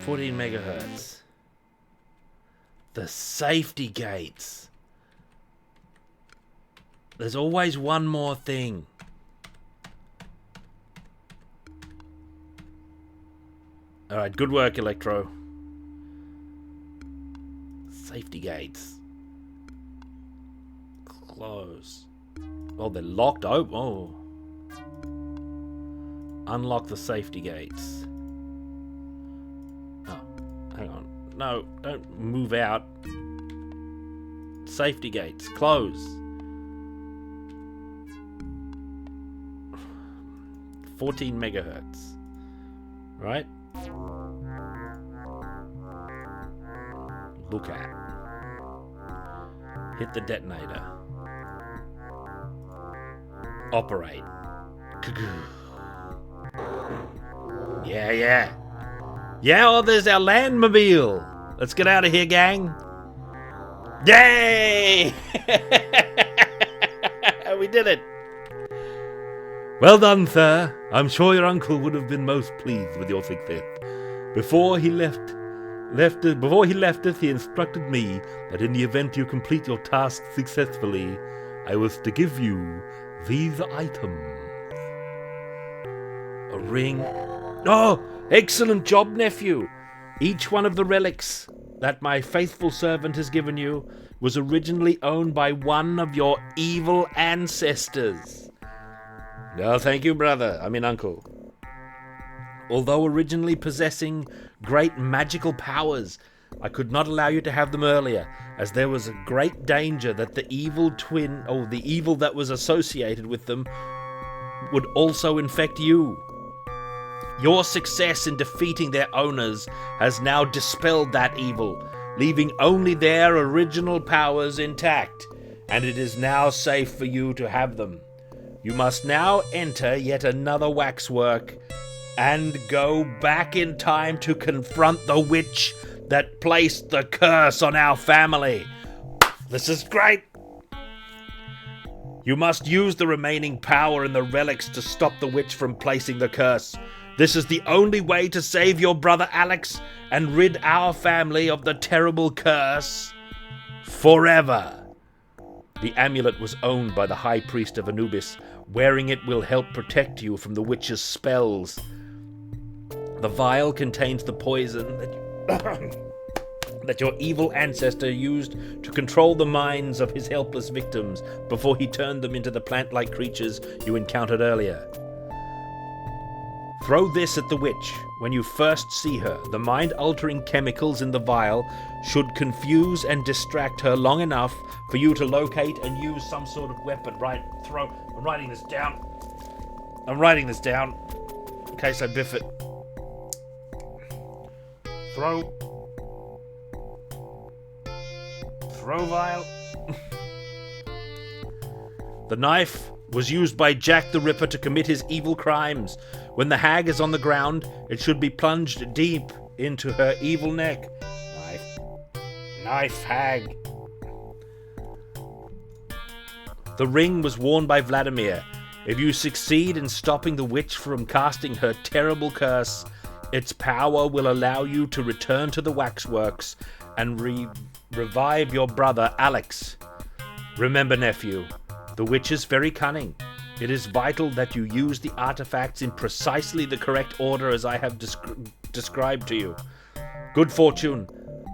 14 megahertz. The safety gates. There's always one more thing. Alright, good work, Electro. Safety gates. Close. Oh, they're locked open. Oh. Unlock the safety gates. Oh, hang on. No, don't move out. Safety gates. Close. 14 megahertz. Right? Look at. Hit the detonator. Operate. Yeah. Yeah, oh, there's our landmobile. Let's get out of here, gang. Yay! We did it. Well done, sir. I'm sure your uncle would have been most pleased with your success. Before he left us, he instructed me that in the event you complete your task successfully, I was to give you these items. A ring. Oh, excellent job, nephew. Each one of the relics that my faithful servant has given you was originally owned by one of your evil ancestors. No, thank you, brother. I mean, uncle. Although originally possessing great magical powers, I could not allow you to have them earlier, as there was a great danger that the evil the evil that was associated with them would also infect you. Your success in defeating their owners has now dispelled that evil, leaving only their original powers intact, and it is now safe for you to have them. You must now enter yet another waxwork and go back in time to confront the witch that placed the curse on our family. This is great! You must use the remaining power in the relics to stop the witch from placing the curse. This is the only way to save your brother Alex and rid our family of the terrible curse forever. The amulet was owned by the High Priest of Anubis. Wearing it will help protect you from the witch's spells. The vial contains the poison that your evil ancestor used to control the minds of his helpless victims before he turned them into the plant-like creatures you encountered earlier. Throw this at the witch when you first see her. The mind-altering chemicals in the vial should confuse and distract her long enough for you to locate and use some sort of weapon. I'm writing this down. In case I biff it. Throw vial. The knife was used by Jack the Ripper to commit his evil crimes. When the hag is on the ground, it should be plunged deep into her evil neck. Knife, hag. The ring was worn by Vladimir. If you succeed in stopping the witch from casting her terrible curse, its power will allow you to return to the Waxworks and revive your brother Alex. Remember, nephew, the witch is very cunning. It is vital that you use the artifacts in precisely the correct order as I have described to you. Good fortune,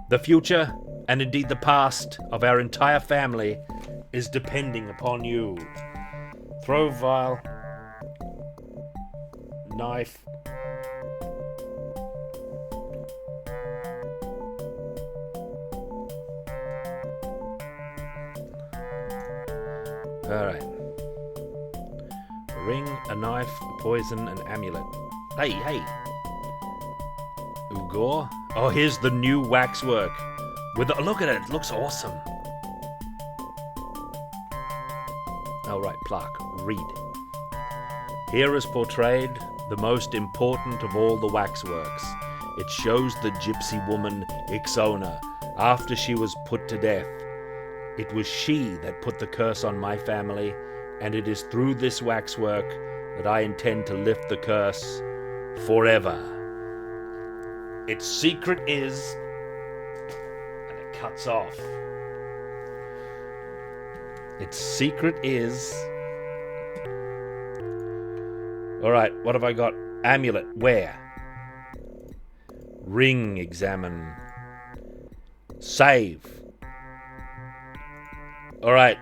the future, and indeed the past of our entire family is depending upon you. Throw vial. Knife. Alright. A ring, a knife, a poison, an amulet. Hey. Ugor? Oh, here's the new waxwork. Look at it, it looks awesome. Alright, plaque. Read. Here is portrayed the most important of all the waxworks. It shows the gypsy woman Ixona after she was put to death. It was she that put the curse on my family, and it is through this waxwork that I intend to lift the curse forever. Its secret is... and it cuts off. Its secret is... Alright, what have I got? Amulet, where? Ring, examine. Save. Alright.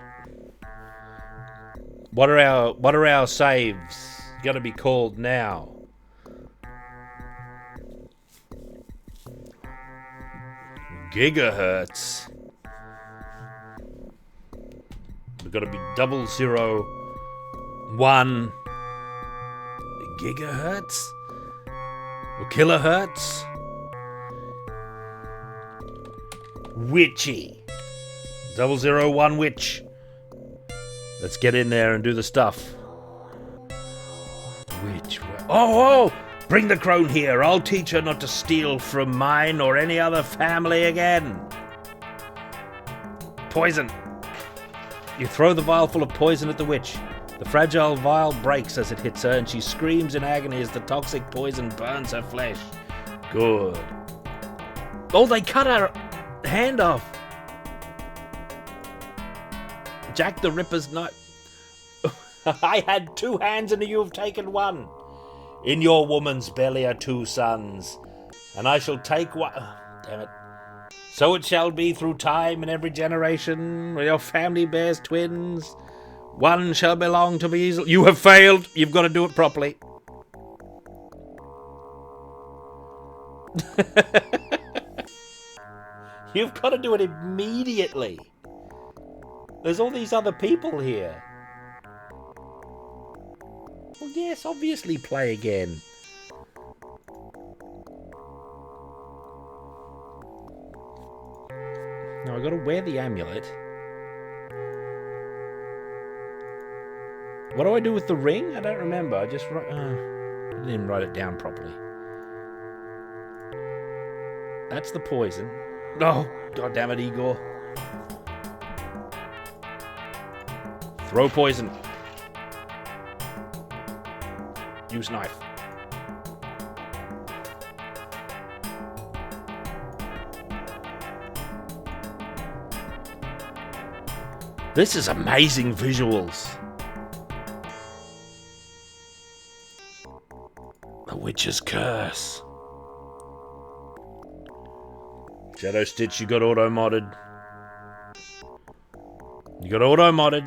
What are our saves gonna be called now? Gigahertz. We've got to be 001 gigahertz or kilohertz. Witchy. 001 witch. Let's get in there and do the stuff. Witch. Oh! Bring the crone here. I'll teach her not to steal from mine or any other family again. Poison. You throw the vial full of poison at the witch. The fragile vial breaks as it hits her, and she screams in agony as the toxic poison burns her flesh. Good. Oh, they cut her hand off. Jack the Ripper's knife. I had 2 hands and you have taken 1. In your woman's belly are 2 sons, and I shall take one. Oh, damn it. So it shall be through time in every generation, where your family bears twins. One shall belong to me. You have failed. You've got to do it properly. You've got to do it immediately. There's all these other people here. Well, yes, obviously play again. Now I've got to wear the amulet. What do I do with the ring? I don't remember. I just wrote... I didn't even write it down properly. That's the poison. Oh, God damn it, Igor. Throw poison. Use knife. This is amazing visuals. The Witch's Curse. Shadow Stitch, you got auto-modded. You got auto-modded.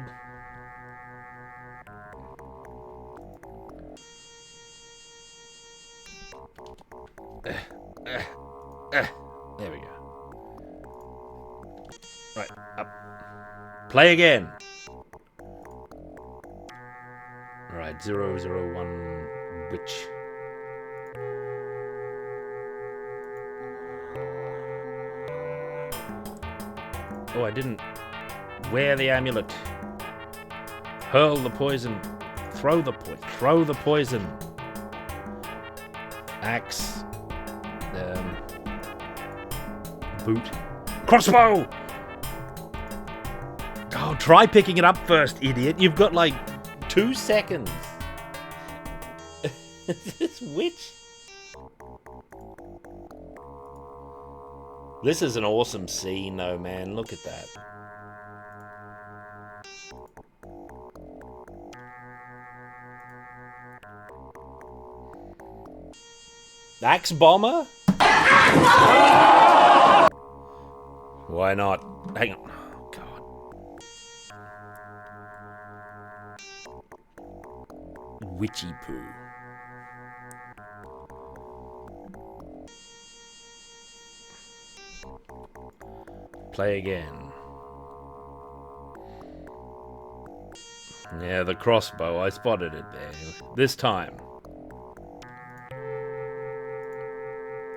There we go. Right, up. Play again. Alright, 001 Witch. Oh, I didn't wear the amulet. Hurl the poison. Throw the poison. Throw the poison. Axe. Boot. Crossbow! Oh, try picking it up first, idiot. You've got like 2 seconds. This witch. This is an awesome scene, though, man. Look at that. Axe Bomber? Why not? Hang on. Oh, God. Witchy poo. Play again. Yeah, the crossbow. I spotted it there. This time.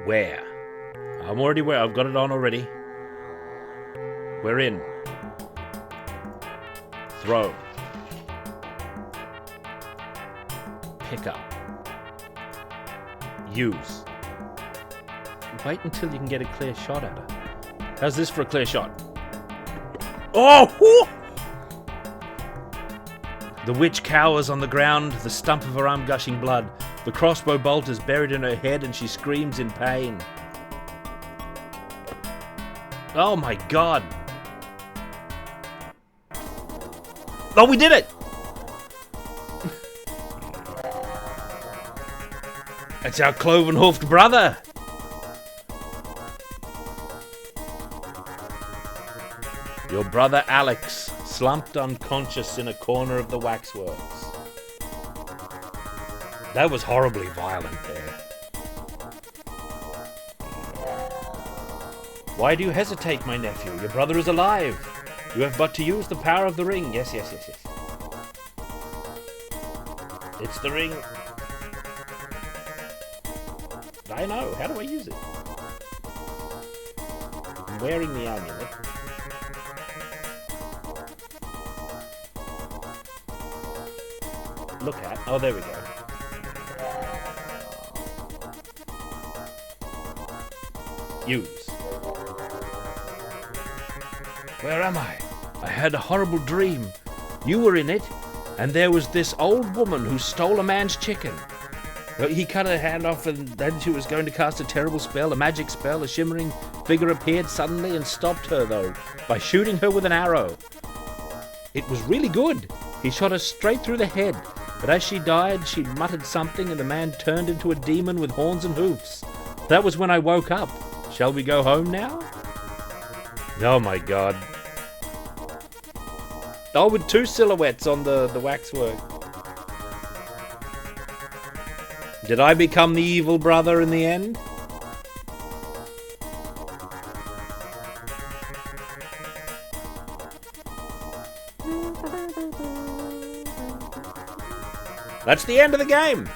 Where? I'm already where. I've got it on already. We're in. Throw. Pick up. Use. Wait until you can get a clear shot at her. How's this for a clear shot? Oh! Whoo! The witch cowers on the ground, the stump of her arm gushing blood. The crossbow bolt is buried in her head and she screams in pain. Oh my God. Oh, we did it! It's our cloven-hoofed brother! Your brother Alex, slumped unconscious in a corner of the Waxworks. That was horribly violent there. Why do you hesitate, my nephew? Your brother is alive. You have but to use the power of the ring. Yes. It's the ring. I know. How do I use it? I'm wearing the amulet. Look at. Oh, there we go. Use. Where am I? I had a horrible dream. You were in it, and there was this old woman who stole a man's chicken. He cut her hand off, and then she was going to cast a terrible spell, a magic spell. A shimmering figure appeared suddenly and stopped her, though, by shooting her with an arrow. It was really good. He shot her straight through the head, but as she died, she muttered something and the man turned into a demon with horns and hoofs. That was when I woke up. Shall we go home now? Oh my god. Oh, with 2 silhouettes on the waxwork. Did I become the evil brother in the end? That's the end of the game.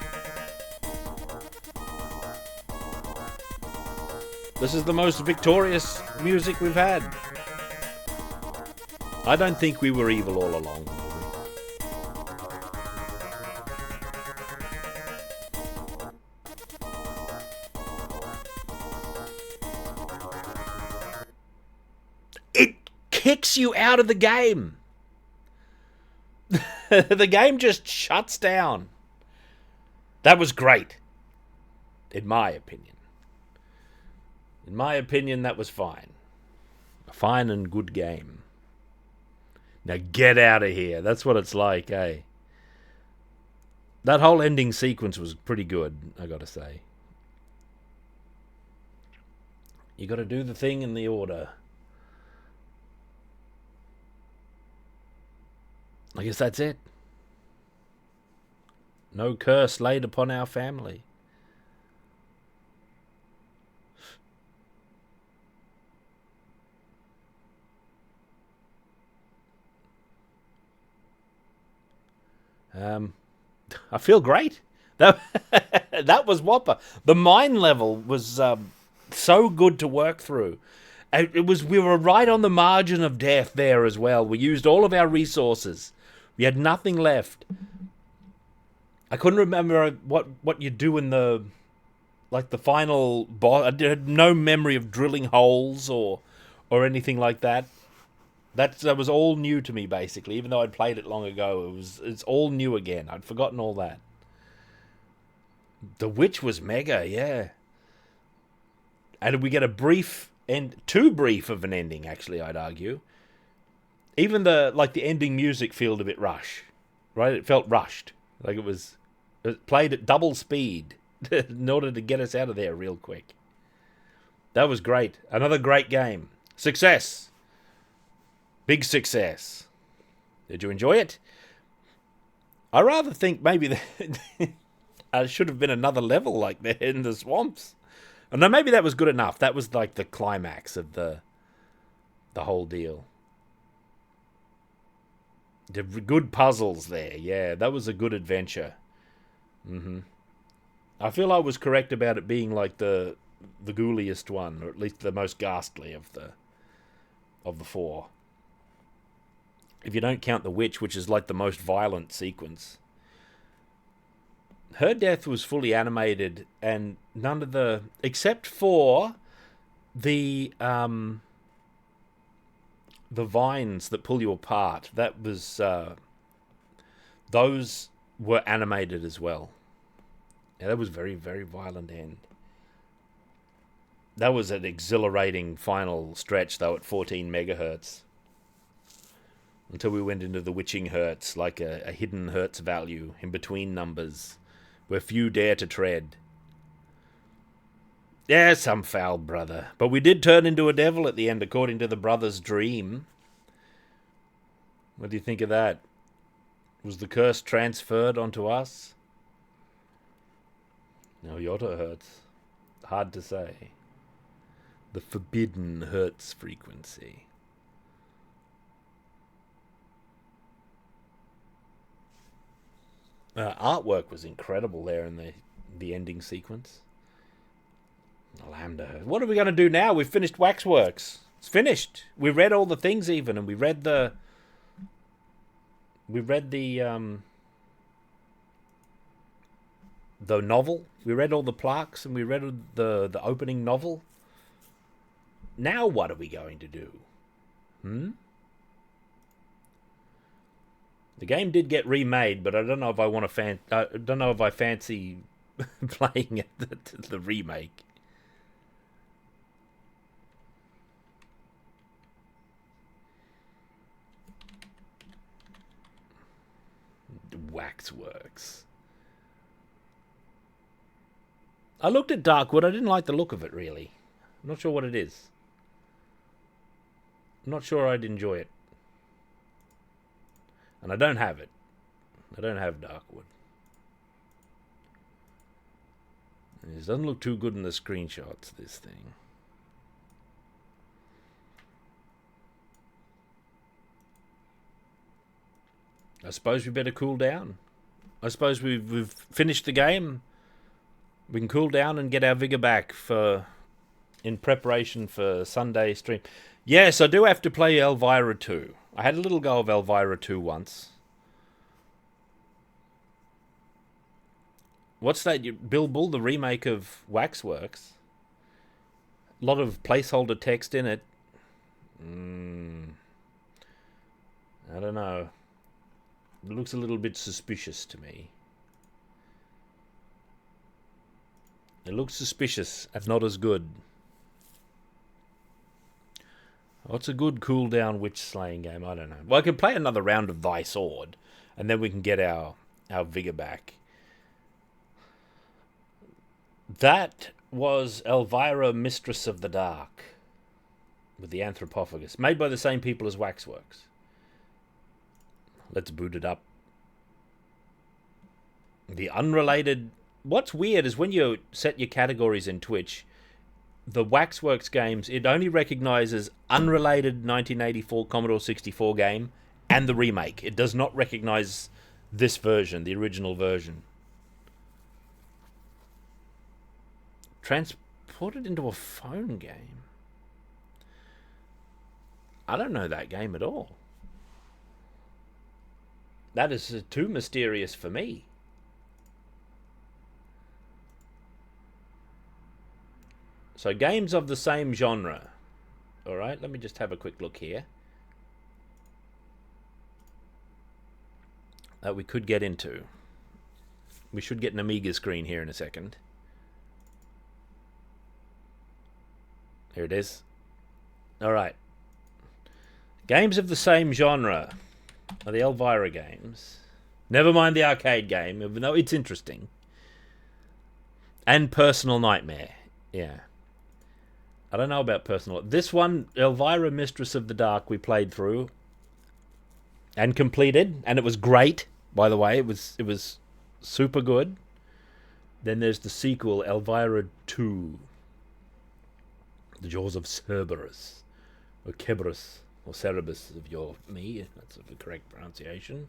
This is the most victorious music we've had. I don't think we were evil all along. It kicks you out of the game. The game just shuts down. That was great. In my opinion. In my opinion, that was fine. A fine and good game. Now get out of here. That's what it's like, eh? That whole ending sequence was pretty good, I gotta say. You gotta do the thing in the order. I guess that's it. No curse laid upon our family. I feel great. That was whopper. The mine level was so good to work through. We were right on the margin of death there as well. We used all of our resources. We had nothing left. I couldn't remember what you do in the final boss. I had no memory of drilling holes or anything like that. That was all new to me, basically. Even though I'd played it long ago, it's all new again. I'd forgotten all that. The witch was mega, yeah. And we get a brief and too brief of an ending, actually, I'd argue. Even the ending music felt a bit rushed, right? It felt rushed, like it played at double speed in order to get us out of there real quick. That was great. Another great game. Success. Big success. Did you enjoy it? I rather think maybe there should have been another level like there in the swamps. No, maybe that was good enough. That was like the climax of the whole deal. The good puzzles there. Yeah, that was a good adventure. I feel I was correct about it being like the ghouliest one, or at least the most ghastly of the 4. If you don't count the witch, which is like the most violent sequence. Her death was fully animated, and none of the... Except for the vines that pull you apart. That was... those were animated as well. Yeah, that was very, very violent end. That was an exhilarating final stretch, though, at 14 megahertz. Until we went into the witching hertz, like a hidden hertz value in between numbers, where few dare to tread. Yeah, some foul brother. But we did turn into a devil at the end, according to the brother's dream. What do you think of that? Was the curse transferred onto us? No, Yotta hertz. Hard to say. The forbidden hertz frequency. Artwork was incredible there in the ending sequence. Lambda. What are we going to do now? We've finished Waxworks. It's finished. We read all the things even, and we read the novel. We read all the plaques, and we read the opening novel. Now what are we going to do? The game did get remade, but I don't know if I don't know if I fancy playing the remake. Waxworks. I looked at Darkwood. I didn't like the look of it, really. I'm not sure what it is. I'm not sure I'd enjoy it. And I don't have it. I don't have Darkwood. It doesn't look too good in the screenshots, this thing. I suppose we better cool down. I suppose we've finished the game. We can cool down and get our vigor back in preparation for Sunday stream. Yes, I do have to play Elvira 2. I had a little go of Elvira 2 once. What's that? Bill Bull, the remake of Waxworks. A lot of placeholder text in it. I don't know. It looks a little bit suspicious to me. It looks suspicious and not as good. What's a good cool down witch slaying game? I don't know. Well, I could play another round of Thy Sword, and then we can get our vigor back. That was Elvira, Mistress of the Dark, with the Anthropophagus, made by the same people as Waxworks. Let's boot it up. The unrelated... What's weird is when you set your categories in Twitch, the Waxworks games, it only recognizes unrelated 1984 Commodore 64 game and the remake. It does not recognize this version, the original version. Transported into a phone game? I don't know that game at all. That is too mysterious for me. So games of the same genre. Alright, let me just have a quick look here. That we could get into. We should get an Amiga screen here in a second. Here it is. Alright. Games of the same genre are the Elvira games. Never mind the arcade game, even though it's interesting. And Personal Nightmare. Yeah. I don't know about Personal... This one, Elvira, Mistress of the Dark, we played through. And completed. And it was great, by the way. It was super good. Then there's the sequel, Elvira 2. The Jaws of Cerberus. Or Cerberus. Or Cerebus, if you're me. That's the correct pronunciation.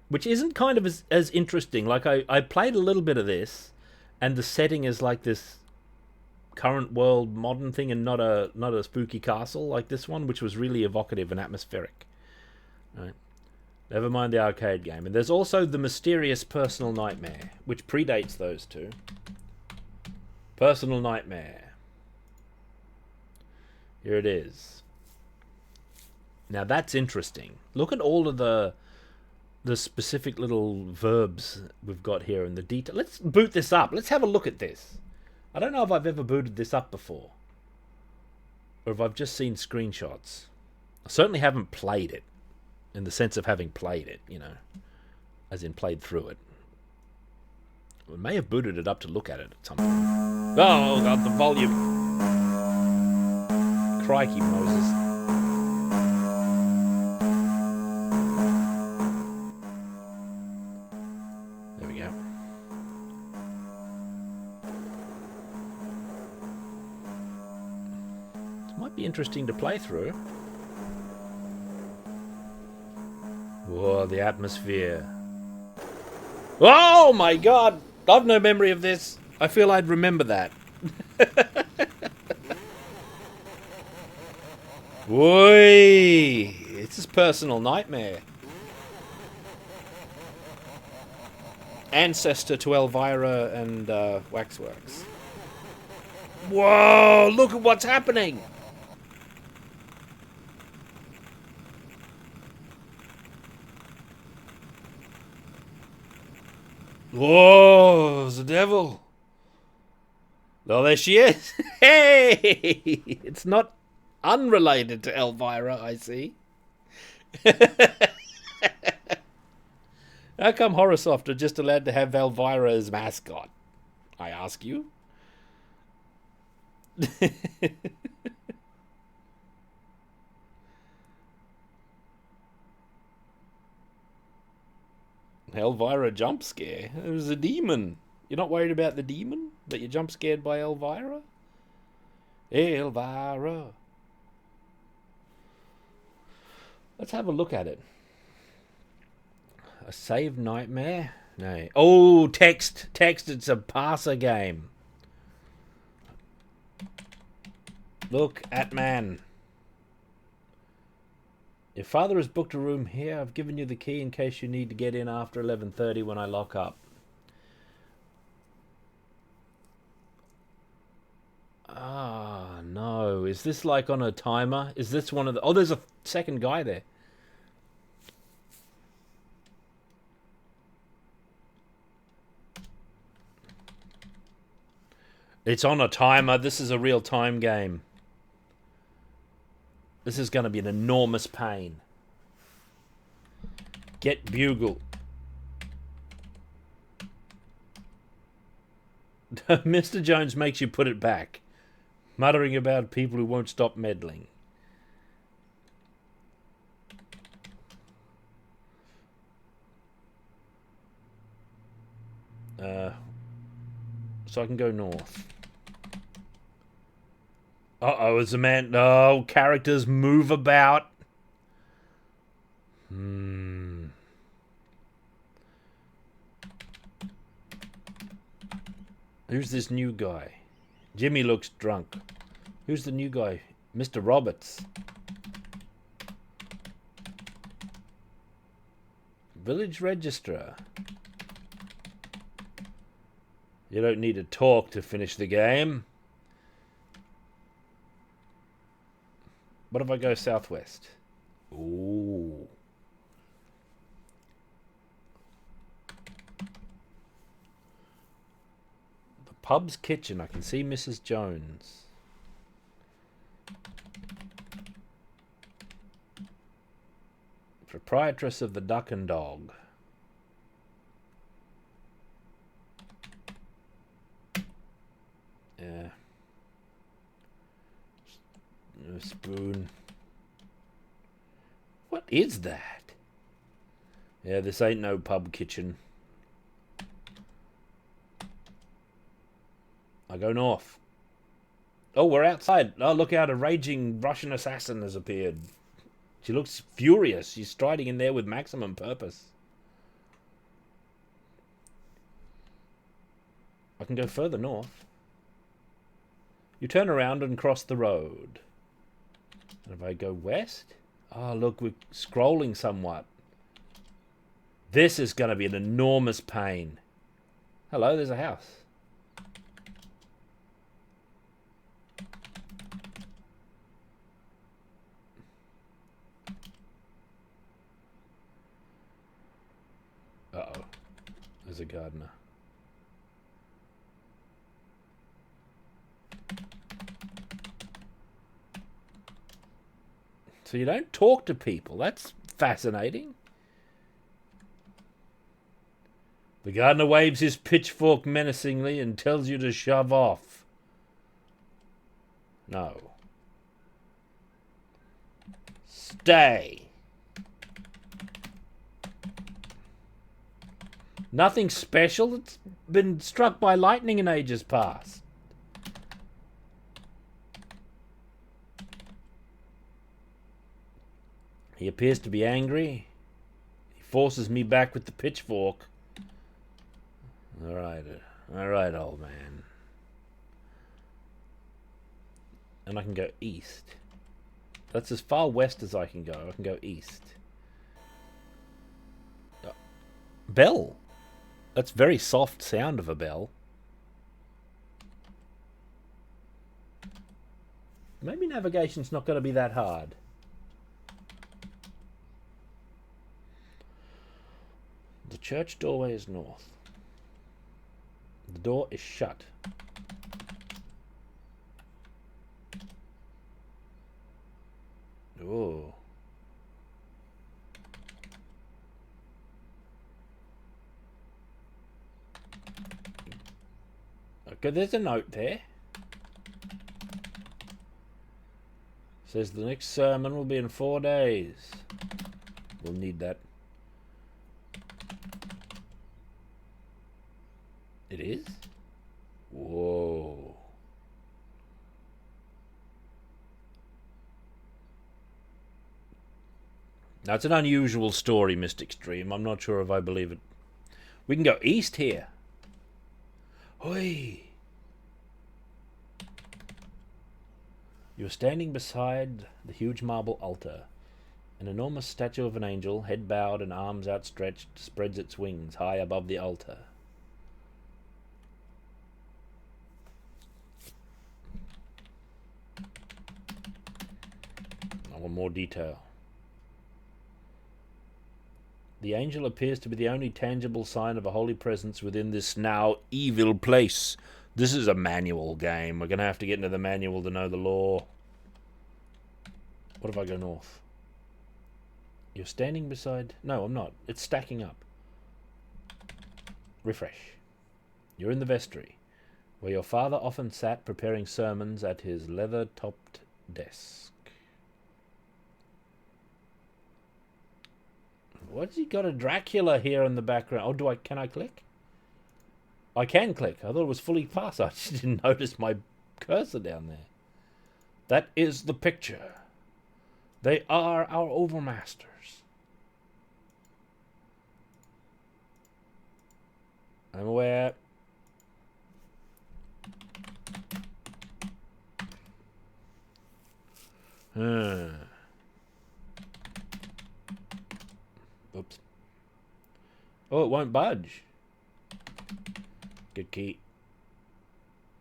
Which isn't kind of as interesting. Like, I played a little bit of this. And the setting is like this current world modern thing and not a spooky castle like this one, which was really evocative and atmospheric. Right. Never mind the arcade game. And there's also the mysterious Personal Nightmare, which predates those two. Personal Nightmare. Here it is. Now that's interesting. Look at all of the specific little verbs we've got here in the detail. Let's boot this up. Let's have a look at this. I don't know if I've ever booted this up before. Or if I've just seen screenshots. I certainly haven't played it. In the sense of having played it, you know. As in played through it. We may have booted it up to look at it at some point. Oh, God, the volume. Crikey, Moses. There we go. This might be interesting to play through. Whoa, the atmosphere. Oh my God! I've no memory of this. I feel I'd remember that. Whey! It's a Personal Nightmare. Ancestor to Elvira and Waxworks. Whoa! Look at what's happening! Whoa, the devil. Oh, there she is. Hey! It's not unrelated to Elvira, I see. How come Horrorsoft are just allowed to have Elvira as mascot? I ask you. Elvira jump scare. It was a demon. You're not worried about the demon? That you're jump scared by Elvira? Elvira. Let's have a look at it. A save nightmare? No. Oh, text. Text, it's a passer game. Look at man. Your father has booked a room here. I've given you the key in case you need to get in after 11:30 when I lock up. Ah, no. Is this like on a timer? Is this one of the... Oh, there's a second guy there. It's on a timer. This is a real time game. This is going to be an enormous pain. Get Bugle. Mr. Jones makes you put it back, muttering about people who won't stop meddling. So I can go north. Uh-oh, is the man... No, characters move about. Who's this new guy? Jimmy looks drunk. Who's the new guy? Mr. Roberts. Village Registrar. You don't need to talk to finish the game. What if I go southwest? Ooh. The pub's kitchen. I can see Mrs. Jones. Proprietress of the Duck and Dog. Yeah. No spoon. What is that? Yeah, this ain't no pub kitchen. I go north. Oh, we're outside. Oh, look out, a raging Russian assassin has appeared. She looks furious. She's striding in there with maximum purpose. I can go further north. You turn around and cross the road. And if I go west... Oh, look, we're scrolling somewhat. This is going to be an enormous pain. Hello, there's a house. Uh-oh. There's a gardener. So you don't talk to people. That's fascinating. The gardener waves his pitchfork menacingly and tells you to shove off. No. Stay. Nothing special. It's been struck by lightning in ages past. He appears to be angry. He forces me back with the pitchfork. All right, old man. And I can go east. That's as far west as I can go. I can go east. Bell. That's very soft sound of a bell. Maybe navigation's not going to be that hard. The church doorway is north. The door is shut. Oh. Okay, there's a note there. Says the next sermon will be in 4 days. We'll need that. It is? Whoa. Now, it's an unusual story, Mystic Stream. I'm not sure if I believe it. We can go east here. Hoi! You're standing beside the huge marble altar. An enormous statue of an angel, head bowed and arms outstretched, spreads its wings high above the altar. I want more detail. The angel appears to be the only tangible sign of a holy presence within this now evil place. This is a manual game. We're going to have to get into the manual to know the law. What if I go north? You're standing beside... No, I'm not. It's stacking up. Refresh. You're in the vestry, where your father often sat preparing sermons at his leather-topped desk. What's he got a Dracula here in the background? Oh, can I click? I can click. I thought it was fully passed. I just didn't notice my cursor down there. That is the picture. They are our overmasters. I'm aware. Oops. Oh, it won't budge. Good key.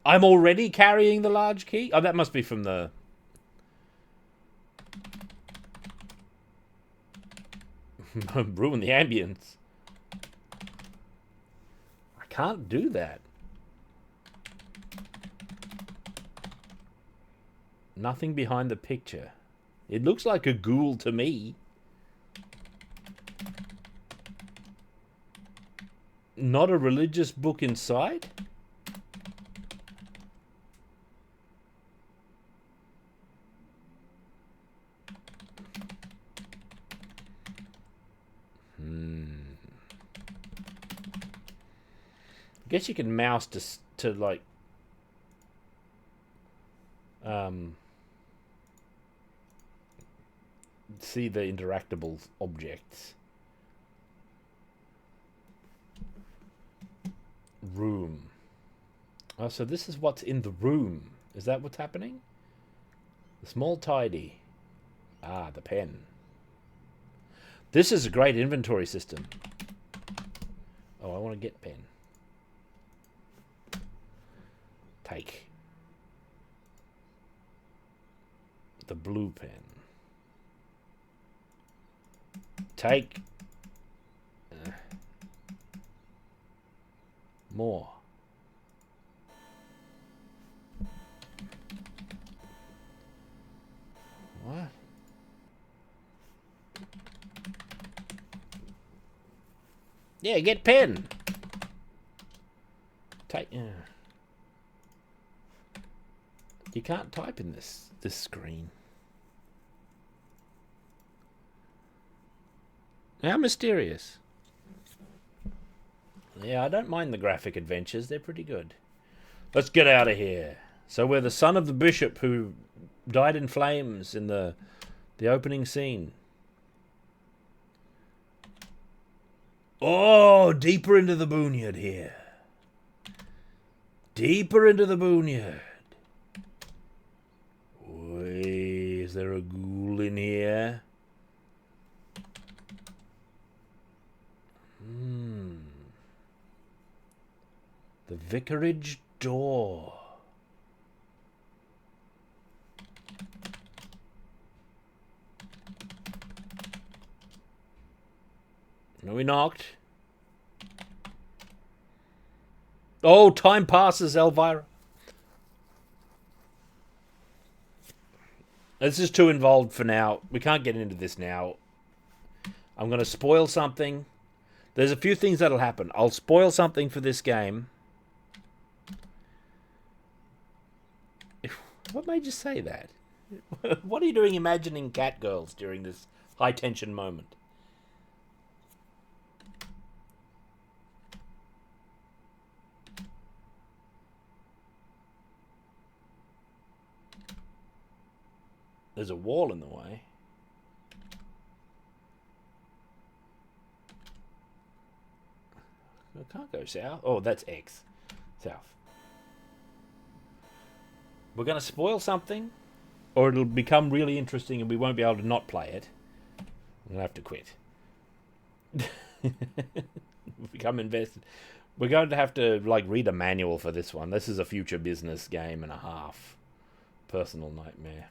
I'm already carrying the large key? Oh, that must be from the... Ruin the ambience. I can't do that. Nothing behind the picture. It looks like a ghoul to me. Not a religious book inside? I guess you can mouse to like see the interactable objects. Room. Oh, so this is what's in the room. Is that what's happening? The small tidy. Ah, the pen. This is a great inventory system. Oh, I want to get pen. Take. The blue pen. Take. More. What? Yeah, get pen. Take. You can't type in this screen. How mysterious. Yeah, I don't mind the graphic adventures. They're pretty good. Let's get out of here. So we're the son of the bishop who died in flames in the opening scene. Oh, deeper into the boneyard here. Deeper into the boneyard. Wait, is there a ghoul in here? The vicarage door. No, we knocked. Oh, time passes, Elvira. This is too involved for now. We can't get into this now. I'm going to spoil something. There's a few things that'll happen. I'll spoil something for this game. What made you say that? What are you doing imagining cat girls during this high tension moment? There's a wall in the way. I can't go south. Oh, that's X. South. We're going to spoil something, or it'll become really interesting and we won't be able to not play it. We'll have to quit. Become invested. We're going to have to read a manual for this one. This is a future business game and a half. Personal nightmare.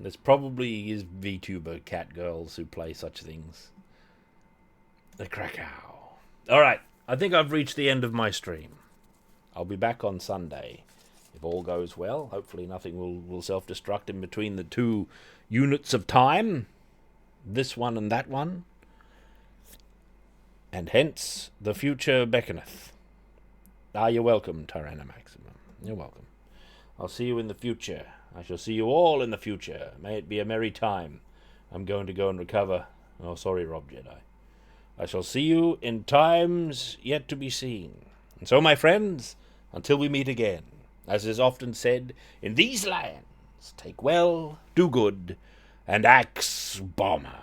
There's probably is VTuber cat girls who play such things. The Krakow. Alright, I think I've reached the end of my stream. I'll be back on Sunday. If all goes well, hopefully nothing will self-destruct in between the two units of time. This one and that one. And hence, the future beckoneth. You're welcome, Tyranna Maximum. You're welcome. I'll see you in the future. I shall see you all in the future. May it be a merry time. I'm going to go and recover. Oh, sorry, Rob Jedi. I shall see you in times yet to be seen. And so, my friends, until we meet again, as is often said, in these lands, take well, do good, and axe bomber.